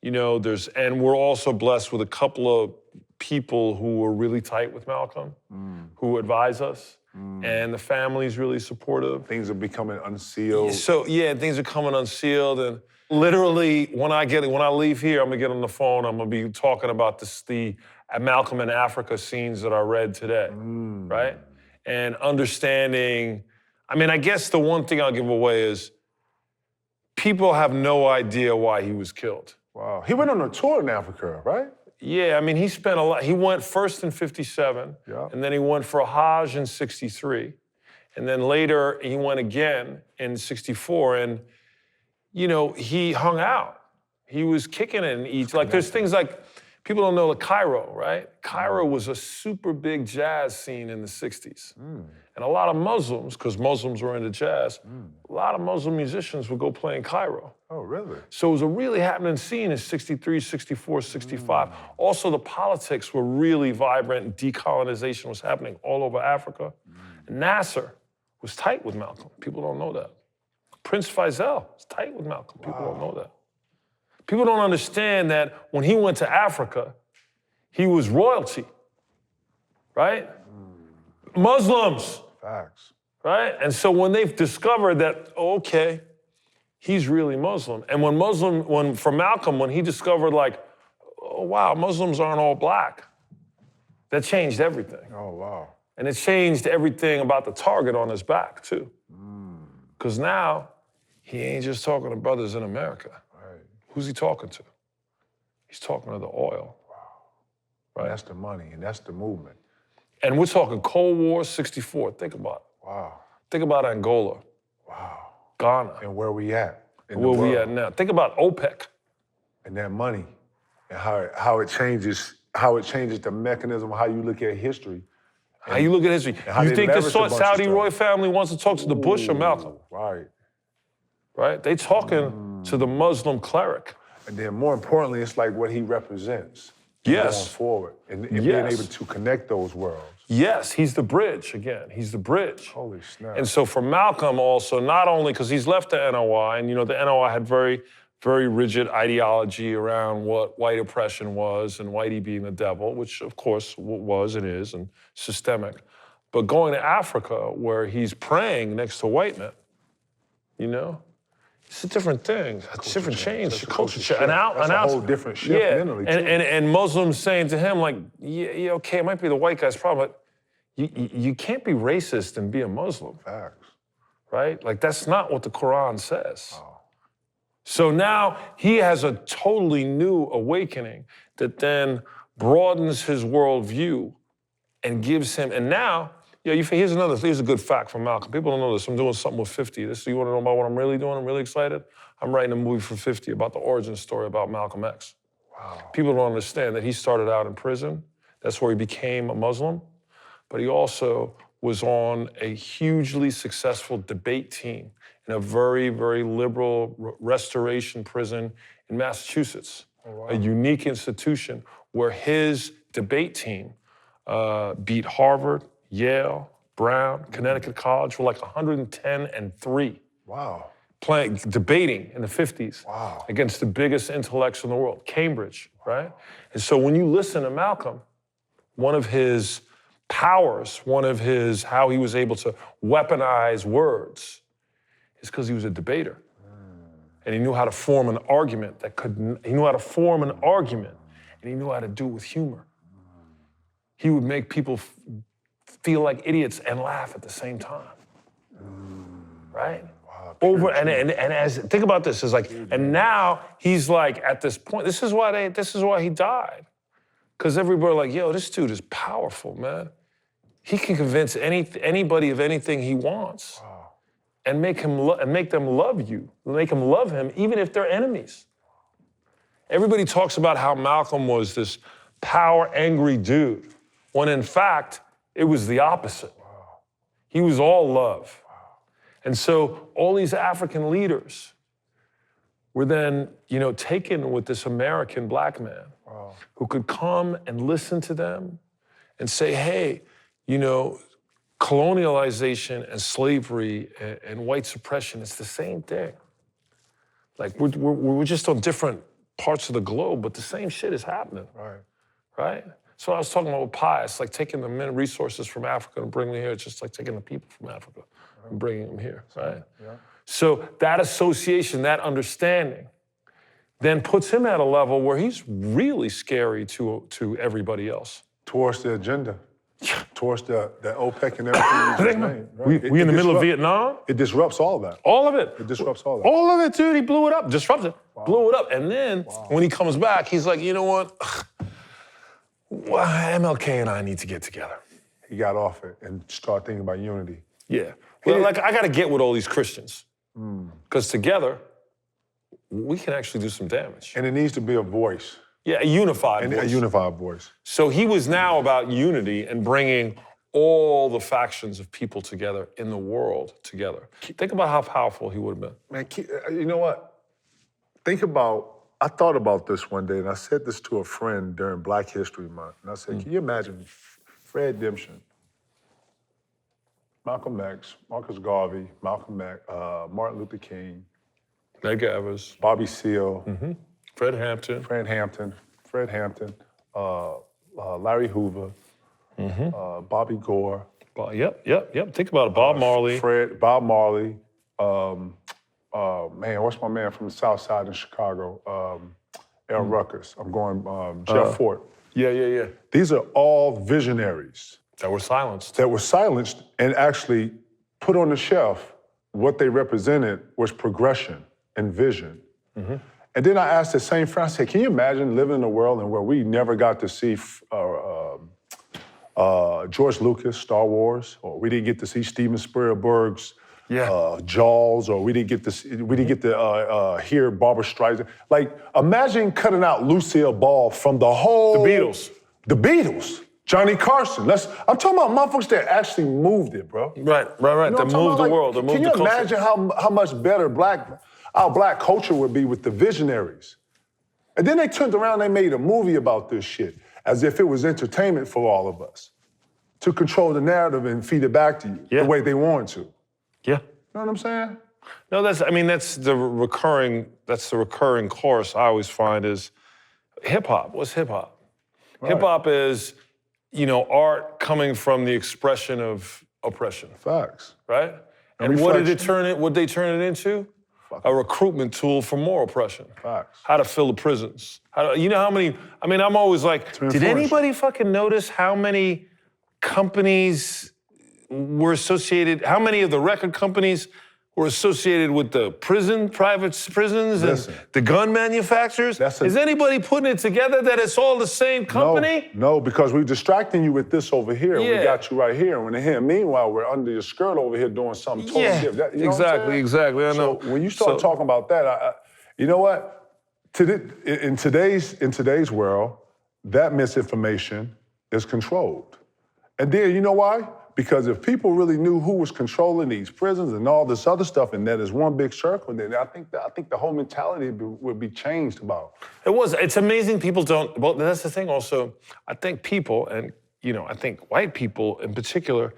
S8: you know, and we're also blessed with a couple of people who were really tight with Malcolm, who advise us, and the family's really supportive.
S9: Things are becoming unsealed.
S8: So, yeah, things are coming unsealed, and literally, when I leave here, I'm gonna get on the phone, I'm gonna be talking about the Malcolm in Africa scenes that I read today, right? And understanding, I mean, I guess the one thing I'll give away is people have no idea why he was killed.
S9: Wow. He went on a tour in Africa, right?
S8: Yeah, I mean, he spent a lot. He went first in 57, and then he went for a Hajj in 63, and then later he went again in 64, and, you know, he hung out. He was kicking it in Egypt. Like, there's things like, people don't know the Cairo, right? Cairo was a super big jazz scene in the 60s. And a lot of Muslims, because Muslims were into jazz, a lot of Muslim musicians would go play in Cairo.
S9: Oh, really?
S8: So it was a really happening scene in 63, 64, 65. Also, the politics were really vibrant and decolonization was happening all over Africa. And Nasser was tight with Malcolm. People don't know that. Prince Faisal was tight with Malcolm. People don't know that. People don't understand that when he went to Africa, he was royalty, right? Muslims.
S9: Facts.
S8: Right? And so when they've discovered that, okay, he's really Muslim. And for Malcolm, when he discovered like, oh wow, Muslims aren't all black, that changed everything.
S9: Oh, wow.
S8: And it changed everything about the target on his back too. Because now, he ain't just talking to brothers in America.
S9: Right.
S8: Who's he talking to? He's talking to the oil.
S9: Wow.
S8: Right?
S9: And that's the money, and that's the movement.
S8: And we're talking Cold War, 64. Think about it.
S9: Wow.
S8: Think about Angola.
S9: Wow.
S8: Ghana.
S9: And where we at?
S8: Where we at now. Think about OPEC.
S9: And that money, and how it changes the mechanism of how you look at history.
S8: How you look at history. You think the Saudi royal family wants to talk to the Bush or Malcolm?
S9: Right.
S8: Right? They talking to the Muslim cleric.
S9: And then more importantly, it's like what he represents.
S8: Yes.
S9: Going forward. And being able to connect those worlds.
S8: Yes, he's the bridge again. He's the bridge.
S9: Holy snap.
S8: And so for Malcolm also, not only because he's left the NOI, and the NOI had very, very rigid ideology around what white oppression was and whitey being the devil, which of course was and is, and systemic. But going to Africa where he's praying next to white men, it's a different thing. It's a different change. A culture change.
S9: That's a whole different shift mentally, too.
S8: And Muslims saying to him, like, yeah, okay, it might be the white guy's problem, but you can't be racist and be a Muslim.
S9: Facts.
S8: Right? Like, that's not what the Quran says.
S9: Oh.
S8: So now he has a totally new awakening that then broadens his worldview and gives him, and now, here's a good fact from Malcolm. People don't know this. I'm doing something with 50. You want to know about what I'm really doing? I'm really excited. I'm writing a movie for 50 about the origin story about Malcolm X.
S9: Wow.
S8: People don't understand that he started out in prison. That's where he became a Muslim. But he also was on a hugely successful debate team in a very, very liberal restoration prison in Massachusetts. Oh, wow. A unique institution where his debate team beat Harvard, Yale, Brown, Connecticut College were like 110-3.
S9: Wow.
S8: Debating in the 50s against the biggest intellects in the world, Cambridge, right? And so when you listen to Malcolm, one of his powers, how he was able to weaponize words is because he was a debater. And he knew how to form an argument and he knew how to do it with humor. He would make people feel like idiots and laugh at the same time, right? Wow, think about this. It's like, and now he's like at this point. This is why he died, because everybody like, yo, this dude is powerful, man. He can convince anybody of anything he wants, and make them love him, even if they're enemies. Everybody talks about how Malcolm was this power angry dude, when in fact, it was the opposite. Wow. He was all love. Wow. And so all these African leaders were then, taken with this American black man who could come and listen to them and say, hey, colonialization and slavery and white suppression, it's the same thing. Like we're just on different parts of the globe, but the same shit is happening. Right? So I was talking about with Pius, like taking the resources from Africa and bringing them here. It's just like taking the people from Africa and bringing them here, right? Yeah. So that association, that understanding, then puts him at a level where he's really scary to everybody else.
S9: Towards the agenda, towards the OPEC and everything. Right?
S8: We in the middle of Vietnam.
S9: It disrupts all that.
S8: All of it.
S9: It disrupts all that.
S8: All of it, dude. He blew it up, disrupted, blew it up. And then when he comes back, he's like, you know what? Well, MLK and I need to get together.
S9: He got off it and started thinking about unity.
S8: Yeah. Well, I got to get with all these Christians. Because together, we can actually do some damage.
S9: And it needs to be a voice.
S8: Yeah, a unified voice.
S9: A unified voice.
S8: So he was now about unity and bringing all the factions of people together in the world together. Think about how powerful he would have been.
S9: Man, you know what? I thought about this one day, and I said this to a friend during Black History Month. And I said, can you imagine Fred Demption, Malcolm X, Marcus Garvey, Malcolm X, Martin Luther King,
S8: Medgar Evers,
S9: Bobby Seale,
S8: Fred Hampton.
S9: Larry Hoover, Bobby Gore.
S8: Yep. Think about it. Bob Marley.
S9: Bob Marley. Man, what's my man from the South Side in Chicago? Al Ruckers. I'm going Jeff Fort.
S8: Yeah.
S9: These are all visionaries.
S8: That were silenced.
S9: That were silenced and actually put on the shelf. What they represented was progression and vision. And then I asked the same friend, I said, can you imagine living in a world where we never got to see George Lucas, Star Wars, or we didn't get to see Steven Spielberg's Jaws, or we didn't get to hear Barbra Streisand. Like, imagine cutting out Lucille Ball from the whole... The Beatles. Johnny Carson. I'm talking about motherfuckers that actually moved it, bro.
S8: Right.
S9: You know
S8: That moved the world.
S9: Can you imagine how much better our black culture would be with the visionaries? And then they turned around and they made a movie about this shit, as if it was entertainment for all of us, to control the narrative and feed it back to you the way they want to.
S8: Yeah.
S9: You know what I'm saying?
S8: No, that's the recurring chorus I always find is hip-hop. What's hip-hop? Right. Hip-hop is, art coming from the expression of oppression.
S9: Facts.
S8: Right? And what did they turn it into? A recruitment tool for more oppression.
S9: Facts.
S8: How to fill the prisons. How many, I'm always like, did anybody fucking notice how many companies were associated, how many of the record companies were associated with the private prisons and the gun manufacturers? Is anybody putting it together that it's all the same company?
S9: No, because we're distracting you with this over here. We got you right here. Meanwhile, we're under your skirt over here doing something totally different.
S8: Exactly. I know.
S9: So when you start talking about that, you know what? In today's world, that misinformation is controlled. And then, you know why? Because if people really knew who was controlling these prisons and all this other stuff, and that is one big circle, then I think the whole mentality would be changed about.
S8: It's amazing people don't. Well, that's the thing. Also, I think people, and I think white people in particular,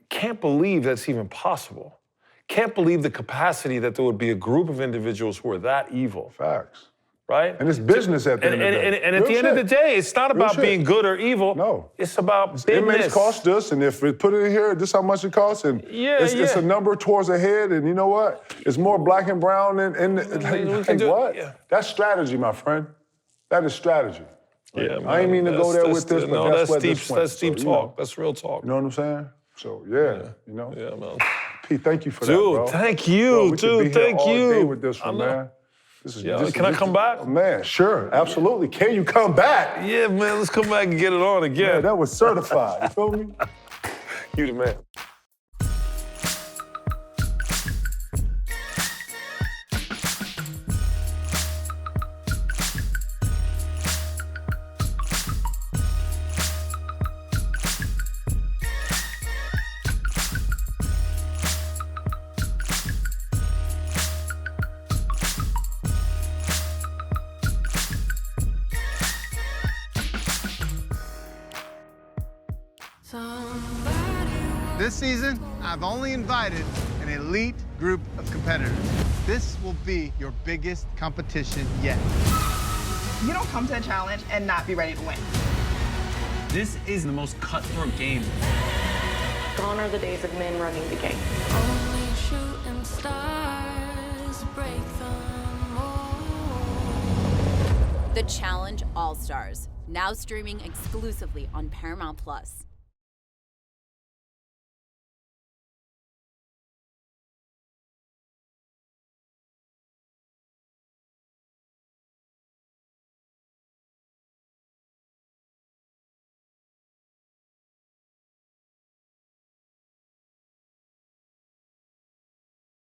S8: can't believe that's even possible. Can't believe the capacity that there would be a group of individuals who are that evil.
S9: Facts.
S8: Right?
S9: And it's business at the end of the day.
S8: And at the end of the day, it's not about being good or evil.
S9: No.
S8: It's about business.
S9: Inmates cost us, and if we put it in here, this is how much it costs, and it's a number towards the head, and you know what? It's more black and brown and what? Yeah. That's strategy, my friend. That is strategy.
S8: Yeah, man.
S9: I ain't mean to go there with this, but that's where this went.
S8: That's deep talk. That's real talk.
S9: You know what I'm saying? So, yeah.
S8: Man.
S9: Pete, thank you for that, bro.
S8: Thank you,
S9: dude. Thank you. All day with this one, man.
S8: Can I come back?
S9: Man, sure, absolutely. Can you come back?
S8: Yeah, man, let's come back and get it on again.
S9: Yeah, that was certified, you feel me?
S8: You the man.
S10: This season, I've only invited an elite group of competitors. This will be your biggest competition yet.
S11: You don't come to a challenge and not be ready to win.
S12: This is the most cutthroat game.
S13: Gone are the days of men running the game.
S14: Only shooting stars break them all.
S15: The Challenge All-Stars, now streaming exclusively on Paramount+.